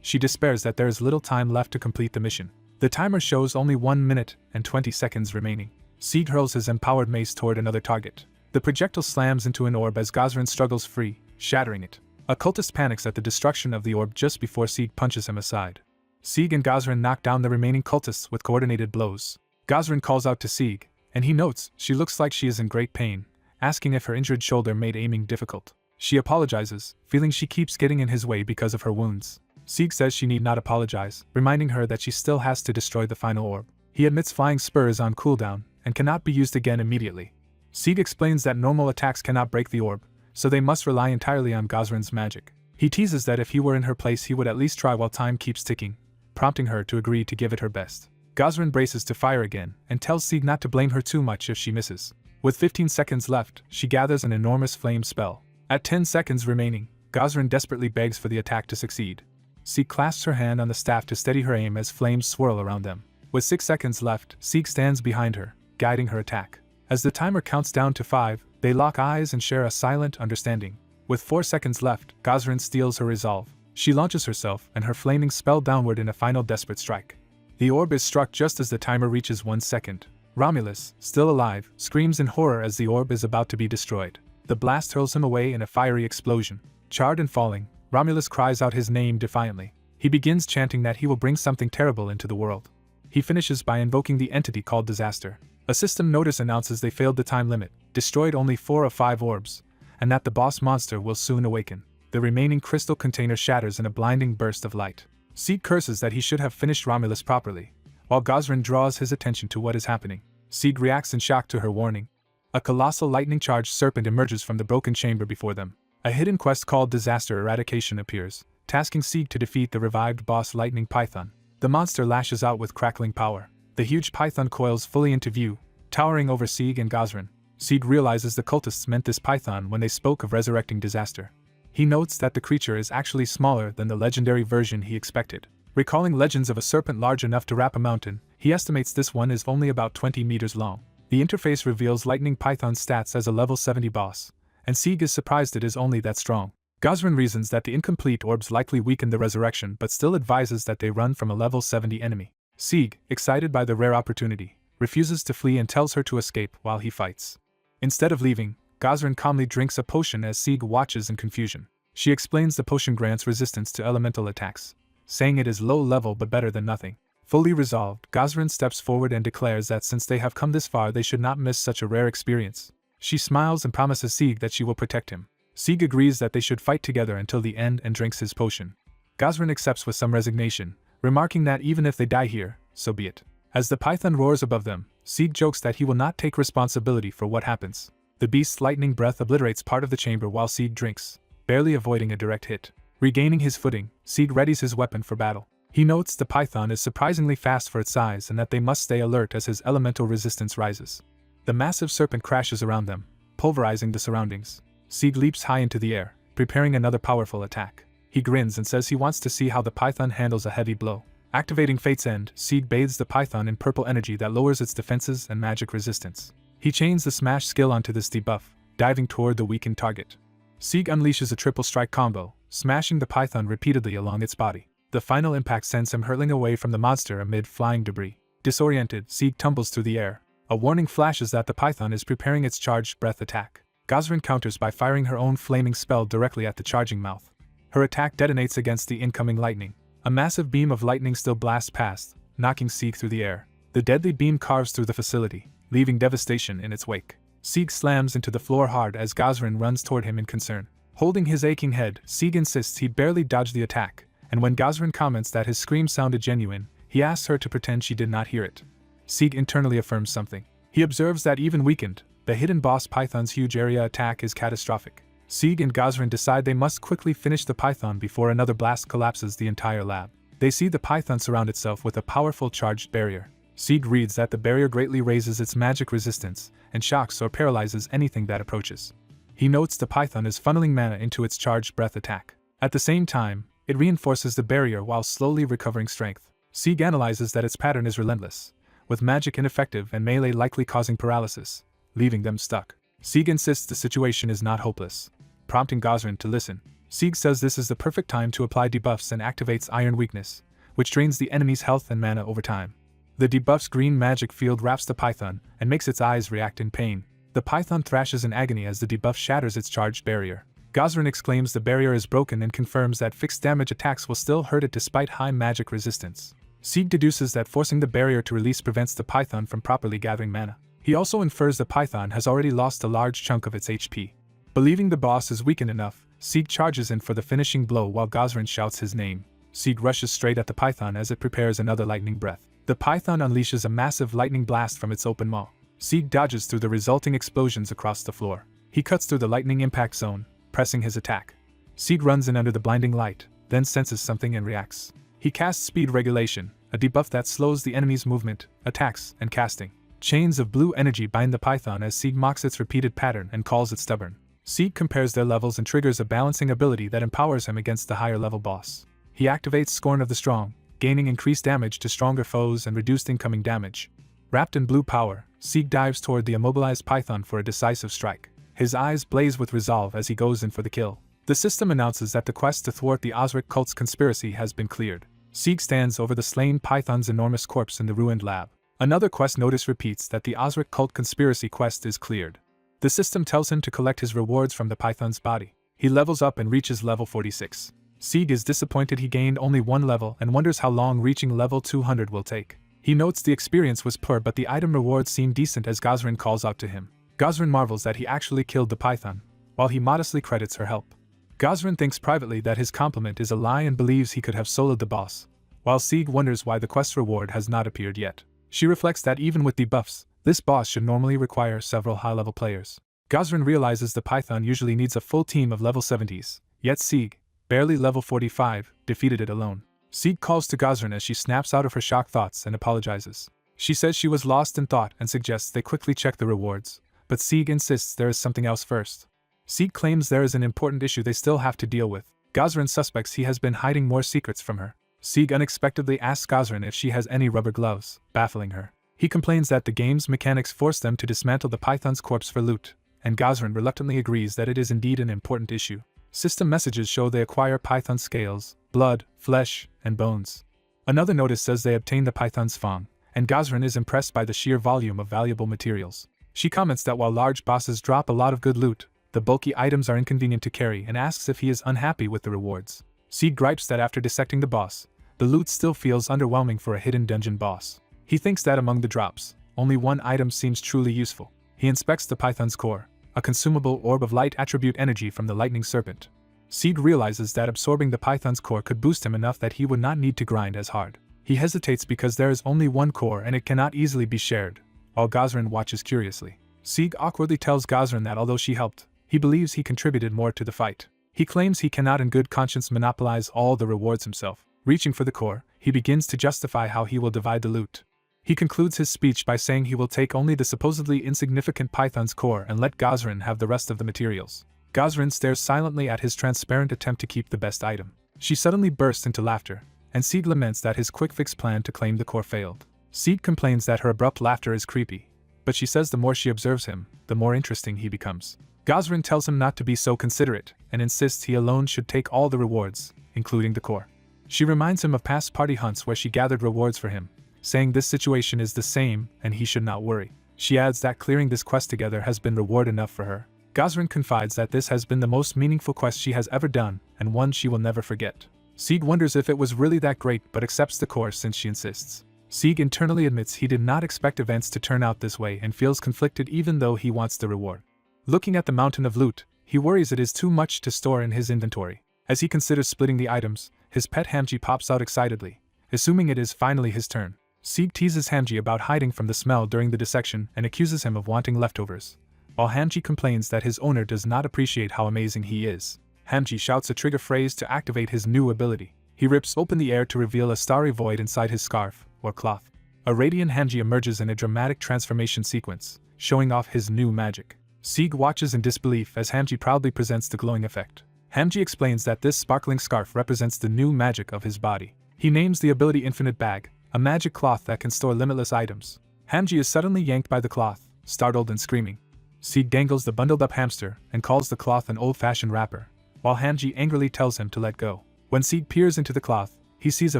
She despairs that there is little time left to complete the mission. The timer shows only 1 minute and 20 seconds remaining. Sieg hurls his empowered mace toward another target. The projectile slams into an orb as Gazrin struggles free, shattering it. A cultist panics at the destruction of the orb just before Sieg punches him aside. Sieg and Gazrin knock down the remaining cultists with coordinated blows. Gazrin calls out to Sieg, and he notes she looks like she is in great pain, asking if her injured shoulder made aiming difficult. She apologizes, feeling she keeps getting in his way because of her wounds. Sieg says she need not apologize, reminding her that she still has to destroy the final orb. He admits flying spur is on cooldown and cannot be used again immediately. Sieg explains that normal attacks cannot break the orb, so they must rely entirely on Gazrin's magic. He teases that if he were in her place he would at least try while time keeps ticking, prompting her to agree to give it her best. Gazrin braces to fire again and tells Sieg not to blame her too much if she misses. With 15 seconds left, she gathers an enormous flame spell. At 10 seconds remaining, Gazrin desperately begs for the attack to succeed. Sieg clasps her hand on the staff to steady her aim as flames swirl around them. With 6 seconds left, Sieg stands behind her, guiding her attack. As the timer counts down to 5, they lock eyes and share a silent understanding. With 4 seconds left, Gazrin steals her resolve. She launches herself and her flaming spell downward in a final desperate strike. The orb is struck just as the timer reaches 1 second. Romulus, still alive, screams in horror as the orb is about to be destroyed. The blast hurls him away in a fiery explosion. Charred and falling, Romulus cries out his name defiantly. He begins chanting that he will bring something terrible into the world. He finishes by invoking the entity called Disaster. A system notice announces they failed the time limit, destroyed only 4 of 5 orbs, and that the boss monster will soon awaken. The remaining crystal container shatters in a blinding burst of light. Sieg curses that he should have finished Romulus properly, while Gazrin draws his attention to what is happening. Sieg reacts in shock to her warning. A colossal lightning-charged serpent emerges from the broken chamber before them. A hidden quest called Disaster Eradication appears, tasking Sieg to defeat the revived boss Lightning Python. The monster lashes out with crackling power. The huge python coils fully into view, towering over Sieg and Gazrin. Sieg realizes the cultists meant this python when they spoke of resurrecting Disaster. He notes that the creature is actually smaller than the legendary version he expected. Recalling legends of a serpent large enough to wrap a mountain, he estimates this one is only about 20 meters long. The interface reveals Lightning Python's stats as a level 70 boss, and Sieg is surprised it is only that strong. Gazrin reasons that the incomplete orbs likely weaken the resurrection but still advises that they run from a level 70 enemy. Sieg, excited by the rare opportunity, refuses to flee and tells her to escape while he fights. Instead of leaving, Gazrin calmly drinks a potion as Sieg watches in confusion. She explains the potion grants resistance to elemental attacks, saying it is low level but better than nothing. Fully resolved, Gazrin steps forward and declares that since they have come this far they should not miss such a rare experience. She smiles and promises Sieg that she will protect him. Sieg agrees that they should fight together until the end and drinks his potion. Gazrin accepts with some resignation, remarking that even if they die here, so be it. As the python roars above them, Sieg jokes that he will not take responsibility for what happens. The beast's lightning breath obliterates part of the chamber while Sieg drinks, barely avoiding a direct hit. Regaining his footing, Sieg readies his weapon for battle. He notes the python is surprisingly fast for its size and that they must stay alert as his elemental resistance rises. The massive serpent crashes around them, pulverizing the surroundings. Sieg leaps high into the air, preparing another powerful attack. He grins and says he wants to see how the python handles a heavy blow. Activating Fate's End, Sieg bathes the python in purple energy that lowers its defenses and magic resistance. He chains the smash skill onto this debuff, diving toward the weakened target. Sieg unleashes a triple strike combo, smashing the python repeatedly along its body. The final impact sends him hurtling away from the monster amid flying debris. Disoriented, Sieg tumbles through the air. A warning flashes that the python is preparing its charged breath attack. Gazrin counters by firing her own flaming spell directly at the charging mouth. Her attack detonates against the incoming lightning. A massive beam of lightning still blasts past, knocking Sieg through the air. The deadly beam carves through the facility, leaving devastation in its wake. Sieg slams into the floor hard as Gazrin runs toward him in concern. Holding his aching head, Sieg insists he barely dodged the attack, and when Gazrin comments that his scream sounded genuine, he asks her to pretend she did not hear it. Sieg internally affirms something. He observes that even weakened, the hidden boss python's huge area attack is catastrophic. Sieg and Gazrin decide they must quickly finish the python before another blast collapses the entire lab. They see the python surround itself with a powerful charged barrier. Sieg reads that the barrier greatly raises its magic resistance and shocks or paralyzes anything that approaches. He notes the python is funneling mana into its charged breath attack. At the same time, it reinforces the barrier while slowly recovering strength. Sieg analyzes that its pattern is relentless, with magic ineffective and melee likely causing paralysis, leaving them stuck. Sieg insists the situation is not hopeless, prompting Gosrin to listen. Sieg says this is the perfect time to apply debuffs and activates Iron Weakness, which drains the enemy's health and mana over time. The debuff's green magic field wraps the python and makes its eyes react in pain. The python thrashes in agony as the debuff shatters its charged barrier. Gosrin exclaims the barrier is broken and confirms that fixed damage attacks will still hurt it despite high magic resistance. Sieg deduces that forcing the barrier to release prevents the python from properly gathering mana. He also infers the python has already lost a large chunk of its HP. Believing the boss is weakened enough, Sieg charges in for the finishing blow while Gosrin shouts his name. Sieg rushes straight at the python as it prepares another lightning breath. The python unleashes a massive lightning blast from its open maw. Sieg dodges through the resulting explosions across the floor. He cuts through the lightning impact zone, pressing his attack. Sieg runs in under the blinding light, then senses something and reacts. He casts Speed Regulation, a debuff that slows the enemy's movement, attacks, and casting. Chains of blue energy bind the python as Sieg mocks its repeated pattern and calls it stubborn. Sieg compares their levels and triggers a balancing ability that empowers him against the higher level boss. He activates Scorn of the Strong, gaining increased damage to stronger foes and reduced incoming damage. Wrapped in blue power, Sieg dives toward the immobilized python for a decisive strike. His eyes blaze with resolve as he goes in for the kill. The system announces that the quest to thwart the Osric cult's conspiracy has been cleared. Sieg stands over the slain python's enormous corpse in the ruined lab. Another quest notice repeats that the Osric cult conspiracy quest is cleared. The system tells him to collect his rewards from the python's body. He levels up and reaches level 46. Sieg is disappointed he gained only one level and wonders how long reaching level 200 will take. He notes the experience was poor but the item rewards seem decent as Gosrin calls out to him. Gosrin marvels that he actually killed the python, while he modestly credits her help. Gosrin thinks privately that his compliment is a lie and believes he could have soloed the boss, while Sieg wonders why the quest reward has not appeared yet. She reflects that even with debuffs, this boss should normally require several high-level players. Gosrin realizes the python usually needs a full team of level 70s, yet Sieg, barely level 45, defeated it alone. Sieg calls to Gosrin as she snaps out of her shocked thoughts and apologizes. She says she was lost in thought and suggests they quickly check the rewards, but Sieg insists there is something else first. Sieg claims there is an important issue they still have to deal with. Gosrin suspects he has been hiding more secrets from her. Sieg unexpectedly asks Gosrin if she has any rubber gloves, baffling her. He complains that the game's mechanics force them to dismantle the python's corpse for loot, and Gosrin reluctantly agrees that it is indeed an important issue. System messages show they acquire python scales, blood, flesh, and bones. Another notice says they obtain the python's fang, and Gosrin is impressed by the sheer volume of valuable materials. She comments that while large bosses drop a lot of good loot, the bulky items are inconvenient to carry and asks if he is unhappy with the rewards. Sieg gripes that after dissecting the boss, the loot still feels underwhelming for a hidden dungeon boss. He thinks that among the drops, only one item seems truly useful. He inspects the python's core, a consumable orb of light attribute energy from the lightning serpent. Sieg realizes that absorbing the python's core could boost him enough that he would not need to grind as hard. He hesitates because there is only one core and it cannot easily be shared, while Gosrin watches curiously. Sieg awkwardly tells Gosrin that although she helped, he believes he contributed more to the fight. He claims he cannot in good conscience monopolize all the rewards himself. Reaching for the core, he begins to justify how he will divide the loot. He concludes his speech by saying he will take only the supposedly insignificant python's core and let Gosrin have the rest of the materials. Gosrin stares silently at his transparent attempt to keep the best item. She suddenly bursts into laughter, and Sieg laments that his quick-fix plan to claim the core failed. Sieg complains that her abrupt laughter is creepy, but she says the more she observes him, the more interesting he becomes. Gosrin tells him not to be so considerate, and insists he alone should take all the rewards, including the core. She reminds him of past party hunts where she gathered rewards for him, saying this situation is the same and he should not worry. She adds that clearing this quest together has been reward enough for her. Gosrin confides that this has been the most meaningful quest she has ever done, and one she will never forget. Sieg wonders if it was really that great but accepts the core since she insists. Sieg internally admits he did not expect events to turn out this way and feels conflicted even though he wants the reward. Looking at the mountain of loot, he worries it is too much to store in his inventory. As he considers splitting the items, his pet Hamji pops out excitedly, assuming it is finally his turn. Sieg teases Hamji about hiding from the smell during the dissection and accuses him of wanting leftovers, while Hamji complains that his owner does not appreciate how amazing he is. Hamji shouts a trigger phrase to activate his new ability. He rips open the air to reveal a starry void inside his scarf, or cloth. A radiant Hanji emerges in a dramatic transformation sequence, showing off his new magic. Sieg watches in disbelief as Hanji proudly presents the glowing effect. Hanji explains that this sparkling scarf represents the new magic of his body. He names the ability Infinite Bag, a magic cloth that can store limitless items. Hanji is suddenly yanked by the cloth, startled and screaming. Sieg dangles the bundled-up hamster and calls the cloth an old-fashioned wrapper, while Hanji angrily tells him to let go. When Sieg peers into the cloth, he sees a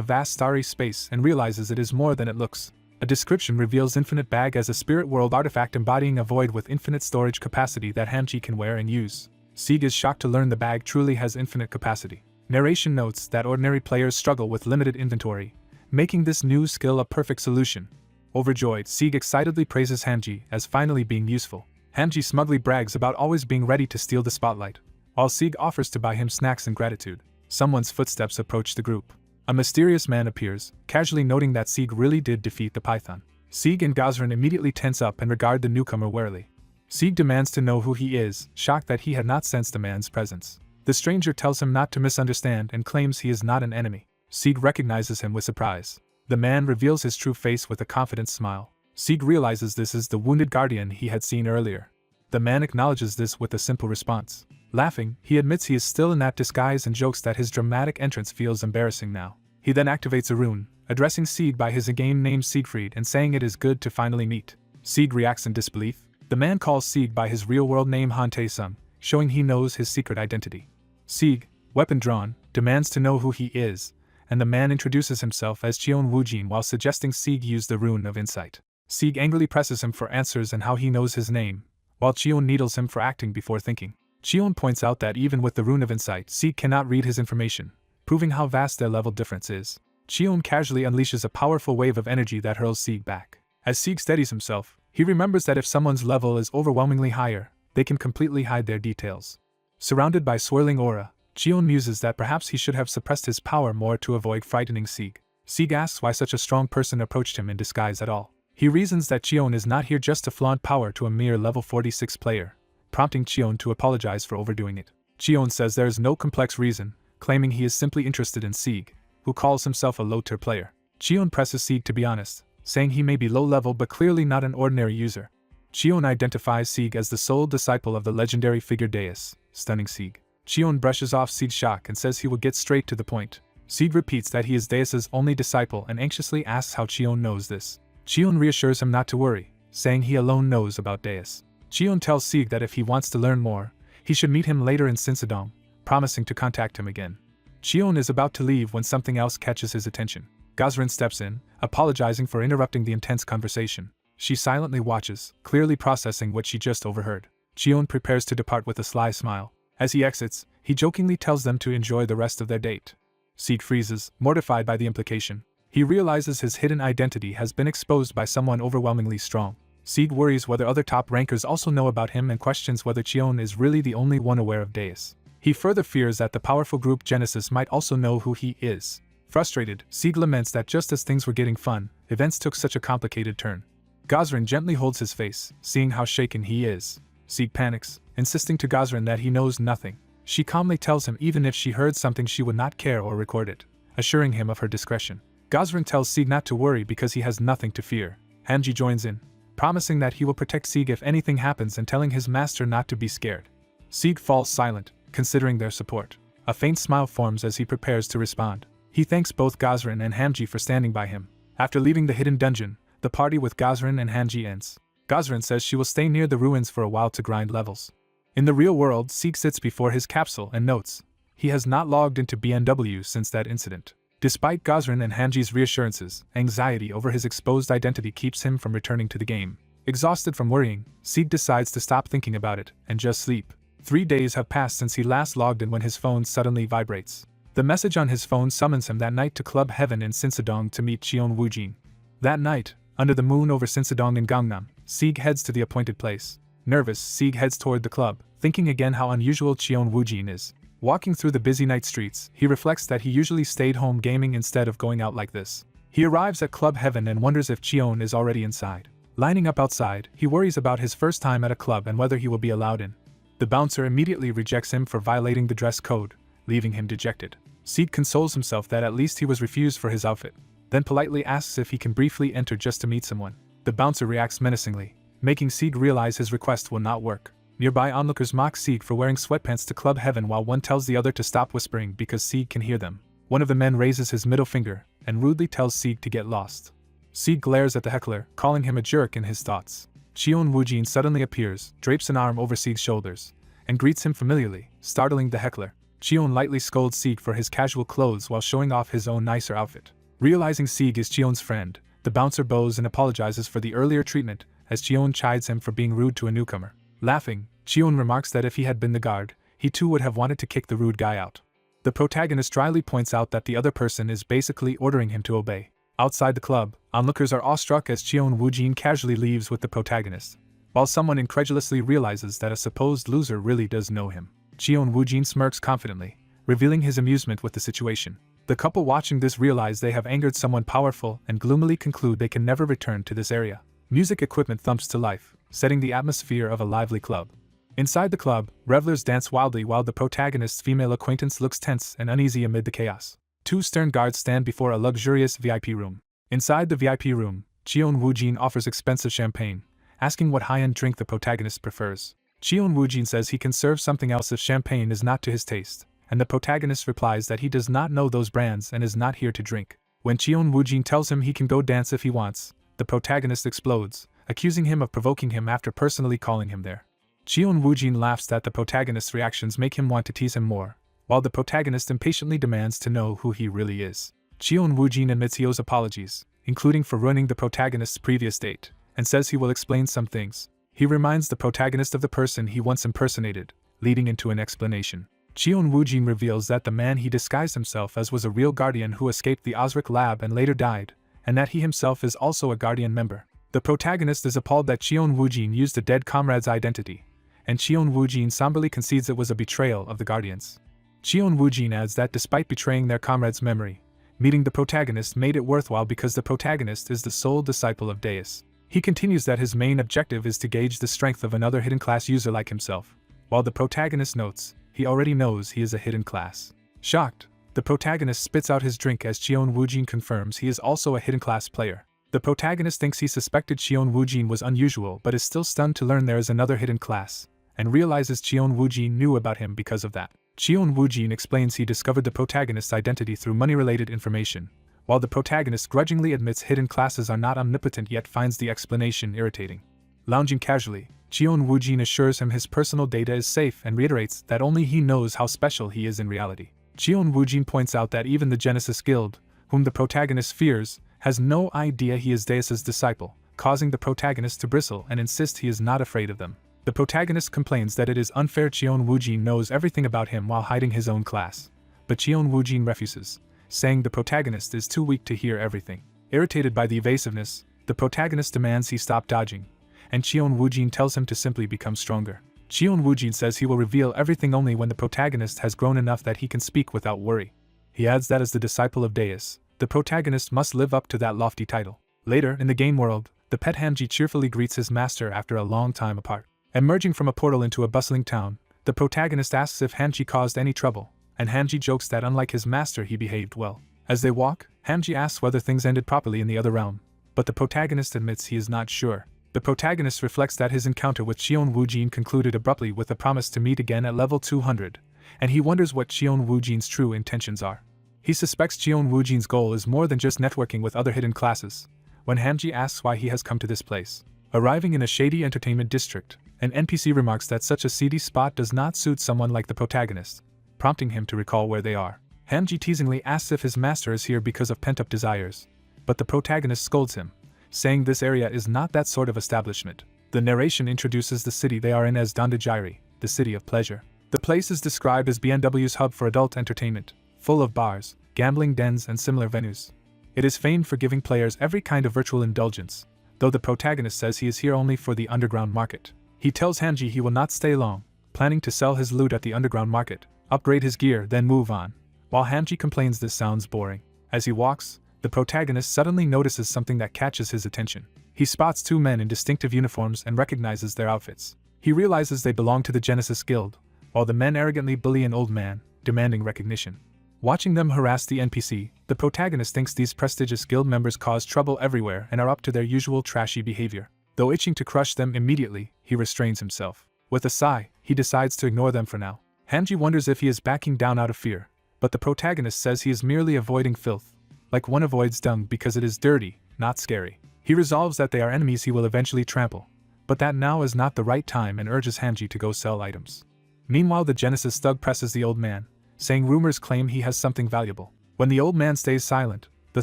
vast starry space and realizes it is more than it looks. A description reveals Infinite Bag as a spirit world artifact embodying a void with infinite storage capacity that Hanji can wear and use. Sieg is shocked to learn the bag truly has infinite capacity. Narration notes that ordinary players struggle with limited inventory, making this new skill a perfect solution. Overjoyed, Sieg excitedly praises Hanji as finally being useful. Hanji smugly brags about always being ready to steal the spotlight, while Sieg offers to buy him snacks in gratitude. Someone's footsteps approach the group. A mysterious man appears, casually noting that Sieg really did defeat the python. Sieg and Gazran immediately tense up and regard the newcomer warily. Sieg demands to know who he is, shocked that he had not sensed the man's presence. The stranger tells him not to misunderstand and claims he is not an enemy. Sieg recognizes him with surprise. The man reveals his true face with a confident smile. Sieg realizes this is the wounded guardian he had seen earlier. The man acknowledges this with a simple response. Laughing, he admits he is still in that disguise and jokes that his dramatic entrance feels embarrassing now. He then activates a rune, addressing Sieg by his again named Siegfried and saying it is good to finally meet. Sieg reacts in disbelief. The man calls Sieg by his real-world name Han Tae-sung, showing he knows his secret identity. Sieg, weapon drawn, demands to know who he is, and the man introduces himself as Cheon Woojin while suggesting Sieg use the rune of insight. Sieg angrily presses him for answers and how he knows his name, while Cheon needles him for acting before thinking. Cheon points out that even with the rune of insight, Sieg cannot read his information, proving how vast their level difference is. Cheon casually unleashes a powerful wave of energy that hurls Sieg back. As Sieg steadies himself, he remembers that if someone's level is overwhelmingly higher, they can completely hide their details. Surrounded by swirling aura, Cheon muses that perhaps he should have suppressed his power more to avoid frightening Sieg. Sieg asks why such a strong person approached him in disguise at all. He reasons that Cheon is not here just to flaunt power to a mere level 46 player, prompting Cheon to apologize for overdoing it. Cheon says there is no complex reason, claiming he is simply interested in Sieg, who calls himself a low-tier player. Cheon presses Sieg to be honest, saying he may be low-level but clearly not an ordinary user. Cheon identifies Sieg as the sole disciple of the legendary figure Deus, stunning Sieg. Cheon brushes off Sieg's shock and says he will get straight to the point. Sieg repeats that he is Deus's only disciple and anxiously asks how Cheon knows this. Cheon reassures him not to worry, saying he alone knows about Deus. Cheon tells Sieg that if he wants to learn more, he should meet him later in Sinsadong, promising to contact him again. Cheon is about to leave when something else catches his attention. Gazran steps in, apologizing for interrupting the intense conversation. She silently watches, clearly processing what she just overheard. Cheon prepares to depart with a sly smile. As he exits, he jokingly tells them to enjoy the rest of their date. Sieg freezes, mortified by the implication. He realizes his hidden identity has been exposed by someone overwhelmingly strong. Sieg worries whether other top rankers also know about him and questions whether Cheon is really the only one aware of Deus. He further fears that the powerful group Genesis might also know who he is. Frustrated, Sieg laments that just as things were getting fun, events took such a complicated turn. Gazran gently holds his face, seeing how shaken he is. Sieg panics, insisting to Gazran that he knows nothing. She calmly tells him even if she heard something she would not care or record it, assuring him of her discretion. Gazran tells Sieg not to worry because he has nothing to fear. Hanji joins in, promising that he will protect Sieg if anything happens and telling his master not to be scared. Sieg falls silent, considering their support. A faint smile forms as he prepares to respond. He thanks both Gazran and Hanji for standing by him. After leaving the hidden dungeon, the party with Gazran and Hanji ends. Gazran says she will stay near the ruins for a while to grind levels. In the real world, Sieg sits before his capsule and notes he has not logged into BNW since that incident. Despite Gazran and Hanji's reassurances, anxiety over his exposed identity keeps him from returning to the game. Exhausted from worrying, Sieg decides to stop thinking about it and just sleep. 3 days have passed since he last logged in when his phone suddenly vibrates. The message on his phone summons him that night to Club Heaven in Sinsadong to meet Cheon Woojin. That night, under the moon over Sinsadong in Gangnam, Sieg heads to the appointed place. Nervous, Sieg heads toward the club, thinking again how unusual Cheon Woojin is. Walking through the busy night streets, he reflects that he usually stayed home gaming instead of going out like this. He arrives at Club Heaven and wonders if Cheon is already inside. Lining up outside, he worries about his first time at a club and whether he will be allowed in. The bouncer immediately rejects him for violating the dress code, leaving him dejected. Sieg consoles himself that at least he was refused for his outfit. then politely asks if he can briefly enter just to meet someone. The bouncer reacts menacingly, making Sieg realize his request will not work. Nearby onlookers mock Sieg for wearing sweatpants to club heaven while one tells the other to stop whispering because Sieg can hear them. One of the men raises his middle finger and rudely tells Sieg to get lost. Sieg glares at the heckler, calling him a jerk in his thoughts. Cheon Woojin suddenly appears, drapes an arm over Sieg's shoulders, and greets him familiarly, startling the heckler. Cheon lightly scolds Sieg for his casual clothes while showing off his own nicer outfit. Realizing Sieg is Cheon's friend, the bouncer bows and apologizes for the earlier treatment, as Cheon chides him for being rude to a newcomer. Laughing, Cheon remarks that if he had been the guard, he too would have wanted to kick the rude guy out. The protagonist dryly points out that the other person is basically ordering him to obey. Outside the club, onlookers are awestruck as Cheon Woojin casually leaves with the protagonist, while someone incredulously realizes that a supposed loser really does know him. Cheon Woojin smirks confidently, revealing his amusement with the situation. The couple watching this realize they have angered someone powerful and gloomily conclude they can never return to this area. Music equipment thumps to life, setting the atmosphere of a lively club. Inside the club, revelers dance wildly while the protagonist's female acquaintance looks tense and uneasy amid the chaos. Two stern guards stand before a luxurious VIP room. Inside the VIP room, Cheon Woojin offers expensive champagne, asking what high-end drink the protagonist prefers. Cheon Woojin says he can serve something else if champagne is not to his taste, and the protagonist replies that he does not know those brands and is not here to drink. When Cheon Woojin tells him he can go dance if he wants, the protagonist explodes, accusing him of provoking him after personally calling him there. Cheon Woojin laughs that the protagonist's reactions make him want to tease him more, while the protagonist impatiently demands to know who he really is. Cheon Woojin admits he owes apologies, including for ruining the protagonist's previous date, and says he will explain some things. He reminds the protagonist of the person he once impersonated, leading into an explanation. Cheon Woojin reveals that the man he disguised himself as was a real guardian who escaped the Osric lab and later died, and that he himself is also a guardian member. The protagonist is appalled that Cheon Woojin used a dead comrade's identity, and Cheon Woojin somberly concedes it was a betrayal of the guardians. Cheon Woojin adds that despite betraying their comrade's memory, meeting the protagonist made it worthwhile because the protagonist is the sole disciple of Deus. He continues that his main objective is to gauge the strength of another hidden class user like himself, while the protagonist notes he already knows he is a hidden class. Shocked, the protagonist spits out his drink as Cheon Woojin confirms he is also a hidden class player. The protagonist thinks he suspected Cheon Woojin was unusual but is still stunned to learn there is another hidden class, and realizes Cheon Woojin knew about him because of that. Cheon Woojin explains he discovered the protagonist's identity through money-related information, while the protagonist grudgingly admits hidden classes are not omnipotent yet finds the explanation irritating. Lounging casually, Cheon Woojin assures him his personal data is safe and reiterates that only he knows how special he is in reality. Cheon Woojin points out that even the Genesis Guild, whom the protagonist fears, has no idea he is Deus's disciple, causing the protagonist to bristle and insist he is not afraid of them. The protagonist complains that it is unfair Cheon Woojin knows everything about him while hiding his own class, but Cheon Woojin refuses, saying the protagonist is too weak to hear everything. Irritated by the evasiveness, the protagonist demands he stop dodging, and Cheon Woojin tells him to simply become stronger. Cheon Woojin says he will reveal everything only when the protagonist has grown enough that he can speak without worry. He adds that as the disciple of Deus, the protagonist must live up to that lofty title. Later, in the game world, the pet Hamji cheerfully greets his master after a long time apart. Emerging from a portal into a bustling town, the protagonist asks if Hamji caused any trouble, and Hamji jokes that unlike his master he behaved well. As they walk, Hamji asks whether things ended properly in the other realm, but the protagonist admits he is not sure. The protagonist reflects that his encounter with Cheon Woojin concluded abruptly with a promise to meet again at level 200, and he wonders what Cheon Woojin's true intentions are. He suspects Cheon Woojin's goal is more than just networking with other hidden classes, when Hamji asks why he has come to this place. Arriving in a shady entertainment district, an NPC remarks that such a seedy spot does not suit someone like the protagonist, prompting him to recall where they are. Hamji teasingly asks if his master is here because of pent-up desires, but the protagonist scolds him, saying this area is not that sort of establishment. The narration introduces the city they are in as Dandajiri, the city of pleasure. The place is described as BNW's hub for adult entertainment, full of bars, gambling dens and similar venues. It is famed for giving players every kind of virtual indulgence, though the protagonist says he is here only for the underground market. He tells Hamji he will not stay long, planning to sell his loot at the underground market, upgrade his gear, then move on. While Hamji complains this sounds boring, as he walks, the protagonist suddenly notices something that catches his attention. He spots two men in distinctive uniforms and recognizes their outfits. He realizes they belong to the Genesis Guild, while the men arrogantly bully an old man, demanding recognition. Watching them harass the NPC, the protagonist thinks these prestigious guild members cause trouble everywhere and are up to their usual trashy behavior. Though itching to crush them immediately, he restrains himself. With a sigh, he decides to ignore them for now. Hamji wonders if he is backing down out of fear, but the protagonist says he is merely avoiding filth, like one avoids dung because it is dirty, not scary. He resolves that they are enemies he will eventually trample, but that now is not the right time and urges Hamji to go sell items. Meanwhile, the Genesis thug presses the old man, saying rumors claim he has something valuable. When the old man stays silent, the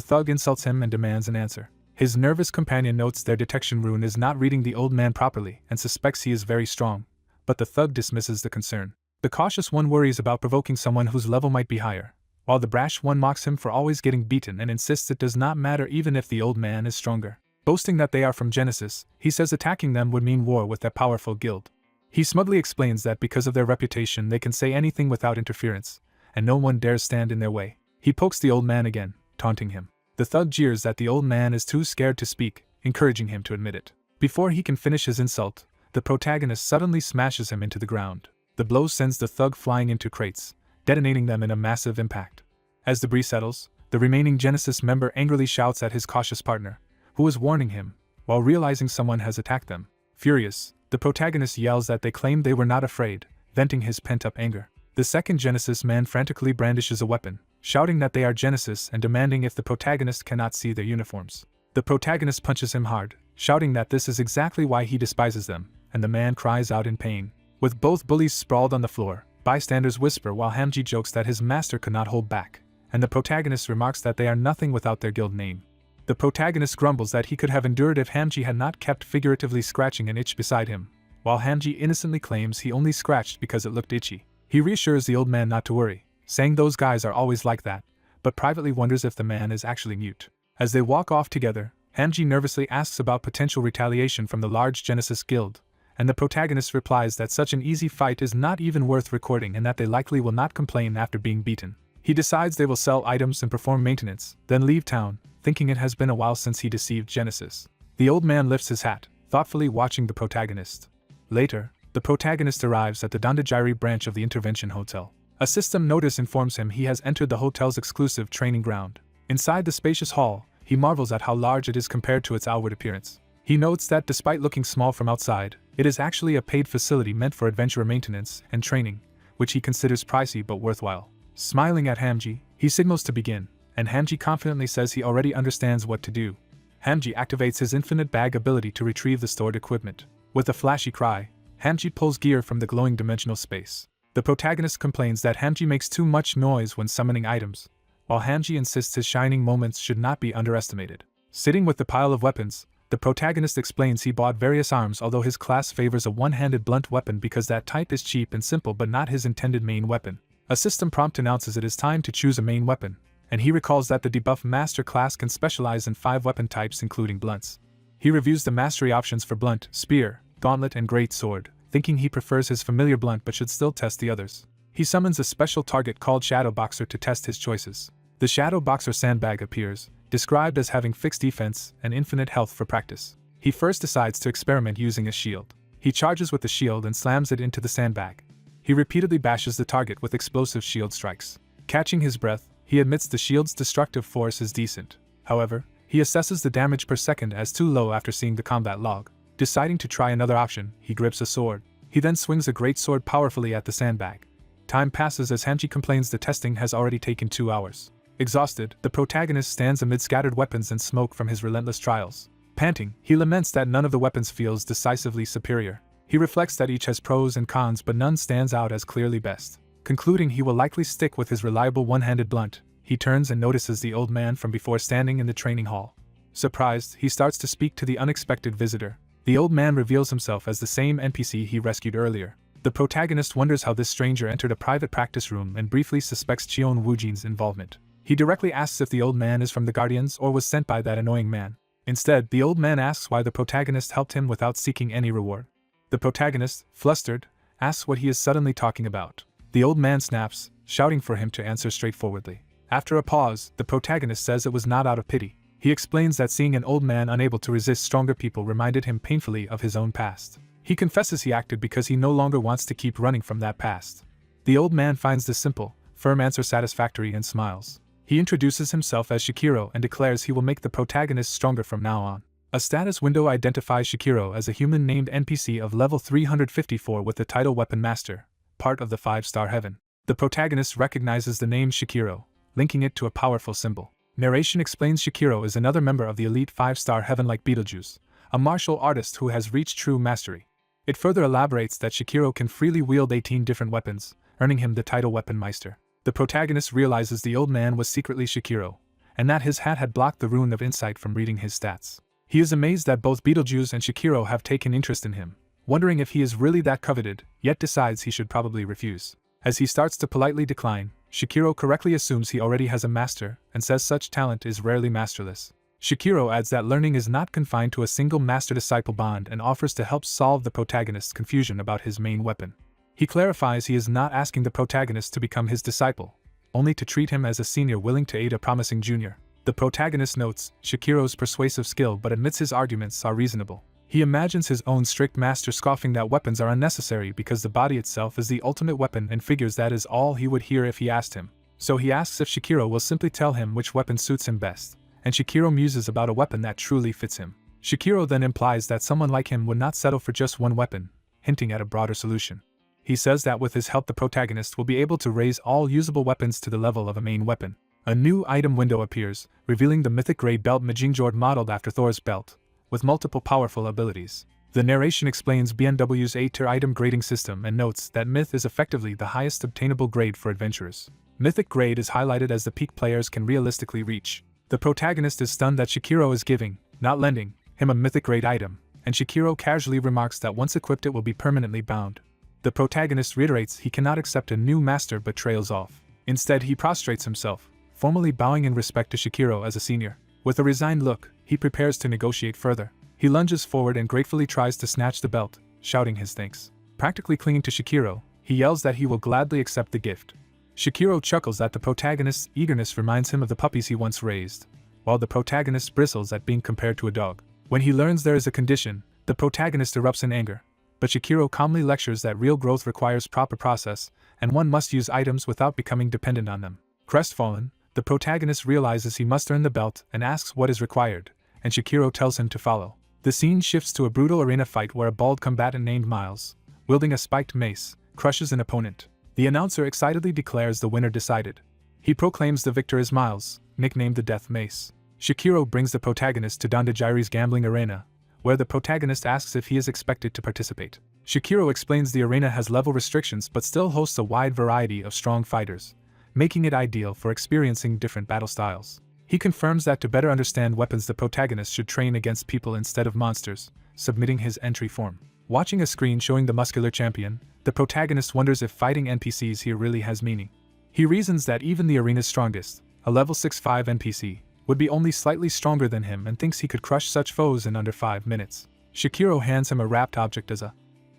thug insults him and demands an answer. His nervous companion notes their detection rune is not reading the old man properly and suspects he is very strong, but the thug dismisses the concern. The cautious one worries about provoking someone whose level might be higher, while the brash one mocks him for always getting beaten and insists it does not matter even if the old man is stronger. Boasting that they are from Genesis, he says attacking them would mean war with their powerful guild. He smugly explains that because of their reputation they can say anything without interference, and no one dares stand in their way. He pokes the old man again, taunting him. The thug jeers that the old man is too scared to speak, encouraging him to admit it. Before he can finish his insult, the protagonist suddenly smashes him into the ground. The blow sends the thug flying into crates, detonating them in a massive impact. As debris settles, the remaining Genesis member angrily shouts at his cautious partner, who is warning him, while realizing someone has attacked them. Furious, the protagonist yells that they claimed they were not afraid, venting his pent-up anger. The second Genesis man frantically brandishes a weapon, shouting that they are Genesis and demanding if the protagonist cannot see their uniforms. The protagonist punches him hard, shouting that this is exactly why he despises them, and the man cries out in pain. With both bullies sprawled on the floor, bystanders whisper while Hamji jokes that his master could not hold back, and the protagonist remarks that they are nothing without their guild name. The protagonist grumbles that he could have endured if Hamji had not kept figuratively scratching an itch beside him, while Hamji innocently claims he only scratched because it looked itchy. He reassures the old man not to worry, saying those guys are always like that, but privately wonders if the man is actually mute. As they walk off together, Hamji nervously asks about potential retaliation from the large Genesis guild, and the protagonist replies that such an easy fight is not even worth recording and that they likely will not complain after being beaten. He decides they will sell items and perform maintenance, then leave town, thinking it has been a while since he deceived Genesis. The old man lifts his hat, thoughtfully watching the protagonist. Later, the protagonist arrives at the Dandajiri branch of the Intervention Hotel. A system notice informs him he has entered the hotel's exclusive training ground. Inside the spacious hall, he marvels at how large it is compared to its outward appearance. He notes that despite looking small from outside, it is actually a paid facility meant for adventurer maintenance and training, which he considers pricey but worthwhile. Smiling at Hamji, he signals to begin, and Hamji confidently says he already understands what to do. Hamji activates his infinite bag ability to retrieve the stored equipment. With a flashy cry, Hamji pulls gear from the glowing dimensional space. The protagonist complains that Hamji makes too much noise when summoning items, while Hamji insists his shining moments should not be underestimated. Sitting with the pile of weapons, the protagonist explains he bought various arms although his class favors a one-handed blunt weapon because that type is cheap and simple but not his intended main weapon. A system prompt announces it is time to choose a main weapon, and he recalls that the Debuff master class can specialize in 5 weapon types including blunts. He reviews the mastery options for blunt, spear, gauntlet and great sword, thinking he prefers his familiar blunt but should still test the others. He summons a special target called Shadow Boxer to test his choices. The Shadow Boxer sandbag appears, described as having fixed defense and infinite health for practice. He first decides to experiment using a shield. He charges with the shield and slams it into the sandbag. He repeatedly bashes the target with explosive shield strikes. Catching his breath, he admits the shield's destructive force is decent. However, he assesses the damage per second as too low after seeing the combat log. Deciding to try another option, he grips a sword. He then swings a great sword powerfully at the sandbag. Time passes as Hamji complains the testing has already taken 2 hours. Exhausted, the protagonist stands amid scattered weapons and smoke from his relentless trials. Panting, he laments that none of the weapons feels decisively superior. He reflects that each has pros and cons but none stands out as clearly best. Concluding he will likely stick with his reliable one-handed blunt, he turns and notices the old man from before standing in the training hall. Surprised, he starts to speak to the unexpected visitor. The old man reveals himself as the same NPC he rescued earlier. The protagonist wonders how this stranger entered a private practice room and briefly suspects Cheon Woojin's involvement. He directly asks if the old man is from the Guardians or was sent by that annoying man. Instead, the old man asks why the protagonist helped him without seeking any reward. The protagonist, flustered, asks what he is suddenly talking about. The old man snaps, shouting for him to answer straightforwardly. After a pause, the protagonist says it was not out of pity. He explains that seeing an old man unable to resist stronger people reminded him painfully of his own past. He confesses he acted because he no longer wants to keep running from that past. The old man finds this simple, Firm answer satisfactory and smiles. He introduces himself as Shikiro and declares he will make the protagonist stronger from now on. A status window identifies Shikiro as a human named NPC of level 354 with the title Weapon Master, part of the 5-star heaven. The protagonist recognizes the name Shikiro, linking it to a powerful symbol. Narration explains Shikiro is another member of the elite 5-star heaven like Beetlejuice, a martial artist who has reached true mastery. It further elaborates that Shikiro can freely wield 18 different weapons, earning him the title Weapon Meister. The protagonist realizes the old man was secretly Shikiro, and that his hat had blocked the rune of insight from reading his stats. He is amazed that both Beetlejuice and Shikiro have taken interest in him, wondering if he is really that coveted, yet decides he should probably refuse. As he starts to politely decline, Shikiro correctly assumes he already has a master and says such talent is rarely masterless. Shikiro adds that learning is not confined to a single master-disciple bond and offers to help solve the protagonist's confusion about his main weapon. He clarifies he is not asking the protagonist to become his disciple, only to treat him as a senior willing to aid a promising junior. The protagonist notes Shikiro's persuasive skill but admits his arguments are reasonable. He imagines his own strict master scoffing that weapons are unnecessary because the body itself is the ultimate weapon and figures that is all he would hear if he asked him. So he asks if Shikiro will simply tell him which weapon suits him best, and Shikiro muses about a weapon that truly fits him. Shikiro then implies that someone like him would not settle for just one weapon, hinting at a broader solution. He says that with his help the protagonist will be able to raise all usable weapons to the level of a main weapon. A new item window appears, revealing the mythic grade belt Majingjord modeled after Thor's belt, with multiple powerful abilities. The narration explains BNW's 8-tier item grading system and notes that Myth is effectively the highest obtainable grade for adventurers. Mythic grade is highlighted as the peak players can realistically reach. The protagonist is stunned that Shikiro is giving, not lending, him a mythic grade item, and Shikiro casually remarks that once equipped it will be permanently bound. The protagonist reiterates he cannot accept a new master but trails off. Instead he prostrates himself, formally bowing in respect to Shikiro as a senior. With a resigned look, he prepares to negotiate further. He lunges forward and gratefully tries to snatch the belt, shouting his thanks. Practically clinging to Shikiro, he yells that he will gladly accept the gift. Shikiro chuckles that the protagonist's eagerness reminds him of the puppies he once raised, while the protagonist bristles at being compared to a dog. When he learns there is a condition, the protagonist erupts in anger, but Shikiro calmly lectures that real growth requires proper process, and one must use items without becoming dependent on them. Crestfallen, the protagonist realizes he must earn the belt and asks what is required, and Shikiro tells him to follow. The scene shifts to a brutal arena fight where a bald combatant named Miles, wielding a spiked mace, crushes an opponent. The announcer excitedly declares the winner decided. He proclaims the victor is Miles, nicknamed the Death Mace. Shikiro brings the protagonist to Dandajiri's gambling arena, where the protagonist asks if he is expected to participate. Shikiro explains the arena has level restrictions but still hosts a wide variety of strong fighters, making it ideal for experiencing different battle styles. He confirms that to better understand weapons the protagonist should train against people instead of monsters, submitting his entry form. Watching a screen showing the muscular champion, the protagonist wonders if fighting NPCs here really has meaning. He reasons that even the arena's strongest, a level 6-5 NPC, would be only slightly stronger than him and thinks he could crush such foes in under 5 minutes. Shikiro hands him a wrapped object as a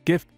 gift,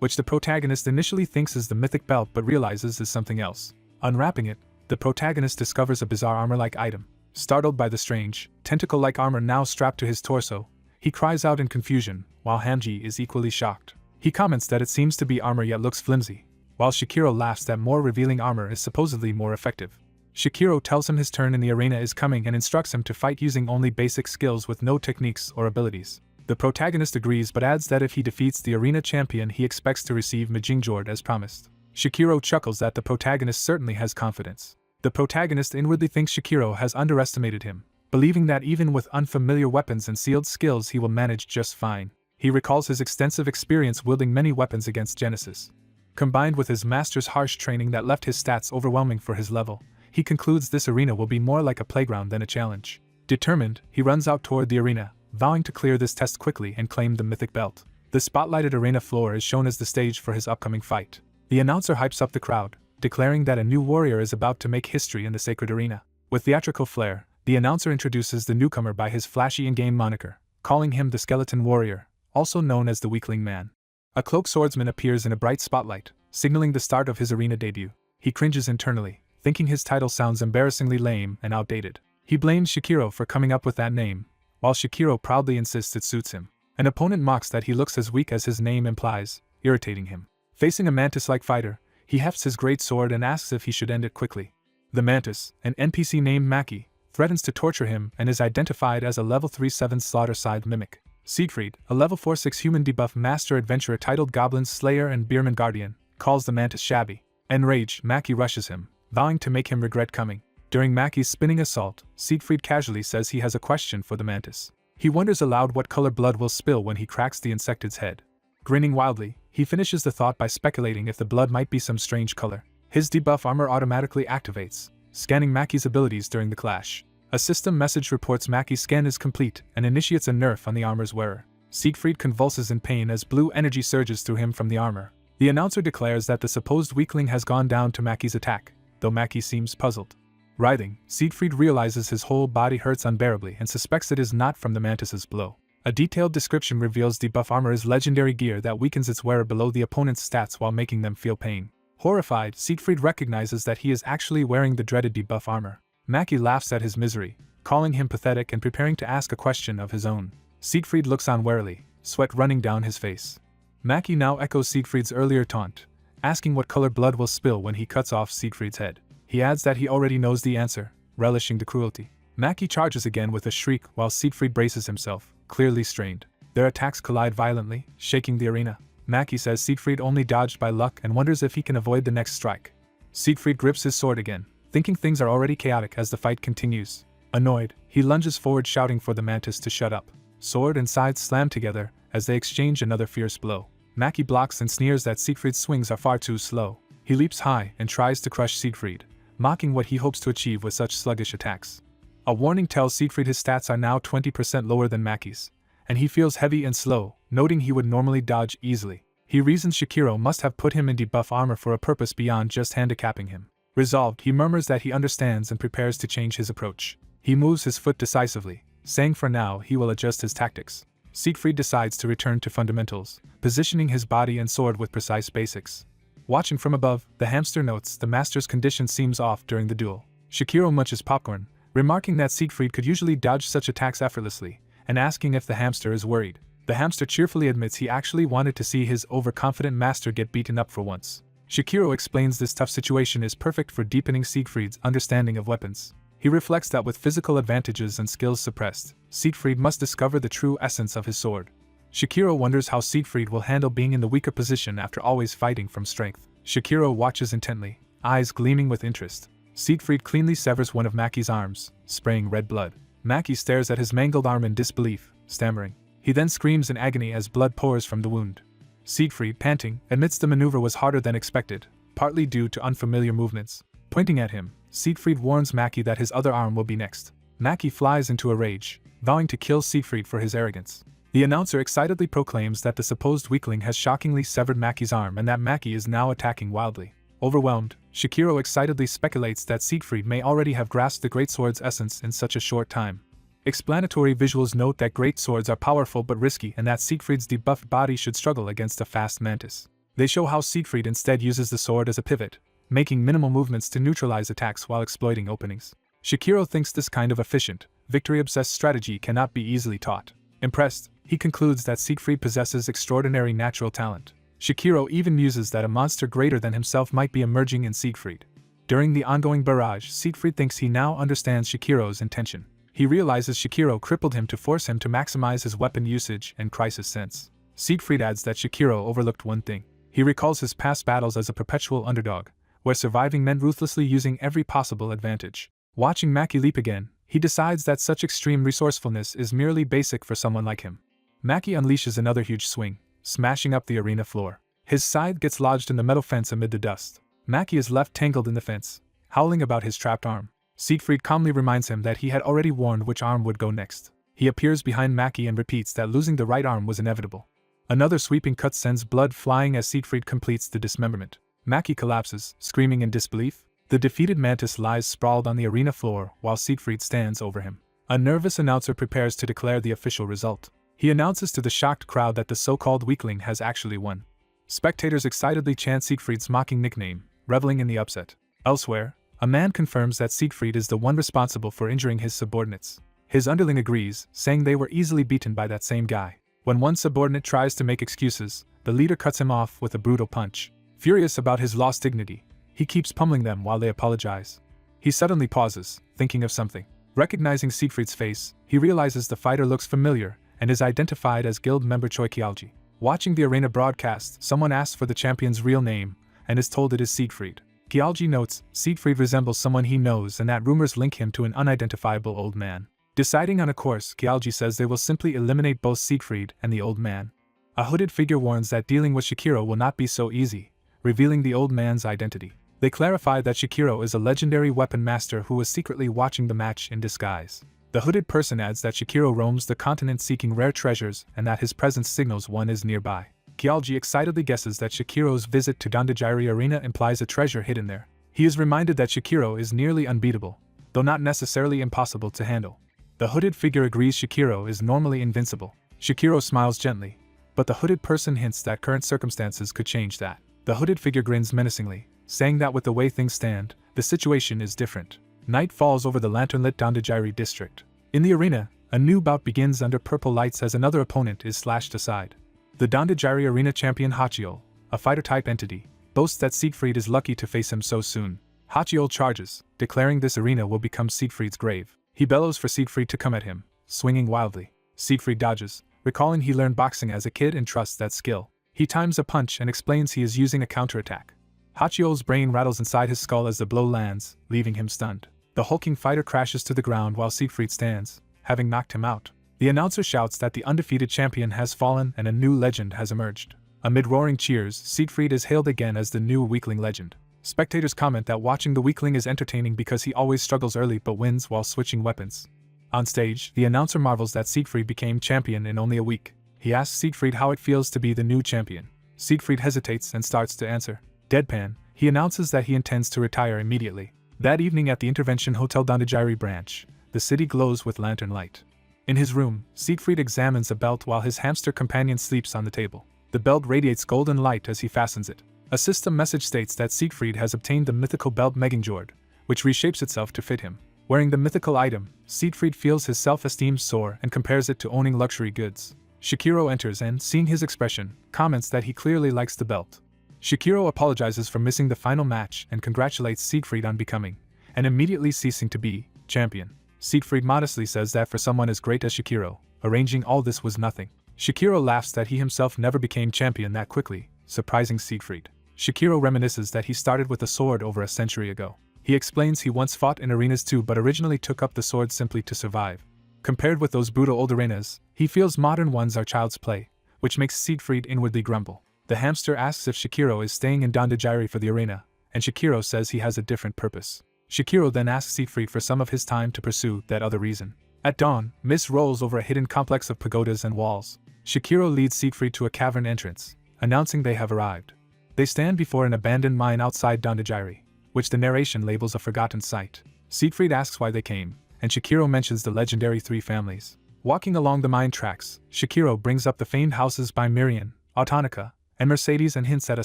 which the protagonist initially thinks is the mythic belt but realizes is something else. Unwrapping it, the protagonist discovers a bizarre armor-like item. Startled by the strange, tentacle-like armor now strapped to his torso, he cries out in confusion, while Hamji is equally shocked. He comments that it seems to be armor yet looks flimsy, while Shikiro laughs that more revealing armor is supposedly more effective. Shikiro tells him his turn in the arena is coming and instructs him to fight using only basic skills with no techniques or abilities. The protagonist agrees but adds that if he defeats the arena champion he expects to receive Majingjord as promised. Shikiro chuckles that the protagonist certainly has confidence. The protagonist inwardly thinks Shikiro has underestimated him, believing that even with unfamiliar weapons and sealed skills he will manage just fine. He recalls his extensive experience wielding many weapons against Genesis. Combined with his master's harsh training that left his stats overwhelming for his level, he concludes this arena will be more like a playground than a challenge. Determined, he runs out toward the arena, vowing to clear this test quickly and claim the mythic belt. The spotlighted arena floor is shown as the stage for his upcoming fight. The announcer hypes up the crowd, declaring that a new warrior is about to make history in the sacred arena. With theatrical flair, the announcer introduces the newcomer by his flashy in-game moniker, calling him the Skeleton Warrior, also known as the Weakling Man. A cloaked swordsman appears in a bright spotlight, signaling the start of his arena debut. He cringes internally, thinking his title sounds embarrassingly lame and outdated. He blames Shikiro for coming up with that name, while Shikiro proudly insists it suits him. An opponent mocks that he looks as weak as his name implies, irritating him. Facing a mantis-like fighter, He hefts his great sword and asks if he should end it quickly. The Mantis, an NPC named Maki, threatens to torture him and is identified as a level 3/7 Slaughter-side mimic. Siegfried, a level 4/6 human debuff master adventurer titled Goblin Slayer and Beerman Guardian, calls the Mantis shabby. Enraged, Maki rushes him, vowing to make him regret coming. During Maki's spinning assault, Siegfried casually says he has a question for the Mantis. He wonders aloud what color blood will spill when he cracks the insectid's head. Grinning wildly, he finishes the thought by speculating if the blood might be some strange color. His debuff armor automatically activates, scanning Maki's abilities during the clash. A system message reports Maki's scan is complete and initiates a nerf on the armor's wearer. Siegfried convulses in pain as blue energy surges through him from the armor. The announcer declares that the supposed weakling has gone down to Maki's attack, though Maki seems puzzled. Writhing, Siegfried realizes his whole body hurts unbearably and suspects it is not from the Mantis's blow. A detailed description reveals debuff armor is legendary gear that weakens its wearer below the opponent's stats while making them feel pain. Horrified, Siegfried recognizes that he is actually wearing the dreaded debuff armor. Maki laughs at his misery, calling him pathetic and preparing to ask a question of his own. Siegfried looks on warily, sweat running down his face. Maki now echoes Siegfried's earlier taunt, asking what color blood will spill when he cuts off Siegfried's head. He adds that he already knows the answer, relishing the cruelty. Maki charges again with a shriek while Siegfried braces himself, clearly strained. Their attacks collide violently, shaking the arena. Maki says Siegfried only dodged by luck and wonders if he can avoid the next strike. Siegfried grips his sword again, thinking things are already chaotic as the fight continues. Annoyed, he lunges forward shouting for the Mantis to shut up. Sword and side slam together as they exchange another fierce blow. Maki blocks and sneers that Siegfried's swings are far too slow. He leaps high and tries to crush Siegfried, mocking what he hopes to achieve with such sluggish attacks. A warning tells Siegfried his stats are now 20% lower than Maki's, and he feels heavy and slow, noting he would normally dodge easily. He reasons Shikiro must have put him in debuff armor for a purpose beyond just handicapping him. Resolved, he murmurs that he understands and prepares to change his approach. He moves his foot decisively, saying for now he will adjust his tactics. Siegfried decides to return to fundamentals, positioning his body and sword with precise basics. Watching from above, the hamster notes the master's condition seems off during the duel. Shikiro munches popcorn, remarking that Siegfried could usually dodge such attacks effortlessly, and asking if the hamster is worried. The hamster cheerfully admits he actually wanted to see his overconfident master get beaten up for once. Shikiro explains this tough situation is perfect for deepening Siegfried's understanding of weapons. He reflects that with physical advantages and skills suppressed, Siegfried must discover the true essence of his sword. Shikiro wonders how Siegfried will handle being in the weaker position after always fighting from strength. Shikiro watches intently, eyes gleaming with interest. Siegfried cleanly severs one of Maki's arms, spraying red blood. Maki stares at his mangled arm in disbelief, stammering. He then screams in agony as blood pours from the wound. Siegfried, panting, admits the maneuver was harder than expected, partly due to unfamiliar movements. Pointing at him, Siegfried warns Maki that his other arm will be next. Maki flies into a rage, vowing to kill Siegfried for his arrogance. The announcer excitedly proclaims that the supposed weakling has shockingly severed Maki's arm and that Maki is now attacking wildly. Overwhelmed, Shikiro excitedly speculates that Siegfried may already have grasped the greatsword's essence in such a short time. Explanatory visuals note that greatswords are powerful but risky and that Siegfried's debuffed body should struggle against a fast mantis. They show how Siegfried instead uses the sword as a pivot, making minimal movements to neutralize attacks while exploiting openings. Shikiro thinks this kind of efficient, victory-obsessed strategy cannot be easily taught. Impressed, he concludes that Siegfried possesses extraordinary natural talent. Shikiro even muses that a monster greater than himself might be emerging in Siegfried. During the ongoing barrage, Siegfried thinks he now understands Shikiro's intention. He realizes Shikiro crippled him to force him to maximize his weapon usage and crisis sense. Siegfried adds that Shikiro overlooked one thing. He recalls his past battles as a perpetual underdog, where surviving meant ruthlessly using every possible advantage. Watching Maki leap again, he decides that such extreme resourcefulness is merely basic for someone like him. Maki unleashes another huge swing, smashing up the arena floor. His scythe gets lodged in the metal fence amid the dust. Maki is left tangled in the fence, howling about his trapped arm. Siegfried calmly reminds him that he had already warned which arm would go next. He appears behind Maki and repeats that losing the right arm was inevitable. Another sweeping cut sends blood flying as Siegfried completes the dismemberment. Maki collapses, screaming in disbelief. The defeated mantis lies sprawled on the arena floor while Siegfried stands over him. A nervous announcer prepares to declare the official result. He announces to the shocked crowd that the so-called weakling has actually won. Spectators excitedly chant Siegfried's mocking nickname, reveling in the upset. Elsewhere, a man confirms that Siegfried is the one responsible for injuring his subordinates. His underling agrees, saying they were easily beaten by that same guy. When one subordinate tries to make excuses, the leader cuts him off with a brutal punch. Furious about his lost dignity, he keeps pummeling them while they apologize. He suddenly pauses, thinking of something. Recognizing Siegfried's face, he realizes the fighter looks familiar and is identified as guild member Choi Kyeolji. Watching the arena broadcast, someone asks for the champion's real name and is told it is Siegfried. Kyeolji notes Siegfried resembles someone he knows and that rumors link him to an unidentifiable old man. Deciding on a course, Kyeolji says they will simply eliminate both Siegfried and the old man. A hooded figure warns that dealing with Shikiro will not be so easy, revealing the old man's identity. They clarify that Shikiro is a legendary weapon master who was secretly watching the match in disguise. The hooded person adds that Shikiro roams the continent seeking rare treasures and that his presence signals one is nearby. Kyeolji excitedly guesses that Shikiro's visit to Dandajiri Arena implies a treasure hidden there. He is reminded that Shikiro is nearly unbeatable, though not necessarily impossible to handle. The hooded figure agrees Shikiro is normally invincible. Shikiro smiles gently, but the hooded person hints that current circumstances could change that. The hooded figure grins menacingly, saying that with the way things stand, the situation is different. Night falls over the lantern-lit Dandajiri district. In the arena, a new bout begins under purple lights as another opponent is slashed aside. The Dandajiri Arena champion Hachiol, a fighter-type entity, boasts that Siegfried is lucky to face him so soon. Hachiol charges, declaring this arena will become Siegfried's grave. He bellows for Siegfried to come at him, swinging wildly. Siegfried dodges, recalling he learned boxing as a kid and trusts that skill. He times a punch and explains he is using a counterattack. Hachiol's brain rattles inside his skull as the blow lands, leaving him stunned. The hulking fighter crashes to the ground while Siegfried stands, having knocked him out. The announcer shouts that the undefeated champion has fallen and a new legend has emerged. Amid roaring cheers, Siegfried is hailed again as the new weakling legend. Spectators comment that watching the weakling is entertaining because he always struggles early but wins while switching weapons. On stage, the announcer marvels that Siegfried became champion in only a week. He asks Siegfried how it feels to be the new champion. Siegfried hesitates and starts to answer. Deadpan, he announces that he intends to retire immediately. That evening at the Intervention Hotel Dandajiri branch, the city glows with lantern light. In his room, Siegfried examines a belt while his hamster companion sleeps on the table. The belt radiates golden light as he fastens it. A system message states that Siegfried has obtained the mythical belt Megingjord, which reshapes itself to fit him. Wearing the mythical item, Siegfried feels his self-esteem soar and compares it to owning luxury goods. Shikiro enters and, seeing his expression, comments that he clearly likes the belt. Shikiro apologizes for missing the final match and congratulates Siegfried on becoming, and immediately ceasing to be, champion. Siegfried modestly says that for someone as great as Shikiro, arranging all this was nothing. Shikiro laughs that he himself never became champion that quickly, surprising Siegfried. Shikiro reminisces that he started with a sword over a century ago. He explains he once fought in arenas too but originally took up the sword simply to survive. Compared with those brutal old arenas, he feels modern ones are child's play, which makes Siegfried inwardly grumble. The hamster asks if Shikiro is staying in Dandajiri for the arena, and Shikiro says he has a different purpose. Shikiro then asks Siegfried for some of his time to pursue that other reason. At dawn, mist rolls over a hidden complex of pagodas and walls. Shikiro leads Siegfried to a cavern entrance, announcing they have arrived. They stand before an abandoned mine outside Dandajiri, which the narration labels a forgotten site. Siegfried asks why they came, and Shikiro mentions the legendary three families. Walking along the mine tracks, Shikiro brings up the famed houses by Mirian, Autonica, and Mercedes and hints at a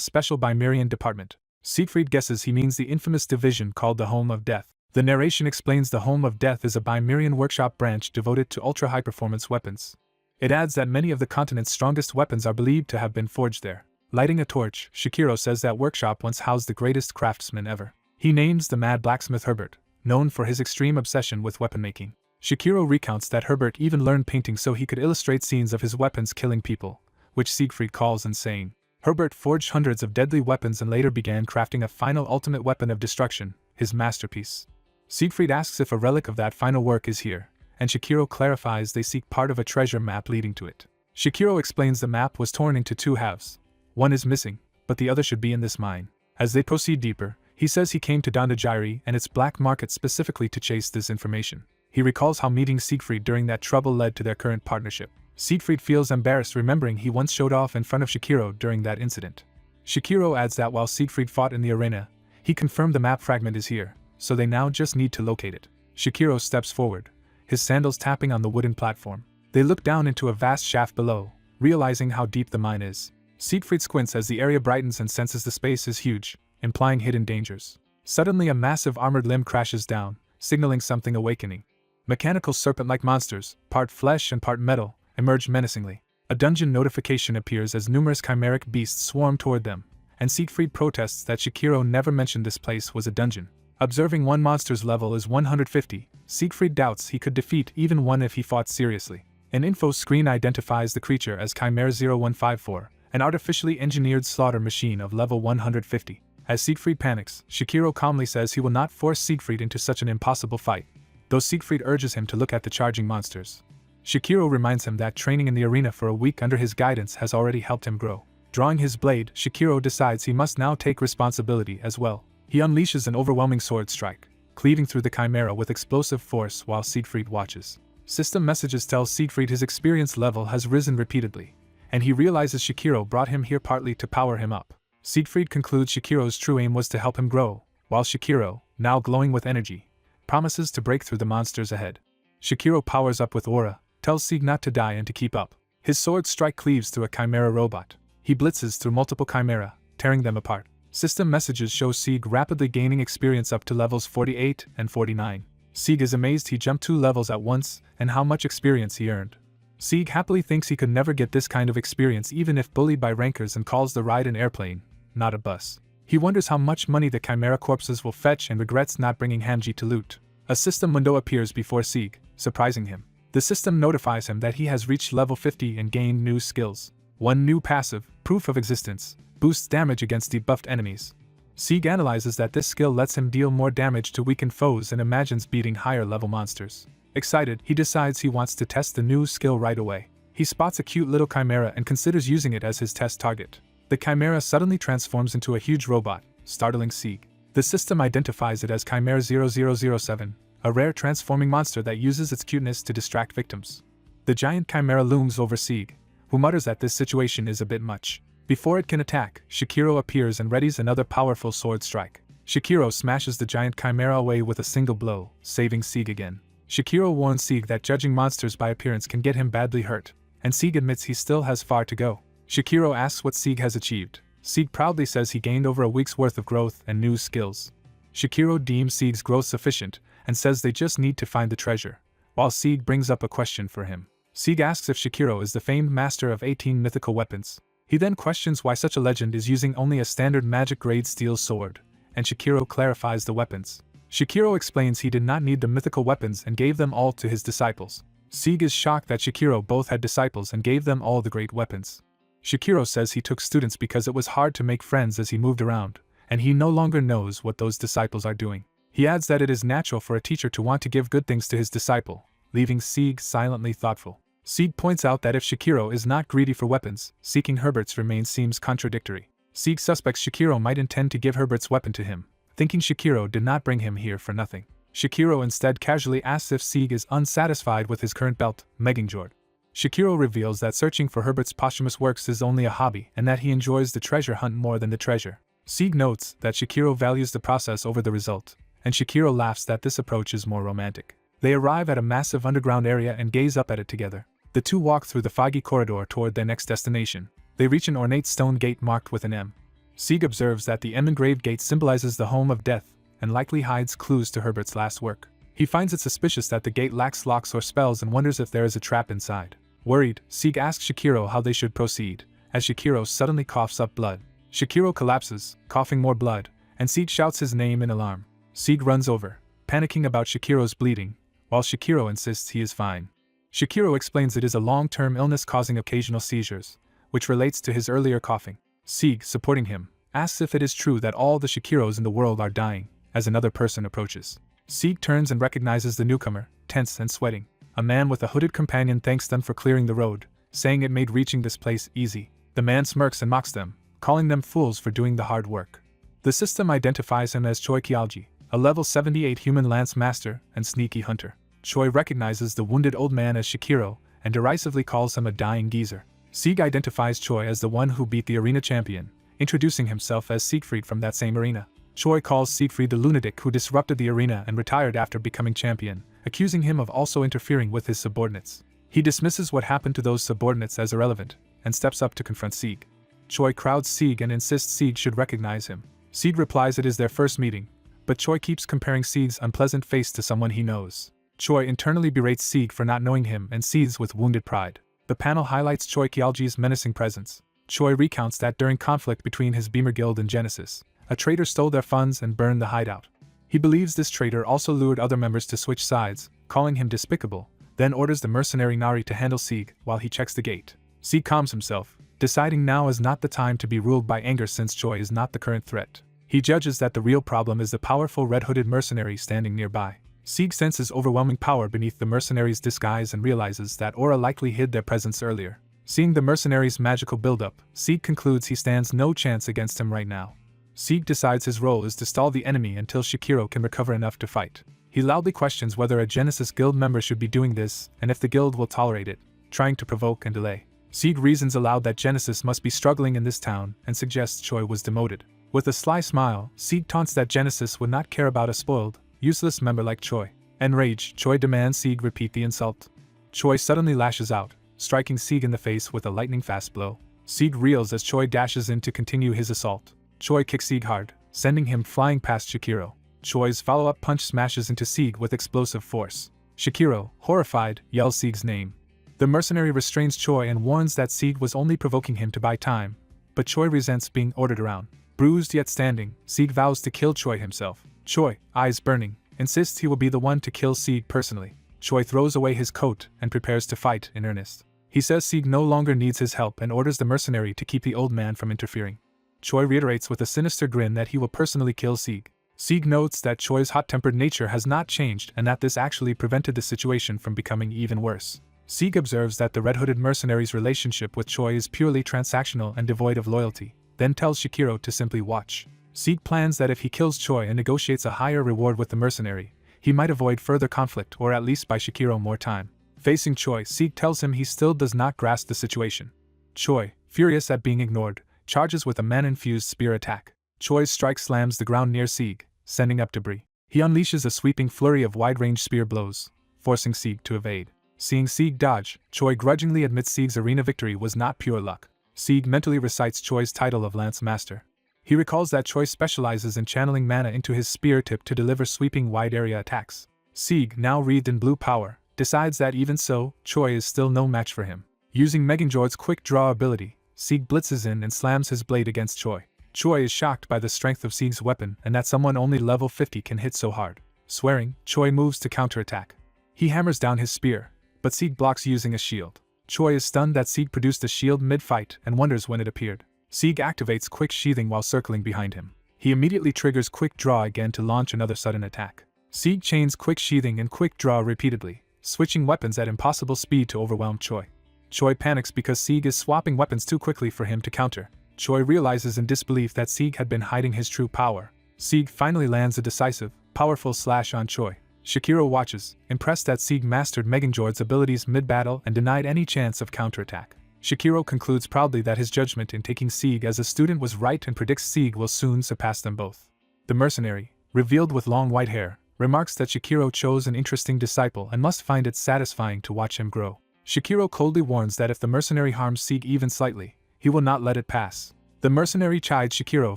special Bimerian department. Siegfried guesses he means the infamous division called the Home of Death. The narration explains the Home of Death is a Bimerian workshop branch devoted to ultra-high-performance weapons. It adds that many of the continent's strongest weapons are believed to have been forged there. Lighting a torch, Shikiro says that workshop once housed the greatest craftsman ever. He names the mad blacksmith Herbert, known for his extreme obsession with weapon making. Shikiro recounts that Herbert even learned painting so he could illustrate scenes of his weapons killing people, which Siegfried calls insane. Herbert forged hundreds of deadly weapons and later began crafting a final ultimate weapon of destruction, his masterpiece. Siegfried asks if a relic of that final work is here, and Shikiro clarifies they seek part of a treasure map leading to it. Shikiro explains the map was torn into two halves. One is missing, but the other should be in this mine. As they proceed deeper, he says he came to Dandajiri and its black market specifically to chase this information. He recalls how meeting Siegfried during that trouble led to their current partnership. Siegfried feels embarrassed remembering he once showed off in front of Shikiro during that incident. Shikiro adds that while Siegfried fought in the arena, he confirmed the map fragment is here, so they now just need to locate it. Shikiro steps forward, his sandals tapping on the wooden platform. They look down into a vast shaft below, realizing how deep the mine is. Siegfried squints as the area brightens and senses the space is huge, implying hidden dangers. Suddenly a massive armored limb crashes down, signaling something awakening. Mechanical serpent-like monsters, part flesh and part metal, emerge menacingly. A dungeon notification appears as numerous chimeric beasts swarm toward them, and Siegfried protests that Shikiro never mentioned this place was a dungeon. Observing one monster's level is 150, Siegfried doubts he could defeat even one if he fought seriously. An info screen identifies the creature as Chimera 0154, an artificially engineered slaughter machine of level 150. As Siegfried panics, Shikiro calmly says he will not force Siegfried into such an impossible fight, though Siegfried urges him to look at the charging monsters. Shikiro reminds him that training in the arena for a week under his guidance has already helped him grow. Drawing his blade, Shikiro decides he must now take responsibility as well. He unleashes an overwhelming sword strike, cleaving through the Chimera with explosive force while Siegfried watches. System messages tell Siegfried his experience level has risen repeatedly, and he realizes Shikiro brought him here partly to power him up. Siegfried concludes Shikiro's true aim was to help him grow, while Shikiro, now glowing with energy, promises to break through the monsters ahead. Shikiro powers up with aura, tells Sieg not to die and to keep up. His sword strike cleaves through a Chimera robot. He blitzes through multiple Chimera, tearing them apart. System messages show Sieg rapidly gaining experience up to levels 48 and 49. Sieg is amazed he jumped 2 levels at once, and how much experience he earned. Sieg happily thinks he could never get this kind of experience even if bullied by rankers and calls the ride an airplane, not a bus. He wonders how much money the Chimera corpses will fetch and regrets not bringing Hanji to loot. A system window appears before Sieg, surprising him. The system notifies him that he has reached level 50 and gained new skills. One new passive, Proof of Existence, boosts damage against debuffed enemies. Sieg analyzes that this skill lets him deal more damage to weakened foes and imagines beating higher level monsters. Excited, he decides he wants to test the new skill right away. He spots a cute little Chimera and considers using it as his test target. The Chimera suddenly transforms into a huge robot, startling Sieg. The system identifies it as Chimera 0007, a rare transforming monster that uses its cuteness to distract victims. The giant Chimera looms over Sieg, who mutters that this situation is a bit much. Before it can attack, Shikiro appears and readies another powerful sword strike. Shikiro smashes the giant Chimera away with a single blow, saving Sieg again. Shikiro warns Sieg that judging monsters by appearance can get him badly hurt, and Sieg admits he still has far to go. Shikiro asks what Sieg has achieved. Sieg proudly says he gained over a week's worth of growth and new skills. Shikiro deems Sieg's growth sufficient, and says they just need to find the treasure, while Sieg brings up a question for him. Sieg asks if Shikiro is the famed master of 18 mythical weapons. He then questions why such a legend is using only a standard magic-grade steel sword, and Shikiro clarifies the weapons. Shikiro explains he did not need the mythical weapons and gave them all to his disciples. Sieg is shocked that Shikiro both had disciples and gave them all the great weapons. Shikiro says he took students because it was hard to make friends as he moved around, and he no longer knows what those disciples are doing. He adds that it is natural for a teacher to want to give good things to his disciple, leaving Sieg silently thoughtful. Sieg points out that if Shikiro is not greedy for weapons, seeking Herbert's remains seems contradictory. Sieg suspects Shikiro might intend to give Herbert's weapon to him, thinking Shikiro did not bring him here for nothing. Shikiro instead casually asks if Sieg is unsatisfied with his current belt, Megingjord. Shikiro reveals that searching for Herbert's posthumous works is only a hobby and that he enjoys the treasure hunt more than the treasure. Sieg notes that Shikiro values the process over the result, and Shikiro laughs that this approach is more romantic. They arrive at a massive underground area and gaze up at it together. The two walk through the foggy corridor toward their next destination. They reach an ornate stone gate marked with an M. Sieg observes that the M-engraved gate symbolizes the home of death and likely hides clues to Herbert's last work. He finds it suspicious that the gate lacks locks or spells and wonders if there is a trap inside. Worried, Sieg asks Shikiro how they should proceed, as Shikiro suddenly coughs up blood. Shikiro collapses, coughing more blood, and Sieg shouts his name in alarm. Sieg runs over, panicking about Shikiro's bleeding, while Shikiro insists he is fine. Shikiro explains it is a long-term illness causing occasional seizures, which relates to his earlier coughing. Sieg, supporting him, asks if it is true that all the Shikiros in the world are dying, as another person approaches. Sieg turns and recognizes the newcomer, tense and sweating. A man with a hooded companion thanks them for clearing the road, saying it made reaching this place easy. The man smirks and mocks them, calling them fools for doing the hard work. The system identifies him as Choi Kyoji, a level 78 human lance master and sneaky hunter. Choi recognizes the wounded old man as Shikiro and derisively calls him a dying geezer. Sieg identifies Choi as the one who beat the arena champion, introducing himself as Siegfried from that same arena. Choi calls Siegfried the lunatic who disrupted the arena and retired after becoming champion, accusing him of also interfering with his subordinates. He dismisses what happened to those subordinates as irrelevant, and steps up to confront Sieg. Choi crowds Sieg and insists Sieg should recognize him. Sieg replies it is their first meeting, but Choi keeps comparing Sieg's unpleasant face to someone he knows. Choi internally berates Sieg for not knowing him and seethes with wounded pride. The panel highlights Choi Kyoji's menacing presence. Choi recounts that during conflict between his Beamer Guild and Genesis, a traitor stole their funds and burned the hideout. He believes this traitor also lured other members to switch sides, calling him despicable, then orders the mercenary Nari to handle Sieg while he checks the gate. Sieg calms himself, deciding now is not the time to be ruled by anger since Choi is not the current threat. He judges that the real problem is the powerful red-hooded mercenary standing nearby. Sieg senses overwhelming power beneath the mercenary's disguise and realizes that aura likely hid their presence earlier. Seeing the mercenary's magical buildup, Sieg concludes he stands no chance against him right now. Sieg decides his role is to stall the enemy until Shikiro can recover enough to fight. He loudly questions whether a Genesis guild member should be doing this and if the guild will tolerate it, trying to provoke and delay. Sieg reasons aloud that Genesis must be struggling in this town and suggests Choi was demoted. With a sly smile, Sieg taunts that Genesis would not care about a spoiled, useless member like Choi. Enraged, Choi demands Sieg repeat the insult. Choi suddenly lashes out, striking Sieg in the face with a lightning-fast blow. Sieg reels as Choi dashes in to continue his assault. Choi kicks Sieg hard, sending him flying past Shikiro. Choi's follow-up punch smashes into Sieg with explosive force. Shikiro, horrified, yells Sieg's name. The mercenary restrains Choi and warns that Sieg was only provoking him to buy time, but Choi resents being ordered around. Bruised yet standing, Sieg vows to kill Choi himself. Choi, eyes burning, insists he will be the one to kill Sieg personally. Choi throws away his coat and prepares to fight in earnest. He says Sieg no longer needs his help and orders the mercenary to keep the old man from interfering. Choi reiterates with a sinister grin that he will personally kill Sieg. Sieg notes that Choi's hot-tempered nature has not changed and that this actually prevented the situation from becoming even worse. Sieg observes that the red-hooded mercenary's relationship with Choi is purely transactional and devoid of loyalty, then tells Shikiro to simply watch. Sieg plans that if he kills Choi and negotiates a higher reward with the mercenary, he might avoid further conflict or at least buy Shikiro more time. Facing Choi, Sieg tells him he still does not grasp the situation. Choi, furious at being ignored, charges with a mana-infused spear attack. Choi's strike slams the ground near Sieg, sending up debris. He unleashes a sweeping flurry of wide-range spear blows, forcing Sieg to evade. Seeing Sieg dodge, Choi grudgingly admits Sieg's arena victory was not pure luck. Sieg mentally recites Choi's title of Lance Master. He recalls that Choi specializes in channeling mana into his spear tip to deliver sweeping wide-area attacks. Sieg, now wreathed in blue power, decides that even so, Choi is still no match for him. Using Meganjord's quick draw ability, Sieg blitzes in and slams his blade against Choi. Choi is shocked by the strength of Sieg's weapon and that someone only level 50 can hit so hard. Swearing, Choi moves to counterattack. He hammers down his spear, but Sieg blocks using a shield. Choi is stunned that Sieg produced a shield mid-fight and wonders when it appeared. Sieg activates quick sheathing while circling behind him. He immediately triggers quick draw again to launch another sudden attack. Sieg chains quick sheathing and quick draw repeatedly, switching weapons at impossible speed to overwhelm Choi. Choi panics because Sieg is swapping weapons too quickly for him to counter. Choi realizes in disbelief that Sieg had been hiding his true power. Sieg finally lands a decisive, powerful slash on Choi. Shikiro watches, impressed that Sieg mastered Meganjord's abilities mid-battle and denied any chance of counterattack. Shikiro concludes proudly that his judgment in taking Sieg as a student was right and predicts Sieg will soon surpass them both. The mercenary, revealed with long white hair, remarks that Shikiro chose an interesting disciple and must find it satisfying to watch him grow. Shikiro coldly warns that if the mercenary harms Sieg even slightly, he will not let it pass. The mercenary chides Shikiro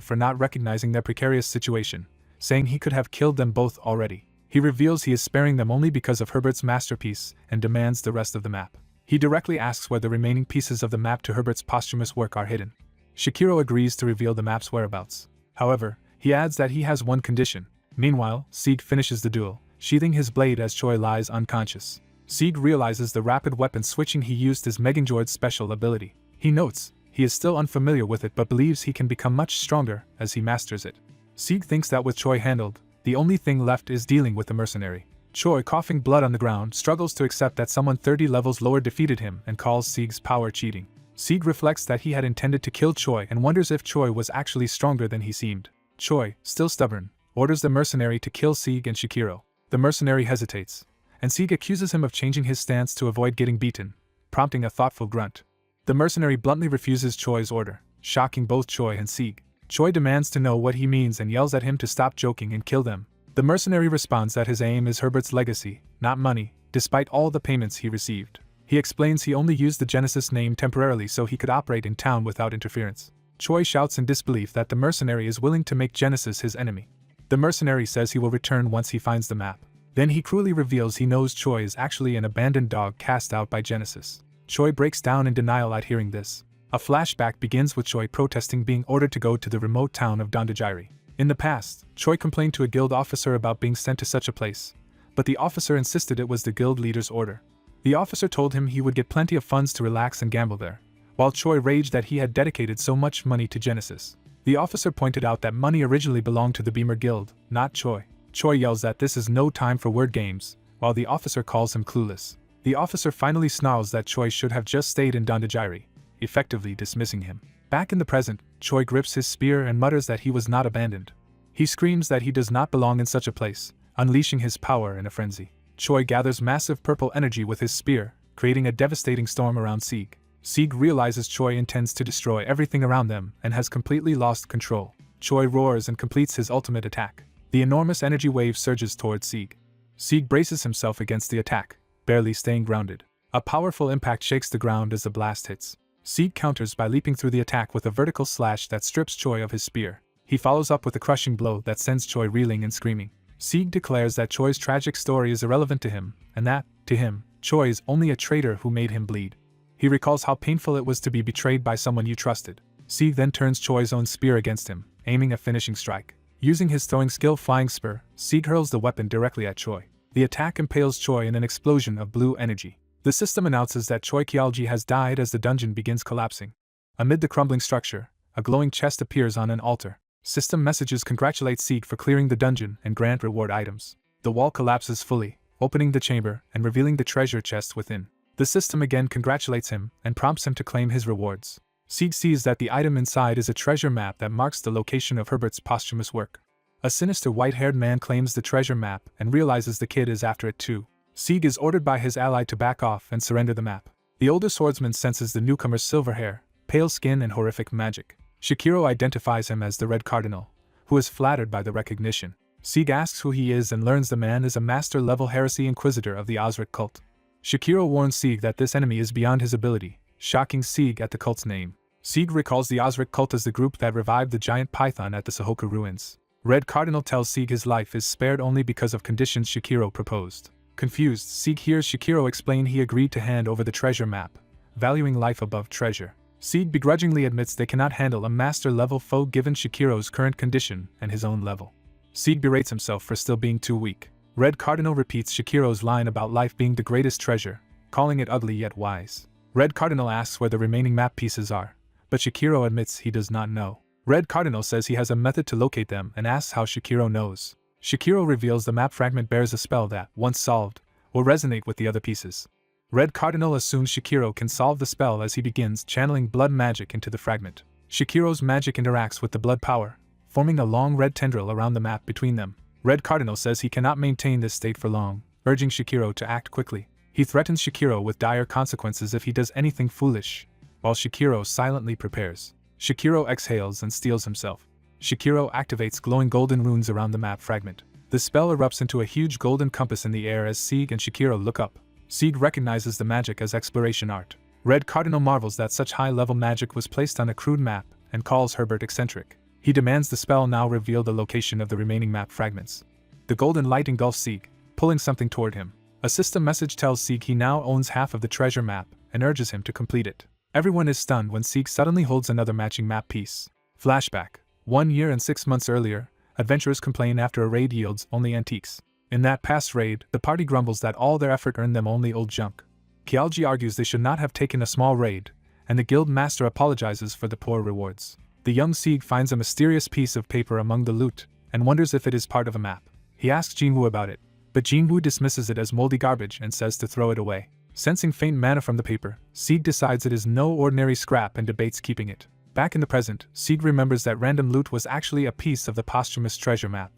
for not recognizing their precarious situation, saying he could have killed them both already. He reveals he is sparing them only because of Herbert's masterpiece and demands the rest of the map. He directly asks where the remaining pieces of the map to Herbert's posthumous work are hidden. Shikiro agrees to reveal the map's whereabouts. However, he adds that he has one condition. Meanwhile, Sieg finishes the duel, sheathing his blade as Choi lies unconscious. Sieg realizes the rapid weapon switching he used is Meganjord's special ability. He notes he is still unfamiliar with it but believes he can become much stronger as he masters it. Sieg thinks that with Choi handled, the only thing left is dealing with the mercenary. Choi, coughing blood on the ground, struggles to accept that someone 30 levels lower defeated him and calls Sieg's power cheating. Sieg reflects that he had intended to kill Choi and wonders if Choi was actually stronger than he seemed. Choi, still stubborn, orders the mercenary to kill Sieg and Shikiro. The mercenary hesitates, and Sieg accuses him of changing his stance to avoid getting beaten, prompting a thoughtful grunt. The mercenary bluntly refuses Choi's order, shocking both Choi and Sieg. Choi demands to know what he means and yells at him to stop joking and kill them. The mercenary responds that his aim is Herbert's legacy, not money, despite all the payments he received. He explains he only used the Genesis name temporarily so he could operate in town without interference. Choi shouts in disbelief that the mercenary is willing to make Genesis his enemy. The mercenary says he will return once he finds the map. Then he cruelly reveals he knows Choi is actually an abandoned dog cast out by Genesis. Choi breaks down in denial at hearing this. A flashback begins with Choi protesting being ordered to go to the remote town of Dandajiri. In the past, Choi complained to a guild officer about being sent to such a place, but the officer insisted it was the guild leader's order. The officer told him he would get plenty of funds to relax and gamble there, while Choi raged that he had dedicated so much money to Genesis. The officer pointed out that money originally belonged to the Beamer Guild, not Choi. Choi yells that this is no time for word games, while the officer calls him clueless. The officer finally snarls that Choi should have just stayed in Dandajiri, effectively dismissing him. Back in the present, Choi grips his spear and mutters that he was not abandoned. He screams that he does not belong in such a place, unleashing his power in a frenzy. Choi gathers massive purple energy with his spear, creating a devastating storm around Sieg. Sieg realizes Choi intends to destroy everything around them and has completely lost control. Choi roars and completes his ultimate attack. The enormous energy wave surges towards Sieg. Sieg braces himself against the attack, barely staying grounded. A powerful impact shakes the ground as the blast hits. Sieg counters by leaping through the attack with a vertical slash that strips Choi of his spear. He follows up with a crushing blow that sends Choi reeling and screaming. Sieg declares that Choi's tragic story is irrelevant to him, and that, to him, Choi is only a traitor who made him bleed. He recalls how painful it was to be betrayed by someone you trusted. Sieg then turns Choi's own spear against him, aiming a finishing strike. Using his throwing skill Flying Spur, Sieg hurls the weapon directly at Choi. The attack impales Choi in an explosion of blue energy. The system announces that Choi Kyeolji has died as the dungeon begins collapsing. Amid the crumbling structure, a glowing chest appears on an altar. System messages congratulate Sieg for clearing the dungeon and grant reward items. The wall collapses fully, opening the chamber and revealing the treasure chest within. The system again congratulates him and prompts him to claim his rewards. Sieg sees that the item inside is a treasure map that marks the location of Herbert's posthumous work. A sinister white-haired man claims the treasure map and realizes the kid is after it too. Sieg is ordered by his ally to back off and surrender the map. The older swordsman senses the newcomer's silver hair, pale skin and horrific magic. Shikiro identifies him as the Red Cardinal, who is flattered by the recognition. Sieg asks who he is and learns the man is a master-level heresy inquisitor of the Osric cult. Shikiro warns Sieg that this enemy is beyond his ability, shocking Sieg at the cult's name. Sieg recalls the Osric cult as the group that revived the giant python at the Sohoku ruins. Red Cardinal tells Sieg his life is spared only because of conditions Shikiro proposed. Confused, Sieg hears Shikiro explain he agreed to hand over the treasure map, valuing life above treasure. Sieg begrudgingly admits they cannot handle a master-level foe given Shikiro's current condition and his own level. Sieg berates himself for still being too weak. Red Cardinal repeats Shikiro's line about life being the greatest treasure, calling it ugly yet wise. Red Cardinal asks where the remaining map pieces are, but Shikiro admits he does not know. Red Cardinal says he has a method to locate them and asks how Shikiro knows. Shikiro reveals the map fragment bears a spell that, once solved, will resonate with the other pieces. Red Cardinal assumes Shikiro can solve the spell as he begins channeling blood magic into the fragment. Shikiro's magic interacts with the blood power, forming a long red tendril around the map between them. Red Cardinal says he cannot maintain this state for long, urging Shikiro to act quickly. He threatens Shikiro with dire consequences if he does anything foolish, while Shikiro silently prepares. Shikiro exhales and steels himself. Shikiro activates glowing golden runes around the map fragment. The spell erupts into a huge golden compass in the air as Sieg and Shikiro look up. Sieg recognizes the magic as exploration art. Red Cardinal marvels that such high-level magic was placed on a crude map and calls Herbert eccentric. He demands the spell now reveal the location of the remaining map fragments. The golden light engulfs Sieg, pulling something toward him. A system message tells Sieg he now owns half of the treasure map and urges him to complete it. Everyone is stunned when Sieg suddenly holds another matching map piece. Flashback. 1 year and 6 months earlier, adventurers complain after a raid yields only antiques. In that past raid, the party grumbles that all their effort earned them only old junk. Kyeolji argues they should not have taken a small raid, and the guild master apologizes for the poor rewards. The young Sieg finds a mysterious piece of paper among the loot, and wonders if it is part of a map. He asks Jinwoo about it, but Jinwoo dismisses it as moldy garbage and says to throw it away. Sensing faint mana from the paper, Sieg decides it is no ordinary scrap and debates keeping it. Back in the present, Sieg remembers that random loot was actually a piece of the posthumous treasure map.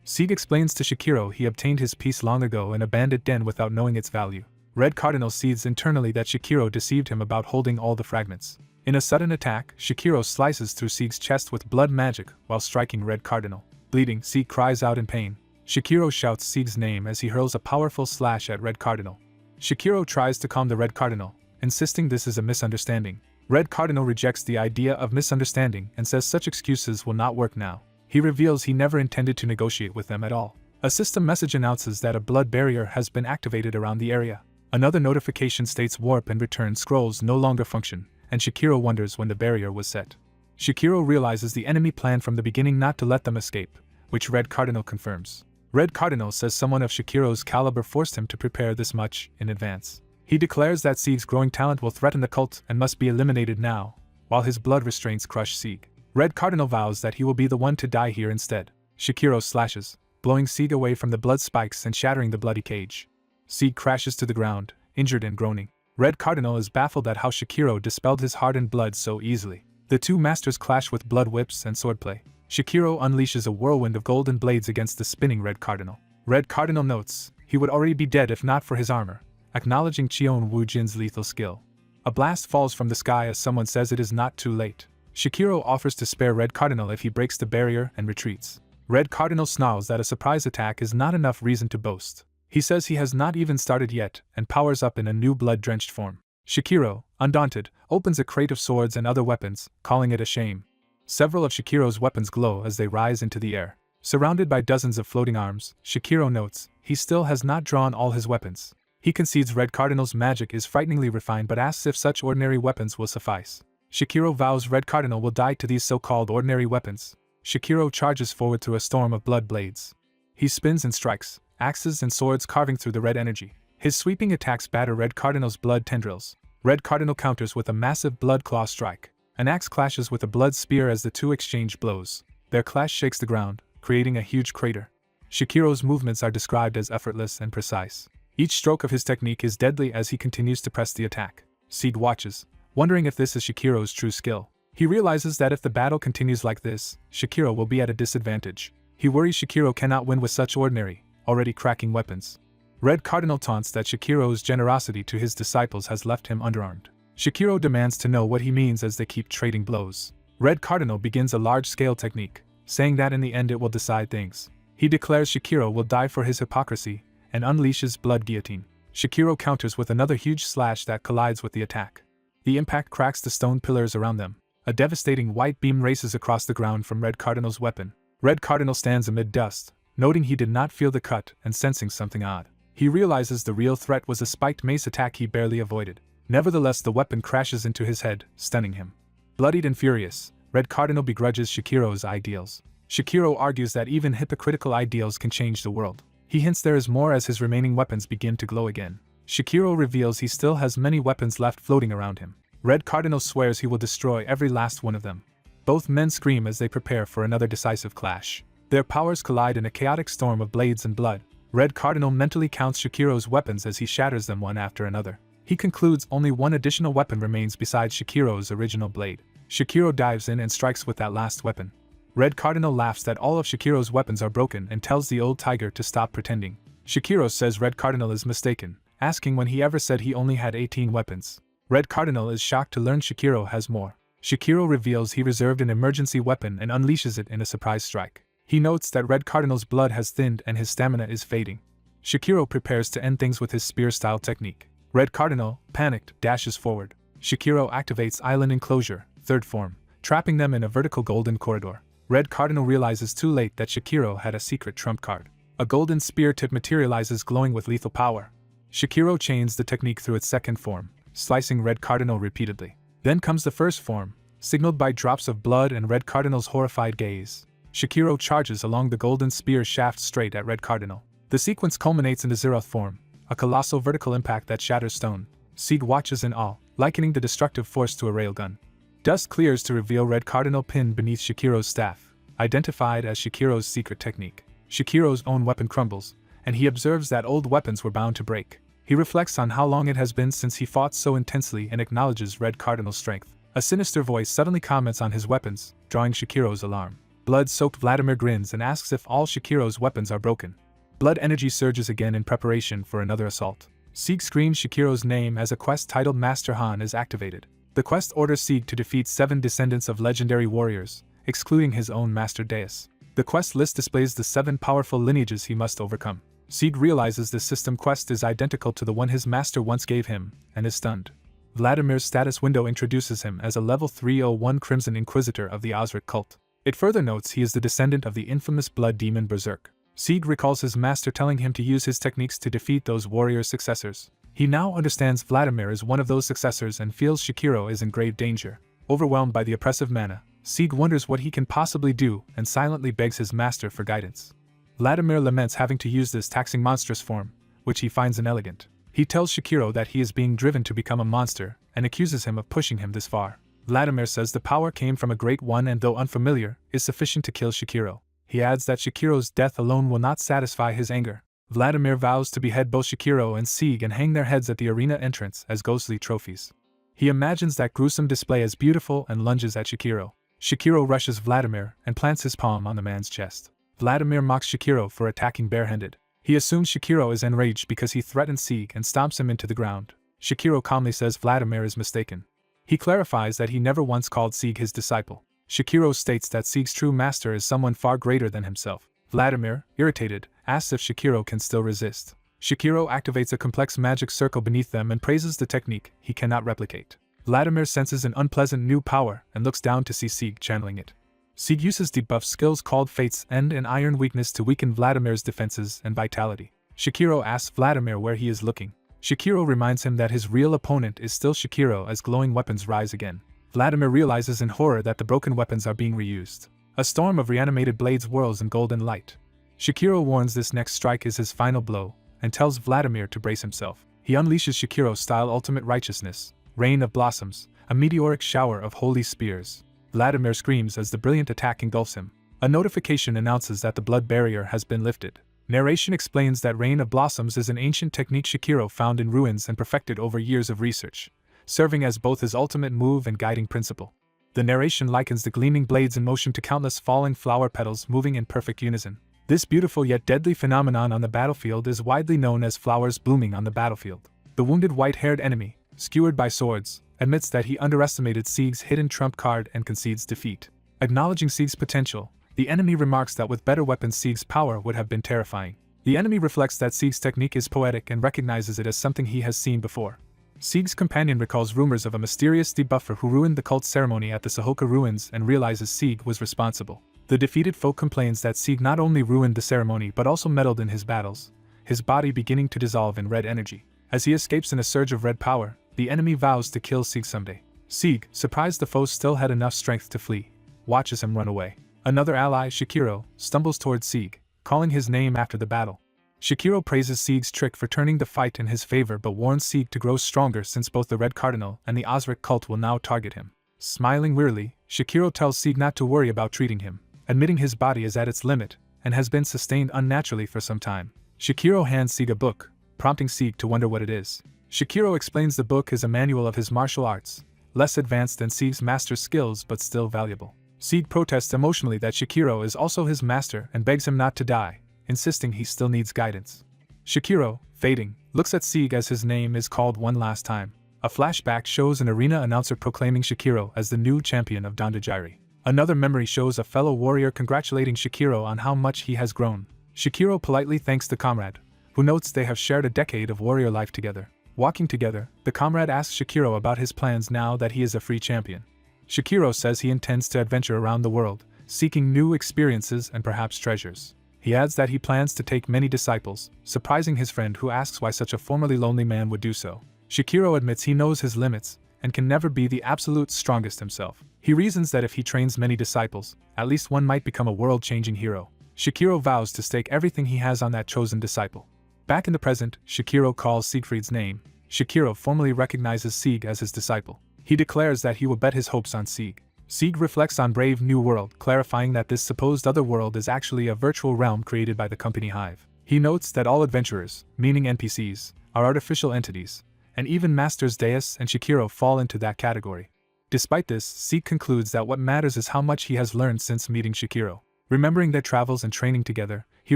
Sieg explains to Shikiro he obtained his piece long ago in a bandit den without knowing its value. Red Cardinal seethes internally that Shikiro deceived him about holding all the fragments. In a sudden attack, Shikiro slices through Sieg's chest with blood magic while striking Red Cardinal. Bleeding, Sieg cries out in pain. Shikiro shouts Sieg's name as he hurls a powerful slash at Red Cardinal. Shikiro tries to calm the Red Cardinal, insisting this is a misunderstanding. Red Cardinal rejects the idea of misunderstanding and says such excuses will not work now. He reveals he never intended to negotiate with them at all. A system message announces that a blood barrier has been activated around the area. Another notification states warp and return scrolls no longer function, and Shikiro wonders when the barrier was set. Shikiro realizes the enemy planned from the beginning not to let them escape, which Red Cardinal confirms. Red Cardinal says someone of Shikiro's caliber forced him to prepare this much in advance. He declares that Sieg's growing talent will threaten the cult and must be eliminated now, while his blood restraints crush Sieg. Red Cardinal vows that he will be the one to die here instead. Shikiro slashes, blowing Sieg away from the blood spikes and shattering the bloody cage. Sieg crashes to the ground, injured and groaning. Red Cardinal is baffled at how Shikiro dispelled his hardened blood so easily. The two masters clash with blood whips and swordplay. Shikiro unleashes a whirlwind of golden blades against the spinning Red Cardinal. Red Cardinal notes, he would already be dead if not for his armor, acknowledging Cheon Woo-jin's lethal skill. A blast falls from the sky as someone says it is not too late. Shikiro offers to spare Red Cardinal if he breaks the barrier and retreats. Red Cardinal snarls that a surprise attack is not enough reason to boast. He says he has not even started yet and powers up in a new blood-drenched form. Shikiro, undaunted, opens a crate of swords and other weapons, calling it a shame. Several of Shikiro's weapons glow as they rise into the air. Surrounded by dozens of floating arms, Shikiro notes, he still has not drawn all his weapons. He concedes Red Cardinal's magic is frighteningly refined but asks if such ordinary weapons will suffice. Shikiro vows Red Cardinal will die to these so-called ordinary weapons. Shikiro charges forward through a storm of blood blades. He spins and strikes, axes and swords carving through the red energy. His sweeping attacks batter Red Cardinal's blood tendrils. Red Cardinal counters with a massive blood claw strike. An axe clashes with a blood spear as the two exchange blows. Their clash shakes the ground, creating a huge crater. Shikiro's movements are described as effortless and precise. Each stroke of his technique is deadly as he continues to press the attack. Sieg watches, wondering if this is Shikiro's true skill. He realizes that if the battle continues like this, Shikiro will be at a disadvantage. He worries Shikiro cannot win with such ordinary, already cracking weapons. Red Cardinal taunts that Shikiro's generosity to his disciples has left him underarmed. Shikiro demands to know what he means as they keep trading blows. Red Cardinal begins a large-scale technique, saying that in the end it will decide things. He declares Shikiro will die for his hypocrisy, and unleashes Blood Guillotine. Shikiro counters with another huge slash that collides with the attack. The impact cracks the stone pillars around them. A devastating white beam races across the ground from Red Cardinal's weapon. Red Cardinal stands amid dust, noting he did not feel the cut and sensing something odd. He realizes the real threat was a spiked mace attack he barely avoided. Nevertheless, the weapon crashes into his head, stunning him. Bloodied and furious, Red Cardinal begrudges Shikiro's ideals. Shikiro argues that even hypocritical ideals can change the world. He hints there is more as his remaining weapons begin to glow again. Shikiro reveals he still has many weapons left floating around him. Red Cardinal swears he will destroy every last one of them. Both men scream as they prepare for another decisive clash. Their powers collide in a chaotic storm of blades and blood. Red Cardinal mentally counts Shikiro's weapons as he shatters them one after another. He concludes only one additional weapon remains besides Shikiro's original blade. Shikiro dives in and strikes with that last weapon. Red Cardinal laughs that all of Shikiro's weapons are broken and tells the old tiger to stop pretending. Shikiro says Red Cardinal is mistaken, asking when he ever said he only had 18 weapons. Red Cardinal is shocked to learn Shikiro has more. Shikiro reveals he reserved an emergency weapon and unleashes it in a surprise strike. He notes that Red Cardinal's blood has thinned and his stamina is fading. Shikiro prepares to end things with his spear-style technique. Red Cardinal, panicked, dashes forward. Shikiro activates Island Enclosure, third form, trapping them in a vertical golden corridor. Red Cardinal realizes too late that Shikiro had a secret trump card. A golden spear tip materializes glowing with lethal power. Shikiro chains the technique through its second form, slicing Red Cardinal repeatedly. Then comes the first form, signaled by drops of blood and Red Cardinal's horrified gaze. Shikiro charges along the golden spear shaft straight at Red Cardinal. The sequence culminates in the zeroth form, a colossal vertical impact that shatters stone. Sieg watches in awe, likening the destructive force to a railgun. Dust clears to reveal Red Cardinal pinned beneath Shikiro's staff, identified as Shikiro's secret technique. Shikiro's own weapon crumbles, and he observes that old weapons were bound to break. He reflects on how long it has been since he fought so intensely and acknowledges Red Cardinal's strength. A sinister voice suddenly comments on his weapons, drawing Shikiro's alarm. Blood-soaked Vladimir grins and asks if all Shikiro's weapons are broken. Blood energy surges again in preparation for another assault. Sieg screams Shikiro's name as a quest titled Master Han is activated. The quest orders Sieg to defeat 7 descendants of legendary warriors, excluding his own Master Deus. The quest list displays the 7 powerful lineages he must overcome. Sieg realizes this system quest is identical to the one his master once gave him, and is stunned. Vladimir's status window introduces him as a level 301 Crimson Inquisitor of the Osric cult. It further notes he is the descendant of the infamous blood demon Berserk. Sieg recalls his master telling him to use his techniques to defeat those warrior successors. He now understands Vladimir is one of those successors and feels Shikiro is in grave danger. Overwhelmed by the oppressive mana, Sieg wonders what he can possibly do and silently begs his master for guidance. Vladimir laments having to use this taxing monstrous form, which he finds inelegant. He tells Shikiro that he is being driven to become a monster and accuses him of pushing him this far. Vladimir says the power came from a great one and though unfamiliar, is sufficient to kill Shikiro. He adds that Shikiro's death alone will not satisfy his anger. Vladimir vows to behead both Shikiro and Sieg and hang their heads at the arena entrance as ghostly trophies. He imagines that gruesome display as beautiful and lunges at Shikiro. Shikiro rushes Vladimir and plants his palm on the man's chest. Vladimir mocks Shikiro for attacking barehanded. He assumes Shikiro is enraged because he threatens Sieg and stomps him into the ground. Shikiro calmly says Vladimir is mistaken. He clarifies that he never once called Sieg his disciple. Shikiro states that Sieg's true master is someone far greater than himself. Vladimir, irritated, asks if Shikiro can still resist. Shikiro activates a complex magic circle beneath them and praises the technique he cannot replicate. Vladimir senses an unpleasant new power and looks down to see Sieg channeling it. Sieg uses debuff skills called Fate's End and Iron Weakness to weaken Vladimir's defenses and vitality. Shikiro asks Vladimir where he is looking. Shikiro reminds him that his real opponent is still Shikiro as glowing weapons rise again. Vladimir realizes in horror that the broken weapons are being reused. A storm of reanimated blades whirls in golden light. Shikiro warns this next strike is his final blow, and tells Vladimir to brace himself. He unleashes Shikiro-style ultimate righteousness, Rain of Blossoms, a meteoric shower of holy spears. Vladimir screams as the brilliant attack engulfs him. A notification announces that the blood barrier has been lifted. Narration explains that Rain of Blossoms is an ancient technique Shikiro found in ruins and perfected over years of research, serving as both his ultimate move and guiding principle. The narration likens the gleaming blades in motion to countless falling flower petals moving in perfect unison. This beautiful yet deadly phenomenon on the battlefield is widely known as flowers blooming on the battlefield. The wounded white-haired enemy, skewered by swords, admits that he underestimated Sieg's hidden trump card and concedes defeat. Acknowledging Sieg's potential, the enemy remarks that with better weapons Sieg's power would have been terrifying. The enemy reflects that Sieg's technique is poetic and recognizes it as something he has seen before. Sieg's companion recalls rumors of a mysterious debuffer who ruined the cult ceremony at the Sahoka ruins and realizes Sieg was responsible. The defeated foe complains that Sieg not only ruined the ceremony but also meddled in his battles, his body beginning to dissolve in red energy. As he escapes in a surge of red power, the enemy vows to kill Sieg someday. Sieg, surprised the foe still had enough strength to flee, watches him run away. Another ally, Shikiro, stumbles towards Sieg, calling his name after the battle. Shikiro praises Sieg's trick for turning the fight in his favor but warns Sieg to grow stronger since both the Red Cardinal and the Osric cult will now target him. Smiling wearily, Shikiro tells Sieg not to worry about treating him, admitting his body is at its limit and has been sustained unnaturally for some time. Shikiro hands Sieg a book, prompting Sieg to wonder what it is. Shikiro explains the book is a manual of his martial arts, less advanced than Sieg's master's skills but still valuable. Sieg protests emotionally that Shikiro is also his master and begs him not to die, insisting he still needs guidance. Shikiro, fading, looks at Sieg as his name is called one last time. A flashback shows an arena announcer proclaiming Shikiro as the new champion of Dandajiri. Another memory shows a fellow warrior congratulating Shikiro on how much he has grown. Shikiro politely thanks the comrade, who notes they have shared a decade of warrior life together. Walking together, the comrade asks Shikiro about his plans now that he is a free champion. Shikiro says he intends to adventure around the world, seeking new experiences and perhaps treasures. He adds that he plans to take many disciples, surprising his friend who asks why such a formerly lonely man would do so. Shikiro admits he knows his limits and can never be the absolute strongest himself. He reasons that if he trains many disciples, at least one might become a world-changing hero. Shikiro vows to stake everything he has on that chosen disciple. Back in the present, Shikiro calls Siegfried's name. Shikiro formally recognizes Sieg as his disciple. He declares that he will bet his hopes on Sieg. Sieg reflects on Brave New World, clarifying that this supposed other world is actually a virtual realm created by the company Hive. He notes that all adventurers, meaning NPCs, are artificial entities, and even Masters Deus and Shikiro fall into that category. Despite this, Sieg concludes that what matters is how much he has learned since meeting Shikiro. Remembering their travels and training together, he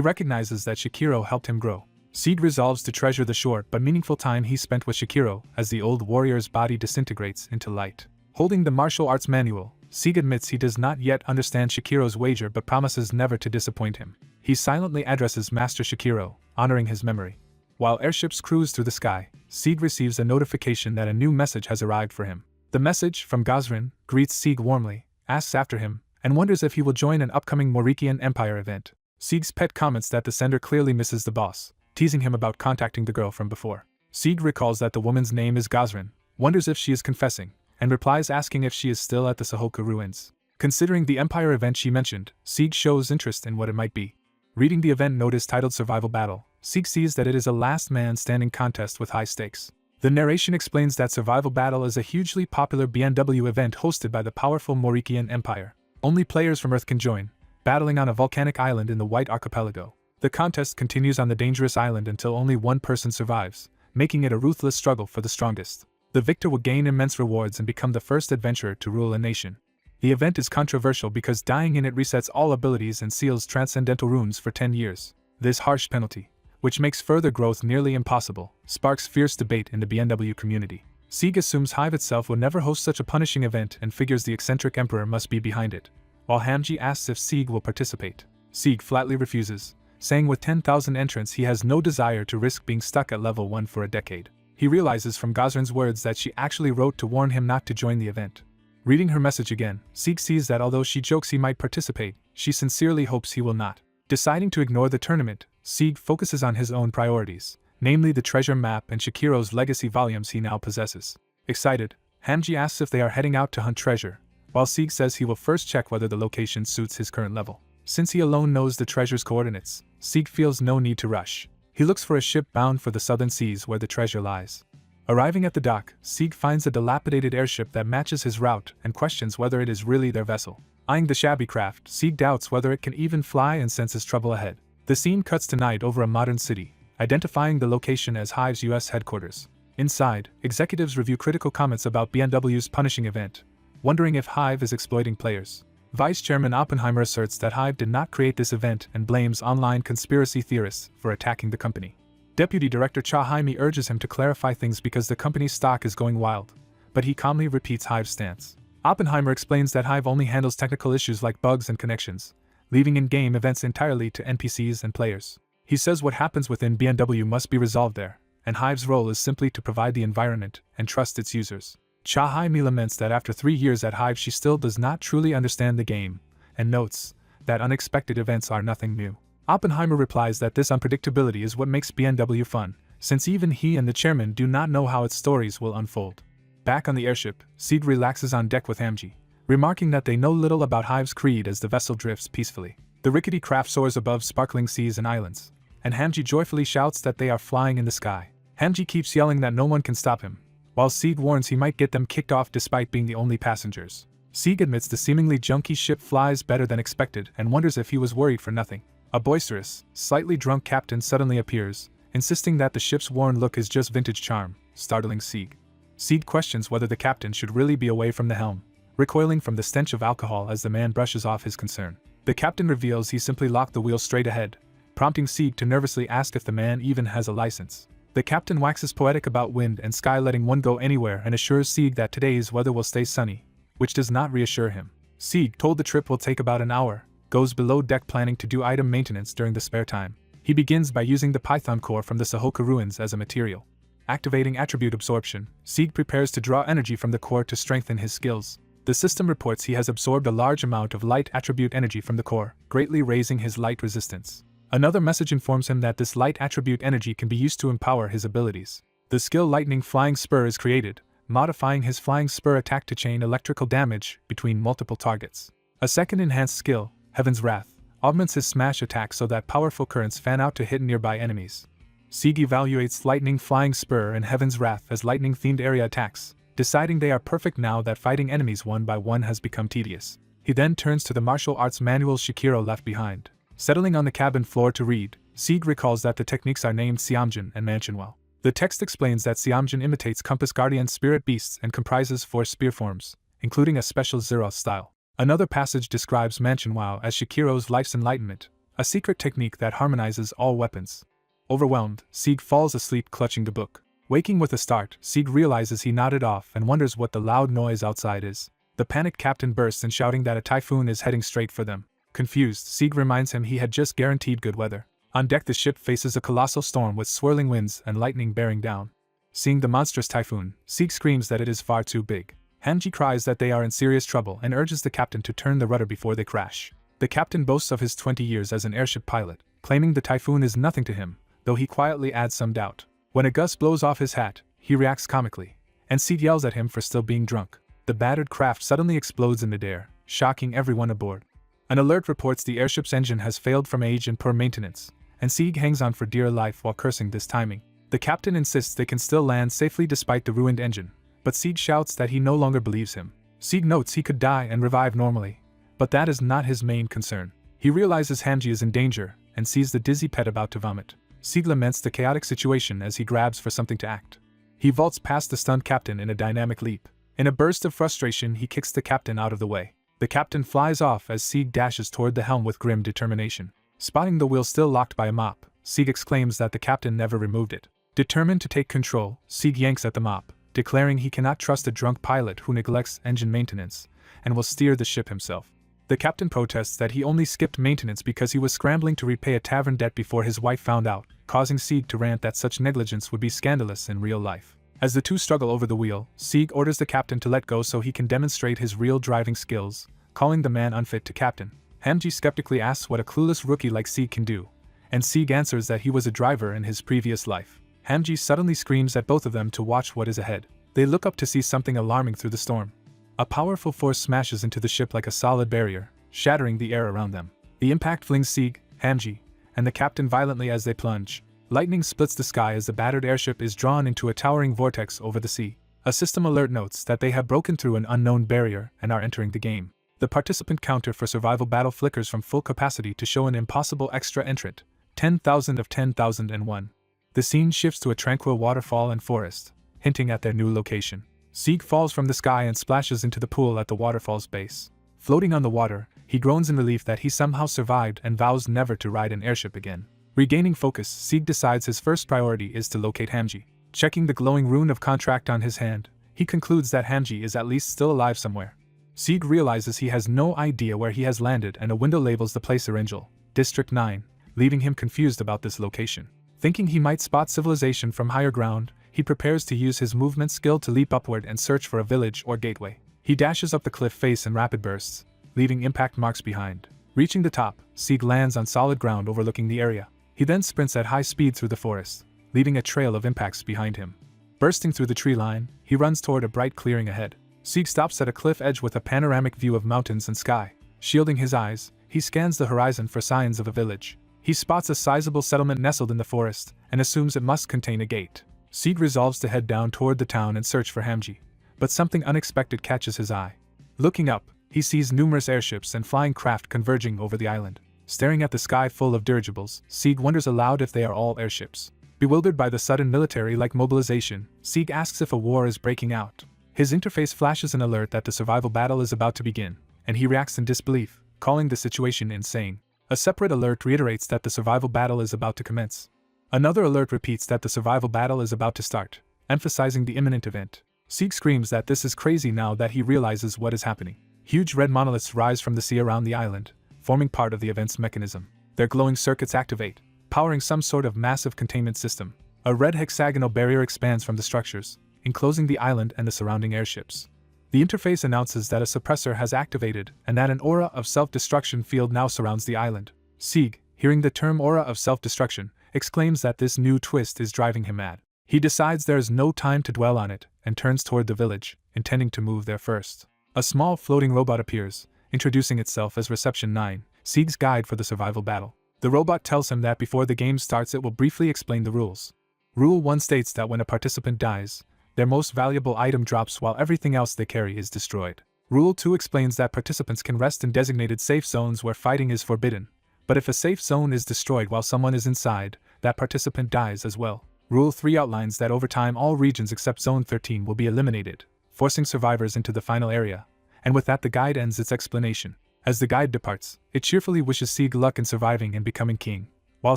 recognizes that Shikiro helped him grow. Sieg resolves to treasure the short but meaningful time he spent with Shikiro as the old warrior's body disintegrates into light. Holding the martial arts manual, Sieg admits he does not yet understand Shikiro's wager but promises never to disappoint him. He silently addresses Master Shikiro, honoring his memory. While airships cruise through the sky, Sieg receives a notification that a new message has arrived for him. The message, from Gazrin, greets Sieg warmly, asks after him, and wonders if he will join an upcoming Maurikian Empire event. Sieg's pet comments that the sender clearly misses the boss, teasing him about contacting the girl from before. Sieg recalls that the woman's name is Gazrin, wonders if she is confessing, and replies asking if she is still at the Sahoka ruins. Considering the Empire event she mentioned, Sieg shows interest in what it might be. Reading the event notice titled Survival Battle, Sieg sees that it is a last man standing contest with high stakes. The narration explains that Survival Battle is a hugely popular BNW event hosted by the powerful Maurikian Empire. Only players from Earth can join, battling on a volcanic island in the White Archipelago. The contest continues on the dangerous island until only one person survives, making it a ruthless struggle for the strongest. The victor will gain immense rewards and become the first adventurer to rule a nation. The event is controversial because dying in it resets all abilities and seals transcendental runes for 10 years. This harsh penalty, which makes further growth nearly impossible, sparks fierce debate in the BNW community. Sieg assumes Hive itself will never host such a punishing event and figures the eccentric emperor must be behind it, while Hamji asks if Sieg will participate. Sieg flatly refuses, saying with 10,000 entrants he has no desire to risk being stuck at level 1 for a decade. He realizes from Gazrin's words that she actually wrote to warn him not to join the event. Reading her message again, Sieg sees that although she jokes he might participate, she sincerely hopes he will not. Deciding to ignore the tournament, Sieg focuses on his own priorities, namely the treasure map and Shakiro's legacy volumes he now possesses. Excited, Hamji asks if they are heading out to hunt treasure, while Sieg says he will first check whether the location suits his current level. Since he alone knows the treasure's coordinates, Sieg feels no need to rush. He looks for a ship bound for the southern seas where the treasure lies. Arriving at the dock, Sieg finds a dilapidated airship that matches his route and questions whether it is really their vessel. Eyeing the shabby craft, Sieg doubts whether it can even fly and senses trouble ahead. The scene cuts to night over a modern city, identifying the location as Hive's US headquarters. Inside, executives review critical comments about BNW's punishing event, wondering if Hive is exploiting players. Vice Chairman Oppenheimer asserts that Hive did not create this event and blames online conspiracy theorists for attacking the company. Deputy Director Cha Haimi urges him to clarify things because the company's stock is going wild, but he calmly repeats Hive's stance. Oppenheimer explains that Hive only handles technical issues like bugs and connections, leaving in-game events entirely to NPCs and players. He says what happens within BNW must be resolved there, and Hive's role is simply to provide the environment and trust its users. Cha Haimi laments that after 3 years at Hive she still does not truly understand the game, and notes that unexpected events are nothing new. Oppenheimer replies that this unpredictability is what makes BNW fun, since even he and the chairman do not know how its stories will unfold. Back on the airship, Sieg relaxes on deck with Hamji, remarking that they know little about Hive's creed as the vessel drifts peacefully. The rickety craft soars above sparkling seas and islands, and Hamji joyfully shouts that they are flying in the sky. Hamji keeps yelling that no one can stop him, while Sieg warns he might get them kicked off despite being the only passengers. Sieg admits the seemingly junky ship flies better than expected and wonders if he was worried for nothing. A boisterous, slightly drunk captain suddenly appears, insisting that the ship's worn look is just vintage charm, startling Sieg. Sieg questions whether the captain should really be away from the helm, recoiling from the stench of alcohol as the man brushes off his concern. The captain reveals he simply locked the wheel straight ahead, prompting Sieg to nervously ask if the man even has a license. The captain waxes poetic about wind and sky letting one go anywhere and assures Sieg that today's weather will stay sunny, which does not reassure him. Sieg, told the trip will take about an hour, goes below deck planning to do item maintenance during the spare time. He begins by using the Python core from the Sahoka ruins as a material. Activating attribute absorption, Sieg prepares to draw energy from the core to strengthen his skills. The system reports he has absorbed a large amount of light attribute energy from the core, greatly raising his light resistance. Another message informs him that this light attribute energy can be used to empower his abilities. The skill Lightning Flying Spur is created, modifying his Flying Spur attack to chain electrical damage between multiple targets. A second enhanced skill, Heaven's Wrath, augments his smash attack so that powerful currents fan out to hit nearby enemies. Sieg evaluates Lightning Flying Spur and Heaven's Wrath as lightning-themed area attacks, deciding they are perfect now that fighting enemies one by one has become tedious. He then turns to the martial arts manual Shikiro left behind. Settling on the cabin floor to read, Sieg recalls that the techniques are named Siamjin and Manchinwell. The text explains that Siamjin imitates Compass Guardian spirit beasts and comprises 4 spear forms, including a special Zeroth style. Another passage describes Manchinwell as Shikiro's Life's Enlightenment, a secret technique that harmonizes all weapons. Overwhelmed, Sieg falls asleep clutching the book. Waking with a start, Sieg realizes he nodded off and wonders what the loud noise outside is. The panicked captain bursts in shouting that a typhoon is heading straight for them. Confused, Sieg reminds him he had just guaranteed good weather. On deck the ship faces a colossal storm with swirling winds and lightning bearing down. Seeing the monstrous typhoon, Sieg screams that it is far too big. Hamji cries that they are in serious trouble and urges the captain to turn the rudder before they crash. The captain boasts of his 20 years as an airship pilot, claiming the typhoon is nothing to him, though he quietly adds some doubt. When a gust blows off his hat, he reacts comically, and Sieg yells at him for still being drunk. The battered craft suddenly explodes in midair, shocking everyone aboard. An alert reports the airship's engine has failed from age and poor maintenance, and Sieg hangs on for dear life while cursing this timing. The captain insists they can still land safely despite the ruined engine, but Sieg shouts that he no longer believes him. Sieg notes he could die and revive normally, but that is not his main concern. He realizes Hamji is in danger and sees the dizzy pet about to vomit. Sieg laments the chaotic situation as he grabs for something to act. He vaults past the stunned captain in a dynamic leap. In a burst of frustration, he kicks the captain out of the way. The captain flies off as Sieg dashes toward the helm with grim determination. Spotting the wheel still locked by a mop, Sieg exclaims that the captain never removed it. Determined to take control, Sieg yanks at the mop, declaring he cannot trust a drunk pilot who neglects engine maintenance and will steer the ship himself. The captain protests that he only skipped maintenance because he was scrambling to repay a tavern debt before his wife found out, causing Sieg to rant that such negligence would be scandalous in real life. As the two struggle over the wheel, Sieg orders the captain to let go so he can demonstrate his real driving skills, calling the man unfit to captain. Hamji skeptically asks what a clueless rookie like Sieg can do, and Sieg answers that he was a driver in his previous life. Hamji suddenly screams at both of them to watch what is ahead. They look up to see something alarming through the storm. A powerful force smashes into the ship like a solid barrier, shattering the air around them. The impact flings Sieg, Hamji, and the captain violently as they plunge. Lightning splits the sky as the battered airship is drawn into a towering vortex over the sea. A system alert notes that they have broken through an unknown barrier and are entering the game. The participant counter for survival battle flickers from full capacity to show an impossible extra entrant, 10,000 of 10,001. The scene shifts to a tranquil waterfall and forest, hinting at their new location. Sieg falls from the sky and splashes into the pool at the waterfall's base. Floating on the water, he groans in relief that he somehow survived and vows never to ride an airship again. Regaining focus, Sieg decides his first priority is to locate Hamji. Checking the glowing rune of contract on his hand, he concludes that Hamji is at least still alive somewhere. Sieg realizes he has no idea where he has landed and a window labels the place Erangel, District 9, leaving him confused about this location. Thinking he might spot civilization from higher ground, he prepares to use his movement skill to leap upward and search for a village or gateway. He dashes up the cliff face in rapid bursts, leaving impact marks behind. Reaching the top, Sieg lands on solid ground overlooking the area. He then sprints at high speed through the forest, leaving a trail of impacts behind him. Bursting through the tree line, he runs toward a bright clearing ahead. Sieg stops at a cliff edge with a panoramic view of mountains and sky. Shielding his eyes, he scans the horizon for signs of a village. He spots a sizable settlement nestled in the forest and assumes it must contain a gate. Sieg resolves to head down toward the town and search for Hamji, but something unexpected catches his eye. Looking up, he sees numerous airships and flying craft converging over the island. Staring at the sky full of dirigibles, Sieg wonders aloud if they are all airships. Bewildered by the sudden military-like mobilization, Sieg asks if a war is breaking out. His interface flashes an alert that the survival battle is about to begin, and he reacts in disbelief, calling the situation insane. A separate alert reiterates that the survival battle is about to commence. Another alert repeats that the survival battle is about to start, emphasizing the imminent event. Sieg screams that this is crazy now that he realizes what is happening. Huge red monoliths rise from the sea around the island, forming part of the event's mechanism. Their glowing circuits activate, powering some sort of massive containment system. A red hexagonal barrier expands from the structures, enclosing the island and the surrounding airships. The interface announces that a suppressor has activated and that an aura of self-destruction field now surrounds the island. Sieg, hearing the term aura of self-destruction, exclaims that this new twist is driving him mad. He decides there is no time to dwell on it and turns toward the village, intending to move there first. A small floating robot appears, introducing itself as Reception 9, Sieg's guide for the survival battle. The robot tells him that before the game starts it will briefly explain the rules. Rule 1 states that when a participant dies, their most valuable item drops while everything else they carry is destroyed. Rule 2 explains that participants can rest in designated safe zones where fighting is forbidden, but if a safe zone is destroyed while someone is inside, that participant dies as well. Rule 3 outlines that over time all regions except Zone 13 will be eliminated, forcing survivors into the final area, and with that the guide ends its explanation. As the guide departs, it cheerfully wishes Sieg luck in surviving and becoming king, while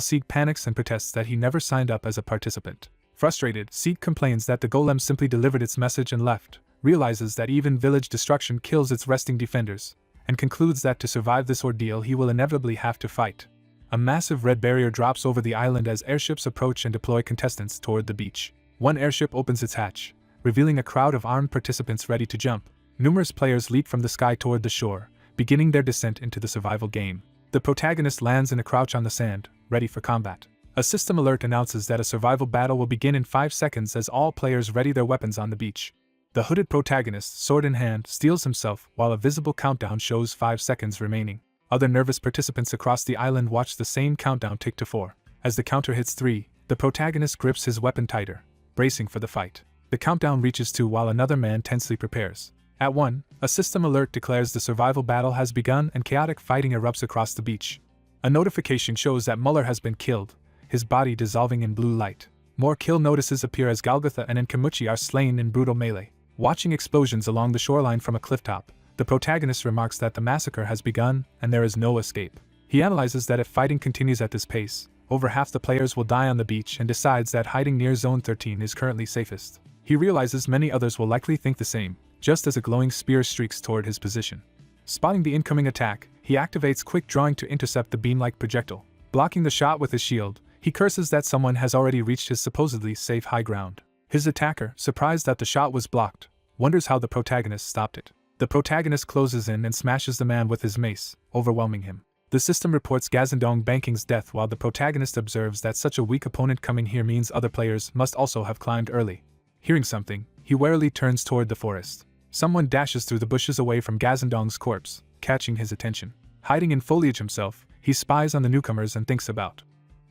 Sieg panics and protests that he never signed up as a participant. Frustrated, Sieg complains that the golem simply delivered its message and left, realizes that even village destruction kills its resting defenders, and concludes that to survive this ordeal he will inevitably have to fight. A massive red barrier drops over the island as airships approach and deploy contestants toward the beach. One airship opens its hatch, revealing a crowd of armed participants ready to jump. Numerous players leap from the sky toward the shore, beginning their descent into the survival game. The protagonist lands in a crouch on the sand, ready for combat. A system alert announces that a survival battle will begin in 5 seconds as all players ready their weapons on the beach. The hooded protagonist, sword in hand, steels himself while a visible countdown shows 5 seconds remaining. Other nervous participants across the island watch the same countdown tick to 4. As the counter hits 3, the protagonist grips his weapon tighter, bracing for the fight. The countdown reaches 2 while another man tensely prepares. At 1, a system alert declares the survival battle has begun and chaotic fighting erupts across the beach. A notification shows that Muller has been killed, his body dissolving in blue light. More kill notices appear as Golgotha and Nkamuchi are slain in brutal melee. Watching explosions along the shoreline from a clifftop, the protagonist remarks that the massacre has begun and there is no escape. He analyzes that if fighting continues at this pace, over half the players will die on the beach and decides that hiding near Zone 13 is currently safest. He realizes many others will likely think the same, just as a glowing spear streaks toward his position. Spotting the incoming attack, he activates quick drawing to intercept the beam-like projectile. Blocking the shot with his shield, he curses that someone has already reached his supposedly safe high ground. His attacker, surprised that the shot was blocked, wonders how the protagonist stopped it. The protagonist closes in and smashes the man with his mace, overwhelming him. The system reports Gazendong Banking's death while the protagonist observes that such a weak opponent coming here means other players must also have climbed early. Hearing something, he warily turns toward the forest. Someone dashes through the bushes away from Gazendong's corpse, catching his attention. Hiding in foliage himself, he spies on the newcomers and thinks about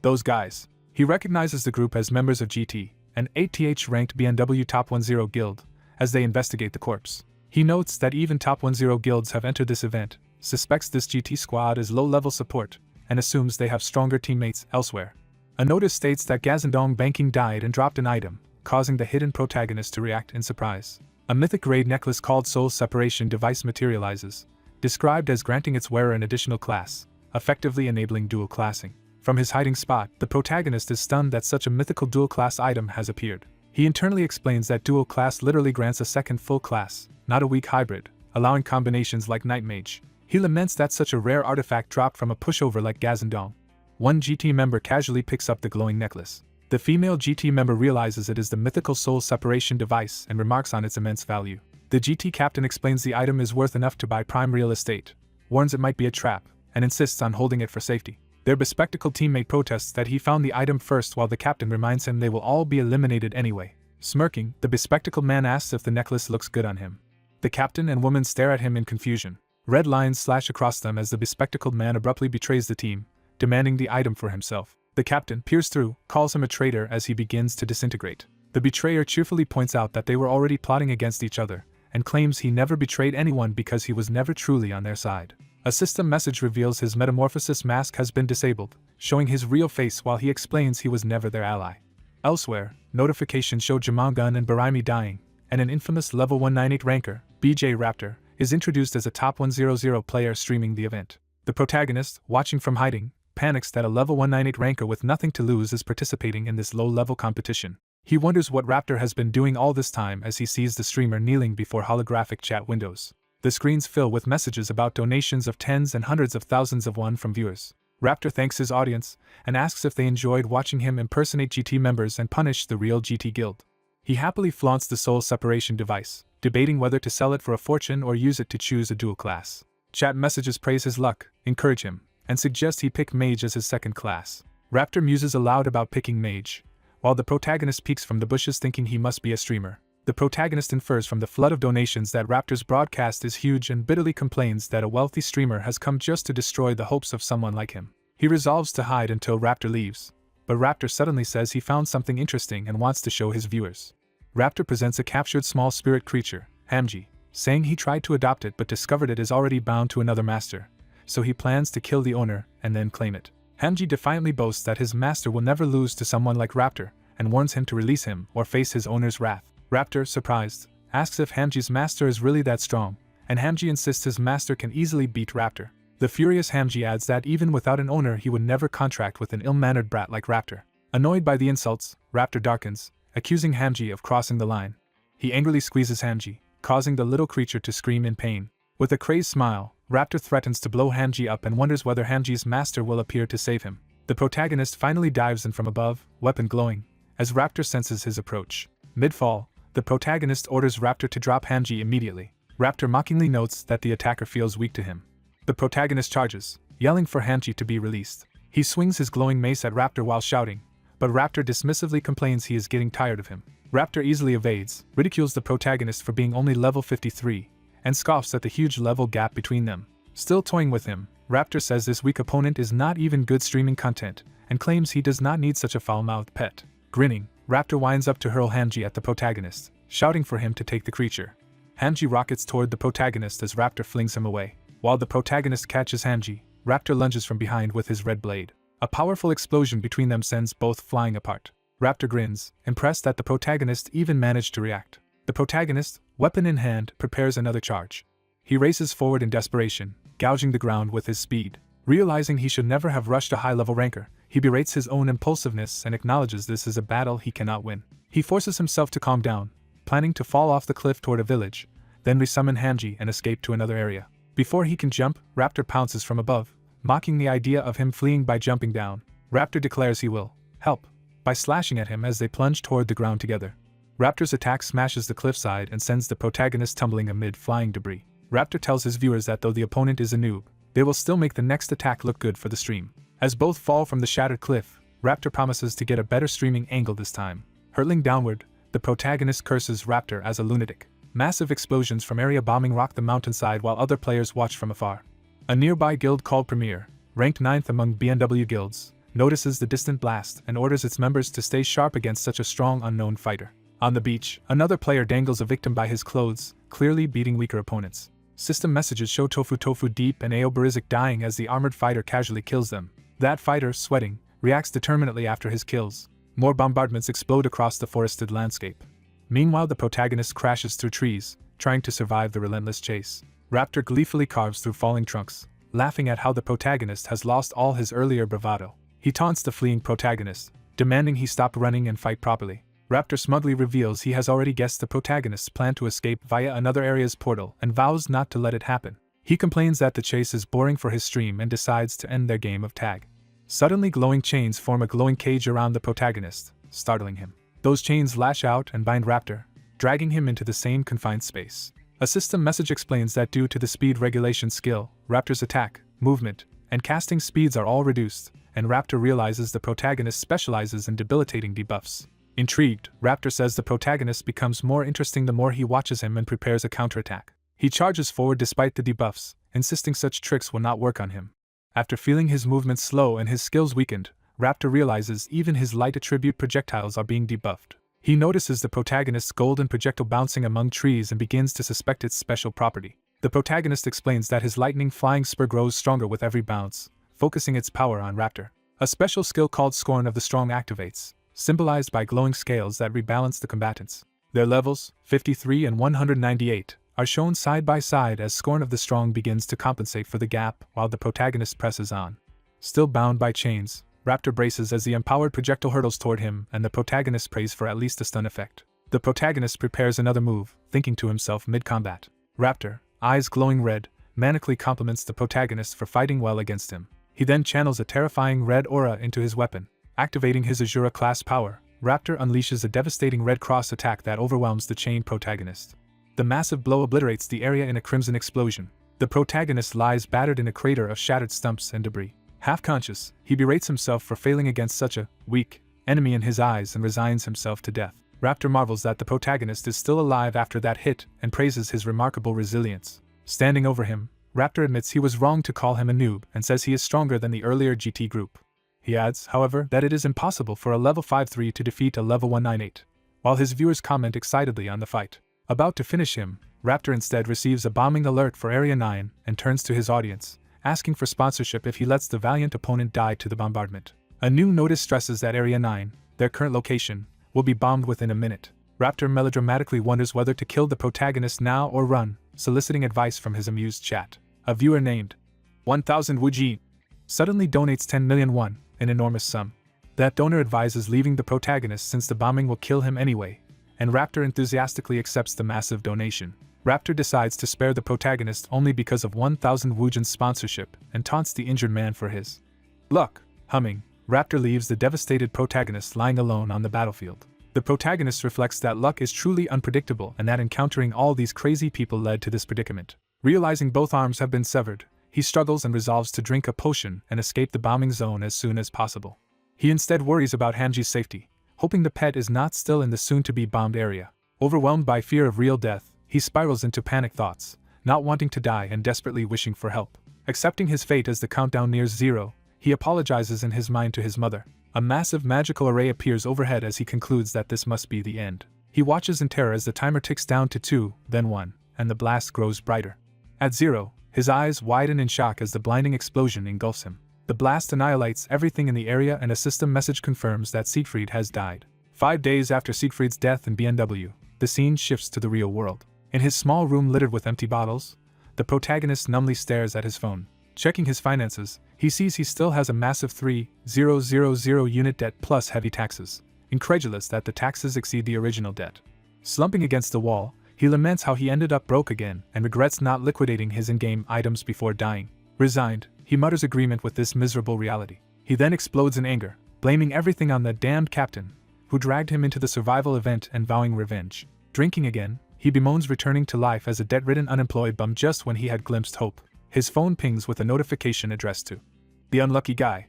those guys. He recognizes the group as members of GT, an 8th-ranked BNW Top 10 guild, as they investigate the corpse. He notes that even Top 10 guilds have entered this event, suspects this GT squad is low-level support, and assumes they have stronger teammates elsewhere. A notice states that Gazendong Banking died and dropped an item, causing the hidden protagonist to react in surprise. A mythic-grade necklace called Soul Separation Device materializes, described as granting its wearer an additional class, effectively enabling dual classing. From his hiding spot, the protagonist is stunned that such a mythical dual-class item has appeared. He internally explains that dual class literally grants a second full class, not a weak hybrid, allowing combinations like Night Mage. He laments that such a rare artifact dropped from a pushover like Gazendong. One GT member casually picks up the glowing necklace. The female GT member realizes it is the mythical soul separation device and remarks on its immense value. The GT captain explains the item is worth enough to buy prime real estate, warns it might be a trap, and insists on holding it for safety. Their bespectacled teammate protests that he found the item first while the captain reminds him they will all be eliminated anyway. Smirking, the bespectacled man asks if the necklace looks good on him. The captain and woman stare at him in confusion. Red lines slash across them as the bespectacled man abruptly betrays the team, demanding the item for himself. The captain peers through, calls him a traitor as he begins to disintegrate. The betrayer cheerfully points out that they were already plotting against each other, and claims he never betrayed anyone because he was never truly on their side. A system message reveals his metamorphosis mask has been disabled, showing his real face while he explains he was never their ally. Elsewhere, notifications show Jamangun and Baraimi dying, and an infamous level 198 ranker, BJ Raptor, is introduced as a top 100 player streaming the event. The protagonist, watching from hiding, panics that a level 198 ranker with nothing to lose is participating in this low-level competition. He wonders what Raptor has been doing all this time as he sees the streamer kneeling before holographic chat windows. The screens fill with messages about donations of tens and hundreds of thousands of won from viewers. Raptor thanks his audience and asks if they enjoyed watching him impersonate GT members and punish the real GT guild. He happily flaunts the soul separation device, debating whether to sell it for a fortune or use it to choose a dual class. Chat messages praise his luck, encourage him, and suggest he pick Mage as his second class. Raptor muses aloud about picking Mage, while the protagonist peeks from the bushes thinking he must be a streamer. The protagonist infers from the flood of donations that Raptor's broadcast is huge and bitterly complains that a wealthy streamer has come just to destroy the hopes of someone like him. He resolves to hide until Raptor leaves, but Raptor suddenly says he found something interesting and wants to show his viewers. Raptor presents a captured small spirit creature, Hamji, saying he tried to adopt it but discovered it is already bound to another master, so he plans to kill the owner and then claim it. Hamji defiantly boasts that his master will never lose to someone like Raptor, and warns him to release him or face his owner's wrath. Raptor, surprised, asks if Hamji's master is really that strong, and Hamji insists his master can easily beat Raptor. The furious Hamji adds that even without an owner he would never contract with an ill-mannered brat like Raptor. Annoyed by the insults, Raptor darkens, accusing Hamji of crossing the line. He angrily squeezes Hamji, causing the little creature to scream in pain. With a crazed smile, Raptor threatens to blow Hamji up and wonders whether Hamji's master will appear to save him. The protagonist finally dives in from above, weapon glowing, as Raptor senses his approach. Mid-fall, the protagonist orders Raptor to drop Hamji immediately. Raptor mockingly notes that the attacker feels weak to him. The protagonist charges, yelling for Hamji to be released. He swings his glowing mace at Raptor while shouting, but Raptor dismissively complains he is getting tired of him. Raptor easily evades, ridicules the protagonist for being only level 53, and scoffs at the huge level gap between them. Still toying with him, Raptor says this weak opponent is not even good streaming content, and claims he does not need such a foul-mouthed pet. Grinning, Raptor winds up to hurl Hanji at the protagonist, shouting for him to take the creature. Hanji rockets toward the protagonist as Raptor flings him away. While the protagonist catches Hanji, Raptor lunges from behind with his red blade. A powerful explosion between them sends both flying apart. Raptor grins, impressed that the protagonist even managed to react. The protagonist, weapon in hand, prepares another charge. He races forward in desperation, gouging the ground with his speed. Realizing he should never have rushed a high-level ranker, he berates his own impulsiveness and acknowledges this is a battle he cannot win. He forces himself to calm down, planning to fall off the cliff toward a village, then resummon Hanji and escape to another area. Before he can jump, Raptor pounces from above, mocking the idea of him fleeing by jumping down. Raptor declares he will help by slashing at him as they plunge toward the ground together. Raptor's attack smashes the cliffside and sends the protagonist tumbling amid flying debris. Raptor tells his viewers that though the opponent is a noob, they will still make the next attack look good for the stream. As both fall from the shattered cliff, Raptor promises to get a better streaming angle this time. Hurtling downward, the protagonist curses Raptor as a lunatic. Massive explosions from area bombing rock the mountainside while other players watch from afar. A nearby guild called Premier, ranked 9th among BNW guilds, notices the distant blast and orders its members to stay sharp against such a strong unknown fighter. On the beach, another player dangles a victim by his clothes, clearly beating weaker opponents. System messages show Tofu Deep and Ao Barizik dying as the armored fighter casually kills them. That fighter, sweating, reacts determinedly after his kills. More bombardments explode across the forested landscape. Meanwhile, the protagonist crashes through trees, trying to survive the relentless chase. Raptor gleefully carves through falling trunks, laughing at how the protagonist has lost all his earlier bravado. He taunts the fleeing protagonist, demanding he stop running and fight properly. Raptor smugly reveals he has already guessed the protagonist's plan to escape via another area's portal and vows not to let it happen. He complains that the chase is boring for his stream and decides to end their game of tag. Suddenly, glowing chains form a glowing cage around the protagonist, startling him. Those chains lash out and bind Raptor, dragging him into the same confined space. A system message explains that due to the speed regulation skill, Raptor's attack, movement, and casting speeds are all reduced, and Raptor realizes the protagonist specializes in debilitating debuffs. Intrigued, Raptor says the protagonist becomes more interesting the more he watches him and prepares a counterattack. He charges forward despite the debuffs, insisting such tricks will not work on him. After feeling his movements slow and his skills weakened, Raptor realizes even his light attribute projectiles are being debuffed. He notices the protagonist's golden projectile bouncing among trees and begins to suspect its special property. The protagonist explains that his lightning flying spur grows stronger with every bounce, focusing its power on Raptor. A special skill called Scorn of the Strong activates, symbolized by glowing scales that rebalance the combatants. Their levels, 53 and 198, are shown side by side as Scorn of the Strong begins to compensate for the gap while the protagonist presses on. Still bound by chains, Raptor braces as the empowered projectile hurtles toward him and the protagonist prays for at least a stun effect. The protagonist prepares another move, thinking to himself mid-combat. Raptor, eyes glowing red, manically compliments the protagonist for fighting well against him. He then channels a terrifying red aura into his weapon. Activating his Asura class power, Raptor unleashes a devastating red cross attack that overwhelms the chained protagonist. The massive blow obliterates the area in a crimson explosion. The protagonist lies battered in a crater of shattered stumps and debris. Half-conscious, he berates himself for failing against such a weak enemy in his eyes and resigns himself to death. Raptor marvels that the protagonist is still alive after that hit and praises his remarkable resilience. Standing over him, Raptor admits he was wrong to call him a noob and says he is stronger than the earlier GT group. He adds, however, that it is impossible for a level 5-3 to defeat a level 198, while his viewers comment excitedly on the fight. About to finish him, Raptor instead receives a bombing alert for Area 9 and turns to his audience, asking for sponsorship if he lets the valiant opponent die to the bombardment. A new notice stresses that Area 9, their current location, will be bombed within a minute. Raptor melodramatically wonders whether to kill the protagonist now or run, soliciting advice from his amused chat. A viewer named 1000 Wuji suddenly donates 10 million won, an enormous sum. That donor advises leaving the protagonist since the bombing will kill him anyway, and Raptor enthusiastically accepts the massive donation. Raptor decides to spare the protagonist only because of 1000 Wujin's sponsorship and taunts the injured man for his luck. Humming, Raptor leaves the devastated protagonist lying alone on the battlefield. The protagonist reflects that luck is truly unpredictable and that encountering all these crazy people led to this predicament. Realizing both arms have been severed, he struggles and resolves to drink a potion and escape the bombing zone as soon as possible. He instead worries about Hanji's safety, hoping the pet is not still in the soon-to-be bombed area. Overwhelmed by fear of real death, he spirals into panic thoughts, not wanting to die and desperately wishing for help. Accepting his fate as the countdown nears 0, he apologizes in his mind to his mother. A massive magical array appears overhead as he concludes that this must be the end. He watches in terror as the timer ticks down to 2, then 1, and the blast grows brighter. At 0, his eyes widen in shock as the blinding explosion engulfs him. The blast annihilates everything in the area and a system message confirms that Siegfried has died. 5 days after Siegfried's death in BMW, the scene shifts to the real world. In his small room littered with empty bottles, the protagonist numbly stares at his phone. Checking his finances, he sees he still has a massive 3,000 unit debt plus heavy taxes, incredulous that the taxes exceed the original debt. Slumping against the wall, he laments how he ended up broke again and regrets not liquidating his in-game items before dying. Resigned, he mutters agreement with this miserable reality. He then explodes in anger, blaming everything on that damned captain, who dragged him into the survival event and vowing revenge. Drinking again, he bemoans returning to life as a debt-ridden unemployed bum just when he had glimpsed hope. His phone pings with a notification addressed to the unlucky guy,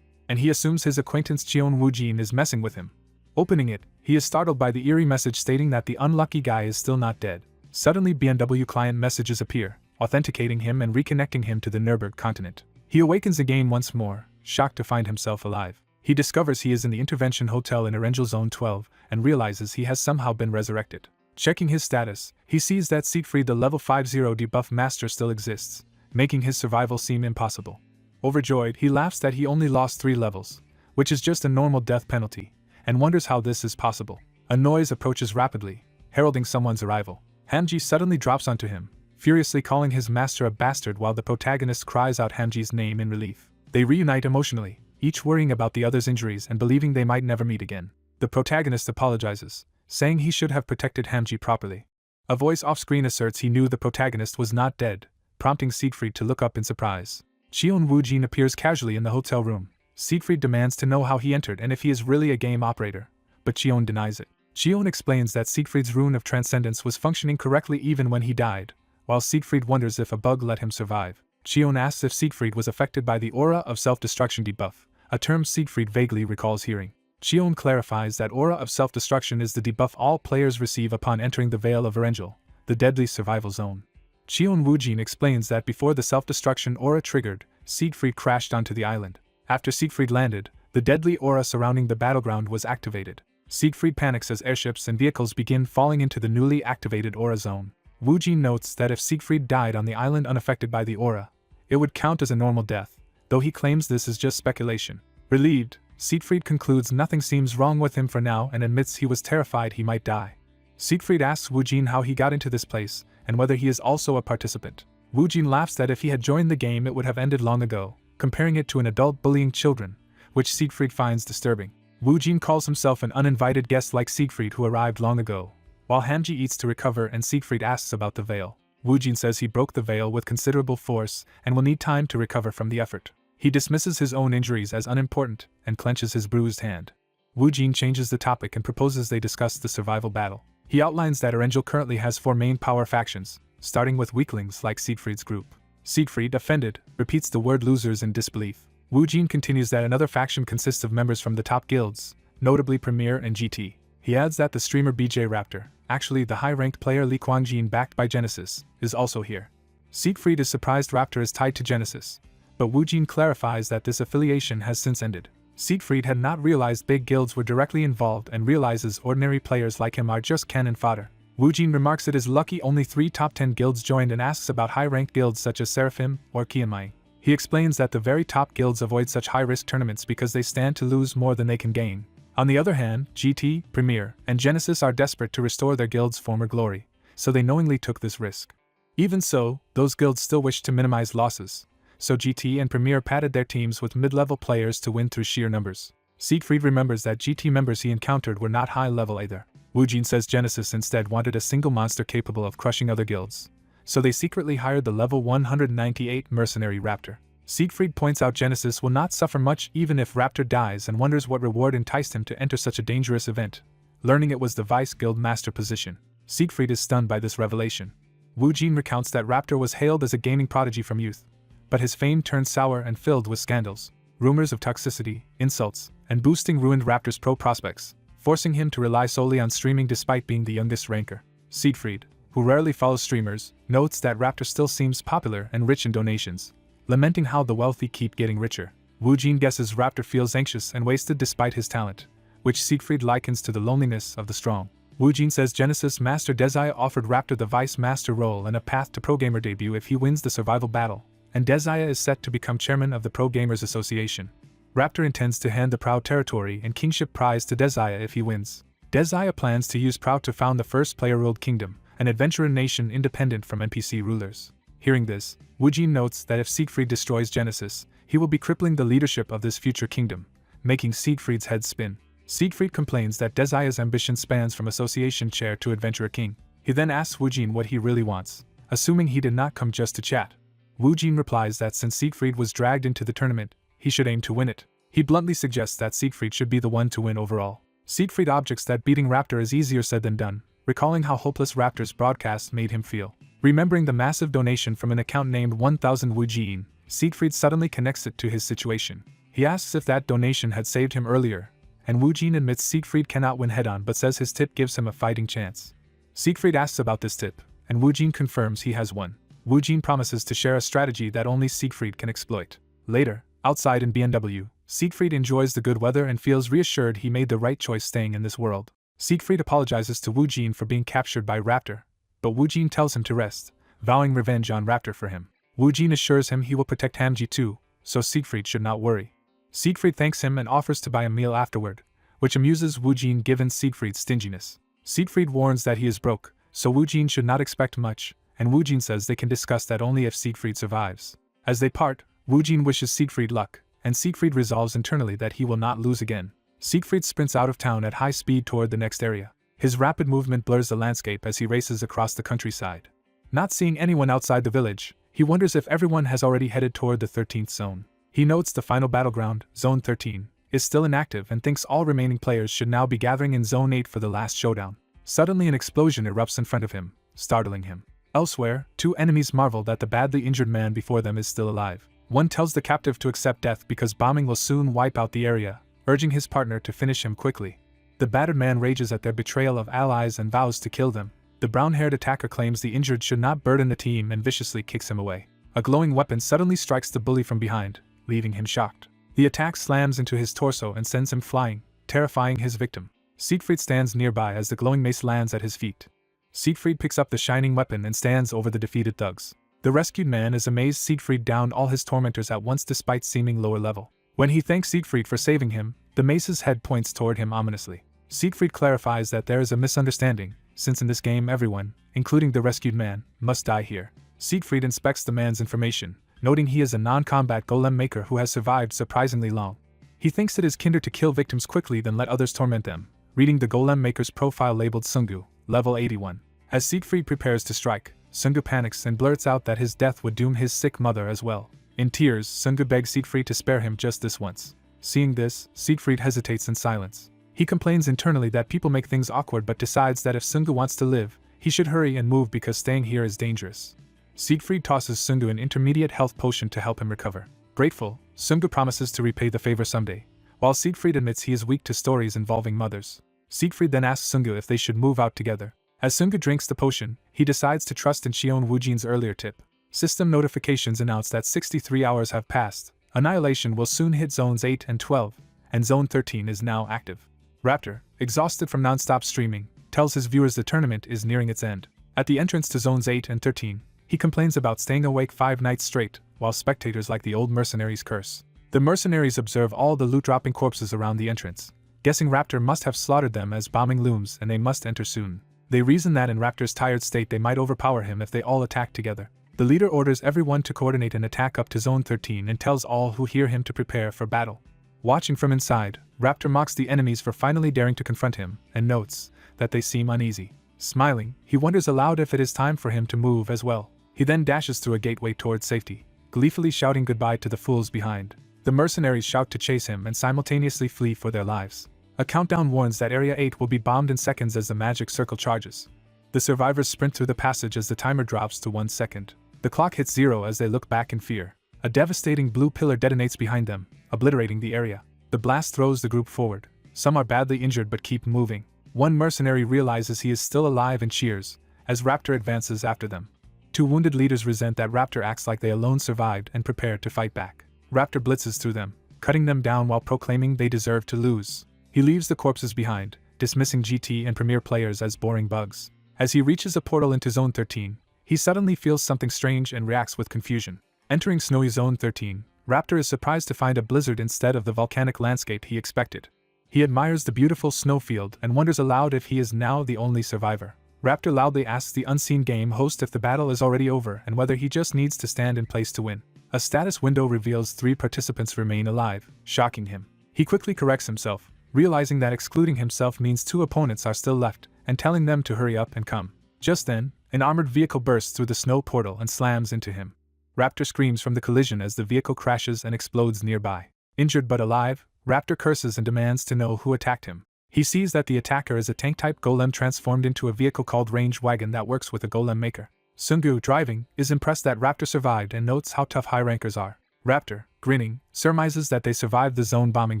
and he assumes his acquaintance Cheon Woojin is messing with him. Opening it, he is startled by the eerie message stating that the unlucky guy is still not dead. Suddenly BMW client messages appear, authenticating him and reconnecting him to the Nurburg continent. He awakens again once more, shocked to find himself alive. He discovers he is in the intervention hotel in Erangel Zone 12 and realizes he has somehow been resurrected. Checking his status, he sees that Siegfried the level 50 debuff master still exists, making his survival seem impossible. Overjoyed, he laughs that he only lost 3 levels, which is just a normal death penalty, and wonders how this is possible. A noise approaches rapidly, heralding someone's arrival. Hamji suddenly drops onto him, furiously calling his master a bastard while the protagonist cries out Hamji's name in relief. They reunite emotionally, each worrying about the other's injuries and believing they might never meet again. The protagonist apologizes, saying he should have protected Hamji properly. A voice off-screen asserts he knew the protagonist was not dead, prompting Siegfried to look up in surprise. Cheon Woojin appears casually in the hotel room. Siegfried demands to know how he entered and if he is really a game operator, but Cheon denies it. Cheon explains that Siegfried's rune of transcendence was functioning correctly even when he died, while Siegfried wonders if a bug let him survive. Cheon asks if Siegfried was affected by the aura of self-destruction debuff, a term Siegfried vaguely recalls hearing. Cheon clarifies that aura of self-destruction is the debuff all players receive upon entering the Vale of Erangel, the deadly survival zone. Cheon Woojin explains that before the self-destruction aura triggered, Siegfried crashed onto the island. After Siegfried landed, the deadly aura surrounding the battleground was activated. Siegfried panics as airships and vehicles begin falling into the newly activated aura zone. Woojin notes that if Siegfried died on the island unaffected by the aura, it would count as a normal death, though he claims this is just speculation. Relieved, Siegfried concludes nothing seems wrong with him for now and admits he was terrified he might die. Siegfried asks Woojin how he got into this place, and whether he is also a participant. Woojin laughs that if he had joined the game it would have ended long ago, comparing it to an adult bullying children, which Siegfried finds disturbing. Woojin calls himself an uninvited guest like Siegfried who arrived long ago, while Hamji eats to recover and Siegfried asks about the veil. Woojin says he broke the veil with considerable force and will need time to recover from the effort. He dismisses his own injuries as unimportant and clenches his bruised hand. Woojin changes the topic and proposes they discuss the survival battle. He outlines that Erangel currently has 4 main power factions, starting with weaklings like Siegfried's group. Siegfried, offended, repeats the word losers in disbelief. Woojin continues that another faction consists of members from the top guilds, notably Premier and GT. He adds that the streamer BJ Raptor, actually the high-ranked player Lee Kwang-jin backed by Genesis, is also here. Siegfried is surprised Raptor is tied to Genesis, but Woojin clarifies that this affiliation has since ended. Siegfried had not realized big guilds were directly involved and realizes ordinary players like him are just cannon fodder. Woojin remarks it is lucky only 3 top 10 guilds joined and asks about high-ranked guilds such as Seraphim or Kianmai. He explains that the very top guilds avoid such high-risk tournaments because they stand to lose more than they can gain. On the other hand, GT, Premier, and Genesis are desperate to restore their guild's former glory, so they knowingly took this risk. Even so, those guilds still wish to minimize losses, so GT and Premier padded their teams with mid-level players to win through sheer numbers. Siegfried remembers that GT members he encountered were not high-level either. Woojin says Genesis instead wanted a single monster capable of crushing other guilds, so they secretly hired the level 198 mercenary Raptor. Siegfried points out Genesis will not suffer much even if Raptor dies and wonders what reward enticed him to enter such a dangerous event, learning it was the Vice Guild Master position. Siegfried is stunned by this revelation. Woojin recounts that Raptor was hailed as a gaming prodigy from youth, but his fame turned sour and filled with scandals, rumors of toxicity, insults, and boosting ruined Raptor's pro prospects, forcing him to rely solely on streaming despite being the youngest ranker. Siegfried, who rarely follows streamers, notes that Raptor still seems popular and rich in donations, lamenting how the wealthy keep getting richer. Woojin guesses Raptor feels anxious and wasted despite his talent, which Siegfried likens to the loneliness of the strong. Woojin says Genesis Master Desiah offered Raptor the Vice Master role and a path to Pro Gamer debut if he wins the survival battle, and Desiah is set to become chairman of the Pro Gamers Association. Raptor intends to hand the Proud Territory and Kingship prize to Desiah if he wins. Desiah plans to use Proud to found the first player-ruled kingdom, an adventurer nation independent from NPC rulers. Hearing this, Woojin notes that if Siegfried destroys Genesis, he will be crippling the leadership of this future kingdom, making Siegfried's head spin. Siegfried complains that Desiah's ambition spans from association chair to adventurer king. He then asks Woojin what he really wants, assuming he did not come just to chat. Woojin replies that since Siegfried was dragged into the tournament, he should aim to win it. He bluntly suggests that Siegfried should be the one to win overall. Siegfried objects that beating Raptor is easier said than done, recalling how hopeless Raptor's broadcast made him feel. Remembering the massive donation from an account named 1000 Woojin, Siegfried suddenly connects it to his situation. He asks if that donation had saved him earlier, and Woojin admits Siegfried cannot win head-on but says his tip gives him a fighting chance. Siegfried asks about this tip, and Woojin confirms he has one. Woojin promises to share a strategy that only Siegfried can exploit. Later, outside in BMW, Siegfried enjoys the good weather and feels reassured he made the right choice staying in this world. Siegfried apologizes to Woojin for being captured by Raptor, but Woojin tells him to rest, vowing revenge on Raptor for him. Woojin assures him he will protect Hamji too, so Siegfried should not worry. Siegfried thanks him and offers to buy a meal afterward, which amuses Woojin given Siegfried's stinginess. Siegfried warns that he is broke, so Woojin should not expect much, and Woojin says they can discuss that only if Siegfried survives. As they part, Woojin wishes Siegfried luck, and Siegfried resolves internally that he will not lose again. Siegfried sprints out of town at high speed toward the next area. His rapid movement blurs the landscape as he races across the countryside. Not seeing anyone outside the village, he wonders if everyone has already headed toward the 13th zone. He notes the final battleground, Zone 13, is still inactive and thinks all remaining players should now be gathering in Zone 8 for the last showdown. Suddenly an explosion erupts in front of him, startling him. Elsewhere, two enemies marvel that the badly injured man before them is still alive. One tells the captive to accept death because bombing will soon wipe out the area, urging his partner to finish him quickly. The battered man rages at their betrayal of allies and vows to kill them. The brown-haired attacker claims the injured should not burden the team and viciously kicks him away. A glowing weapon suddenly strikes the bully from behind, leaving him shocked. The attack slams into his torso and sends him flying, terrifying his victim. Siegfried stands nearby as the glowing mace lands at his feet. Siegfried picks up the shining weapon and stands over the defeated thugs. The rescued man is amazed Siegfried downed all his tormentors at once despite seeming lower level. When he thanks Siegfried for saving him, the mace's head points toward him ominously. Siegfried clarifies that there is a misunderstanding, since in this game everyone, including the rescued man, must die here. Siegfried inspects the man's information, noting he is a non-combat golem maker who has survived surprisingly long. He thinks it is kinder to kill victims quickly than let others torment them, reading the golem maker's profile labeled Sungu, level 81. As Siegfried prepares to strike, Sungu panics and blurts out that his death would doom his sick mother as well. In tears, Sungu begs Siegfried to spare him just this once. Seeing this, Siegfried hesitates in silence. He complains internally that people make things awkward but decides that if Sungu wants to live, he should hurry and move because staying here is dangerous. Siegfried tosses Sungu an intermediate health potion to help him recover. Grateful, Sungu promises to repay the favor someday, while Siegfried admits he is weak to stories involving mothers. Siegfried then asks Sungu if they should move out together. As Sungu drinks the potion, he decides to trust in Shion Woojin's earlier tip. System notifications announce that 63 hours have passed, Annihilation will soon hit Zones 8 and 12, and Zone 13 is now active. Raptor, exhausted from non-stop streaming, tells his viewers the tournament is nearing its end. At the entrance to Zones 8 and 13, he complains about staying awake 5 nights straight, while spectators like the old mercenaries curse. The mercenaries observe all the loot-dropping corpses around the entrance, guessing Raptor must have slaughtered them as bombing looms and they must enter soon. They reason that in Raptor's tired state they might overpower him if they all attack together. The leader orders everyone to coordinate an attack up to Zone 13 and tells all who hear him to prepare for battle. Watching from inside, Raptor mocks the enemies for finally daring to confront him, and notes that they seem uneasy. Smiling, he wonders aloud if it is time for him to move as well. He then dashes through a gateway towards safety, gleefully shouting goodbye to the fools behind. The mercenaries shout to chase him and simultaneously flee for their lives. A countdown warns that Area 8 will be bombed in seconds as the magic circle charges. The survivors sprint through the passage as the timer drops to 1 second. The clock hits 0 as they look back in fear. A devastating blue pillar detonates behind them, obliterating the area. The blast throws the group forward. Some are badly injured but keep moving. One mercenary realizes he is still alive and cheers, as Raptor advances after them. Two wounded leaders resent that Raptor acts like they alone survived and prepare to fight back. Raptor blitzes through them, cutting them down while proclaiming they deserve to lose. He leaves the corpses behind, dismissing GT and Premier players as boring bugs. As he reaches a portal into Zone 13, he suddenly feels something strange and reacts with confusion. Entering snowy Zone 13, Raptor is surprised to find a blizzard instead of the volcanic landscape he expected. He admires the beautiful snowfield and wonders aloud if he is now the only survivor. Raptor loudly asks the unseen game host if the battle is already over and whether he just needs to stand in place to win. A status window reveals 3 participants remain alive, shocking him. He quickly corrects himself, realizing that excluding himself means 2 opponents are still left, and telling them to hurry up and come. Just then, an armored vehicle bursts through the snow portal and slams into him. Raptor screams from the collision as the vehicle crashes and explodes nearby. Injured but alive, Raptor curses and demands to know who attacked him. He sees that the attacker is a tank-type golem transformed into a vehicle called Range Wagon that works with a golem maker. Sungu, driving, is impressed that Raptor survived and notes how tough high rankers are. Raptor, grinning, surmises that they survived the zone bombing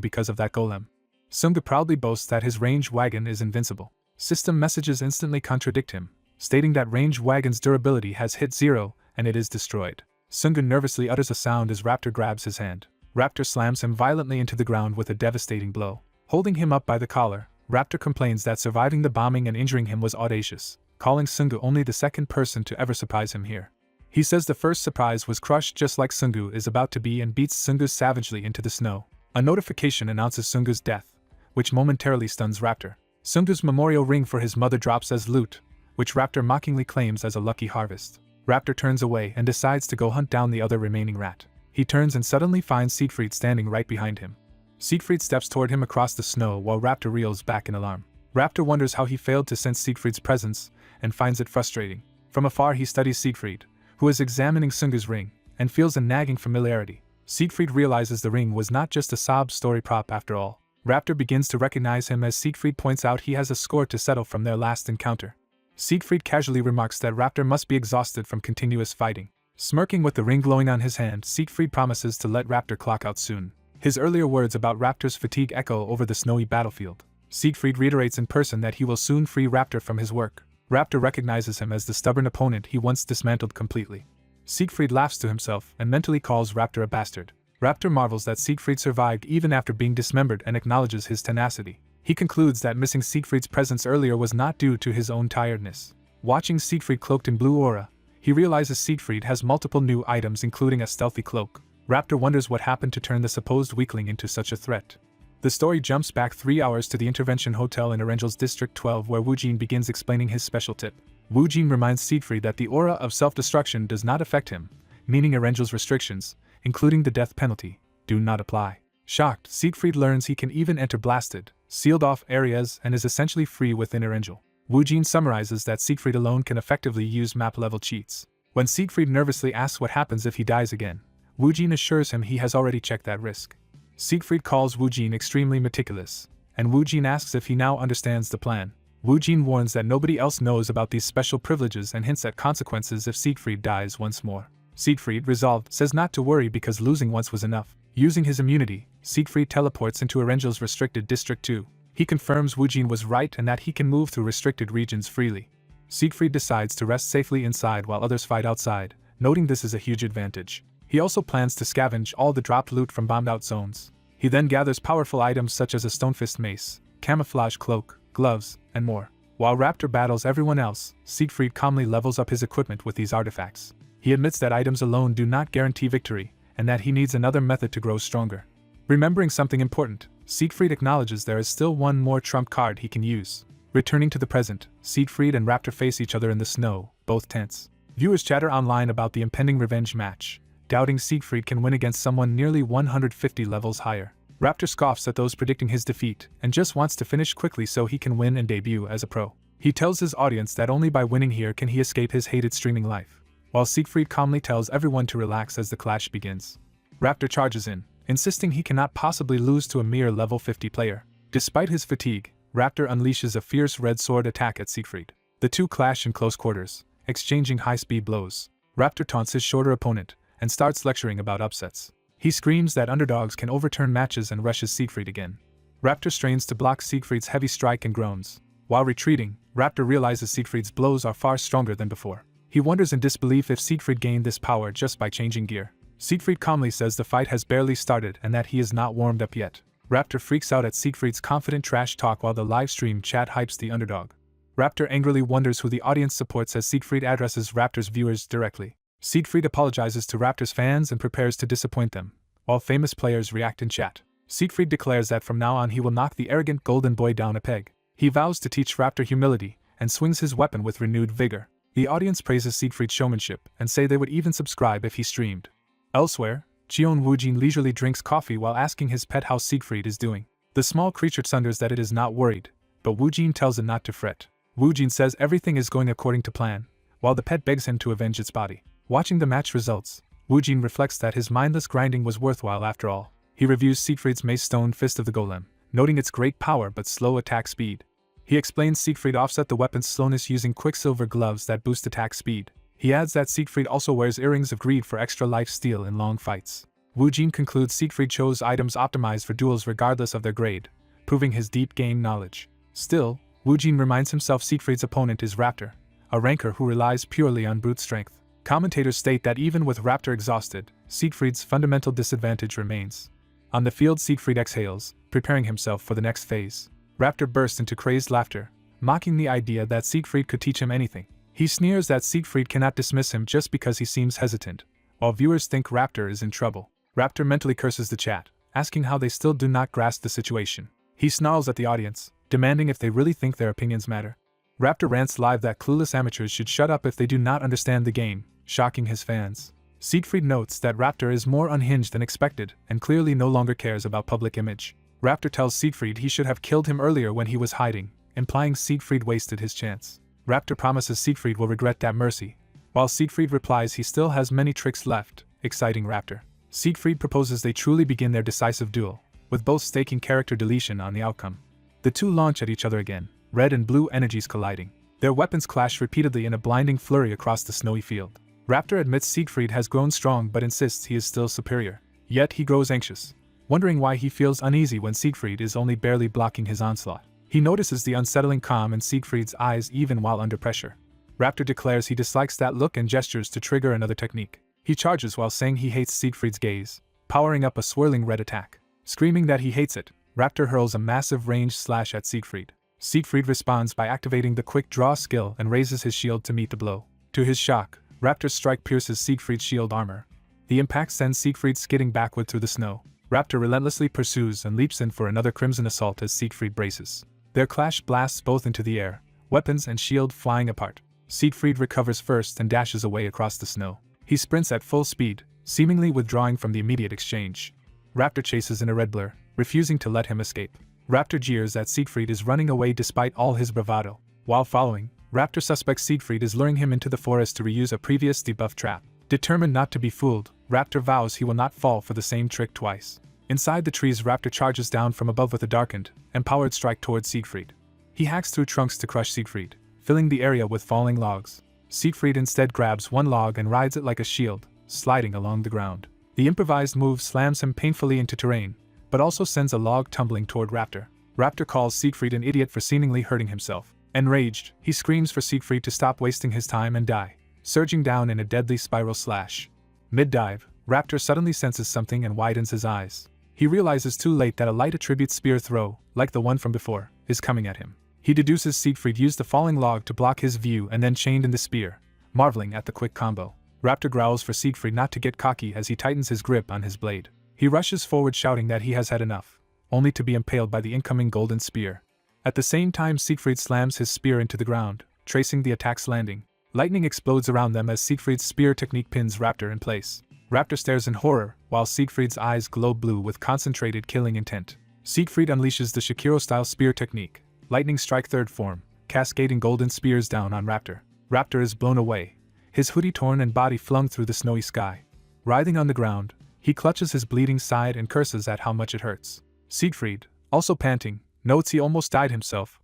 because of that golem. Sungu proudly boasts that his Range Wagon is invincible. System messages instantly contradict him, stating that Range Wagon's durability has hit 0 and it is destroyed. Sungu nervously utters a sound as Raptor grabs his hand. Raptor slams him violently into the ground with a devastating blow. Holding him up by the collar, Raptor complains that surviving the bombing and injuring him was audacious, calling Sungu only the second person to ever surprise him here. He says the first surprise was crushed just like Sungu is about to be and beats Sungu savagely into the snow. A notification announces Sungu's death, which momentarily stuns Raptor. Sungu's memorial ring for his mother drops as loot, which Raptor mockingly claims as a lucky harvest. Raptor turns away and decides to go hunt down the other remaining rat. He turns and suddenly finds Siegfried standing right behind him. Siegfried steps toward him across the snow while Raptor reels back in alarm. Raptor wonders how he failed to sense Siegfried's presence and finds it frustrating. From afar he studies Siegfried, who is examining Sungu's ring, and feels a nagging familiarity. Siegfried realizes the ring was not just a sob story prop after all. Raptor begins to recognize him as Siegfried points out he has a score to settle from their last encounter. Siegfried casually remarks that Raptor must be exhausted from continuous fighting. Smirking with the ring glowing on his hand, Siegfried promises to let Raptor clock out soon. His earlier words about Raptor's fatigue echo over the snowy battlefield. Siegfried reiterates in person that he will soon free Raptor from his work. Raptor recognizes him as the stubborn opponent he once dismantled completely. Siegfried laughs to himself and mentally calls Raptor a bastard. Raptor marvels that Siegfried survived even after being dismembered and acknowledges his tenacity. He concludes that missing Siegfried's presence earlier was not due to his own tiredness. Watching Siegfried cloaked in blue aura, he realizes Siegfried has multiple new items including a stealthy cloak. Raptor wonders what happened to turn the supposed weakling into such a threat. The story jumps back 3 hours to the Intervention Hotel in Erengel's District 12 where Woojin begins explaining his special tip. Woojin reminds Siegfried that the aura of self-destruction does not affect him, meaning Erengel's restrictions, including the death penalty, do not apply. Shocked, Siegfried learns he can even enter blasted, sealed-off areas and is essentially free within Erengel. Woojin summarizes that Siegfried alone can effectively use map-level cheats. When Siegfried nervously asks what happens if he dies again, Woojin assures him he has already checked that risk. Siegfried calls Woojin extremely meticulous, and Woojin asks if he now understands the plan. Woojin warns that nobody else knows about these special privileges and hints at consequences if Siegfried dies once more. Siegfried, resolved, says not to worry because losing once was enough. Using his immunity, Siegfried teleports into Erengel's restricted District 2. He confirms Woojin was right and that he can move through restricted regions freely. Siegfried decides to rest safely inside while others fight outside, noting this is a huge advantage. He also plans to scavenge all the dropped loot from bombed-out zones. He then gathers powerful items such as a Stonefist mace, camouflage cloak, gloves, and more. While Raptor battles everyone else, Siegfried calmly levels up his equipment with these artifacts. He admits that items alone do not guarantee victory, and that he needs another method to grow stronger. Remembering something important, Siegfried acknowledges there is still one more trump card he can use. Returning to the present, Siegfried and Raptor face each other in the snow, both tense. Viewers chatter online about the impending revenge match, doubting Siegfried can win against someone nearly 150 levels higher. Raptor scoffs at those predicting his defeat and just wants to finish quickly so he can win and debut as a pro. He tells his audience that only by winning here can he escape his hated streaming life, while Siegfried calmly tells everyone to relax as the clash begins. Raptor charges in, insisting he cannot possibly lose to a mere level 50 player. Despite his fatigue, Raptor unleashes a fierce red sword attack at Siegfried. The two clash in close quarters, exchanging high-speed blows. Raptor taunts his shorter opponent, and starts lecturing about upsets. He screams that underdogs can overturn matches and rushes Siegfried again. Raptor strains to block Siegfried's heavy strike and groans. While retreating, Raptor realizes Siegfried's blows are far stronger than before. He wonders in disbelief if Siegfried gained this power just by changing gear. Siegfried calmly says the fight has barely started and that he is not warmed up yet. Raptor freaks out at Siegfried's confident trash talk while the livestream chat hypes the underdog. Raptor angrily wonders who the audience supports as Siegfried addresses Raptor's viewers directly. Siegfried apologizes to Raptor's fans and prepares to disappoint them, while famous players react in chat. Siegfried declares that from now on he will knock the arrogant golden boy down a peg. He vows to teach Raptor humility and swings his weapon with renewed vigor. The audience praises Siegfried's showmanship and say they would even subscribe if he streamed. Elsewhere, Cheon Woojin leisurely drinks coffee while asking his pet how Siegfried is doing. The small creature thunders that it is not worried, but Woojin tells it not to fret. Woojin says everything is going according to plan, while the pet begs him to avenge its body. Watching the match results, Woojin reflects that his mindless grinding was worthwhile after all. He reviews Siegfried's mace stone fist of the golem, noting its great power but slow attack speed. He explains Siegfried offset the weapon's slowness using quicksilver gloves that boost attack speed. He adds that Siegfried also wears earrings of greed for extra life steal in long fights. Woojin concludes Siegfried chose items optimized for duels regardless of their grade, proving his deep game knowledge. Still, Woojin reminds himself Siegfried's opponent is Raptor, a ranker who relies purely on brute strength. Commentators state that even with Raptor exhausted, Siegfried's fundamental disadvantage remains. On the field, Siegfried exhales, preparing himself for the next phase. Raptor bursts into crazed laughter, mocking the idea that Siegfried could teach him anything. He sneers that Siegfried cannot dismiss him just because he seems hesitant, while viewers think Raptor is in trouble. Raptor mentally curses the chat, asking how they still do not grasp the situation. He snarls at the audience, demanding if they really think their opinions matter. Raptor rants live that clueless amateurs should shut up if they do not understand the game, shocking his fans. Siegfried notes that Raptor is more unhinged than expected and clearly no longer cares about public image. Raptor tells Siegfried he should have killed him earlier when he was hiding, implying Siegfried wasted his chance. Raptor promises Siegfried will regret that mercy, while Siegfried replies he still has many tricks left, exciting Raptor. Siegfried proposes they truly begin their decisive duel, with both staking character deletion on the outcome. The two launch at each other again, red and blue energies colliding. Their weapons clash repeatedly in a blinding flurry across the snowy field. Raptor admits Siegfried has grown strong but insists he is still superior. Yet he grows anxious, wondering why he feels uneasy when Siegfried is only barely blocking his onslaught. He notices the unsettling calm in Siegfried's eyes even while under pressure. Raptor declares he dislikes that look and gestures to trigger another technique. He charges while saying he hates Siegfried's gaze, powering up a swirling red attack. Screaming that he hates it, Raptor hurls a massive ranged slash at Siegfried. Siegfried responds by activating the quick draw skill and raises his shield to meet the blow. To his shock, Raptor's strike pierces Siegfried's shield armor. The impact sends Siegfried skidding backward through the snow. Raptor relentlessly pursues and leaps in for another crimson assault as Siegfried braces. Their clash blasts both into the air, weapons and shield flying apart. Siegfried recovers first and dashes away across the snow. He sprints at full speed, seemingly withdrawing from the immediate exchange. Raptor chases in a red blur, refusing to let him escape. Raptor jeers that Siegfried is running away despite all his bravado. While following, Raptor suspects Siegfried is luring him into the forest to reuse a previous debuff trap. Determined not to be fooled, Raptor vows he will not fall for the same trick twice. Inside the trees, Raptor charges down from above with a darkened, empowered strike towards Siegfried. He hacks through trunks to crush Siegfried, filling the area with falling logs. Siegfried instead grabs one log and rides it like a shield, sliding along the ground. The improvised move slams him painfully into terrain, but also sends a log tumbling toward Raptor. Raptor calls Siegfried an idiot for seemingly hurting himself. Enraged, he screams for Siegfried to stop wasting his time and die, surging down in a deadly spiral slash. Mid-dive, Raptor suddenly senses something and widens his eyes. He realizes too late that a light attribute spear throw, like the one from before, is coming at him. He deduces Siegfried used the falling log to block his view and then chained in the spear, marveling at the quick combo. Raptor growls for Siegfried not to get cocky as he tightens his grip on his blade. He rushes forward shouting that he has had enough, only to be impaled by the incoming golden spear. At the same time, Siegfried slams his spear into the ground, tracing the attack's landing. Lightning explodes around them as Siegfried's spear technique pins Raptor in place. Raptor stares in horror, while Siegfried's eyes glow blue with concentrated killing intent. Siegfried unleashes the Shikiro-style spear technique, lightning strike third form, cascading golden spears down on Raptor. Raptor is blown away, his hoodie torn and body flung through the snowy sky. Writhing on the ground, he clutches his bleeding side and curses at how much it hurts. Siegfried, also panting, notes he almost died himself,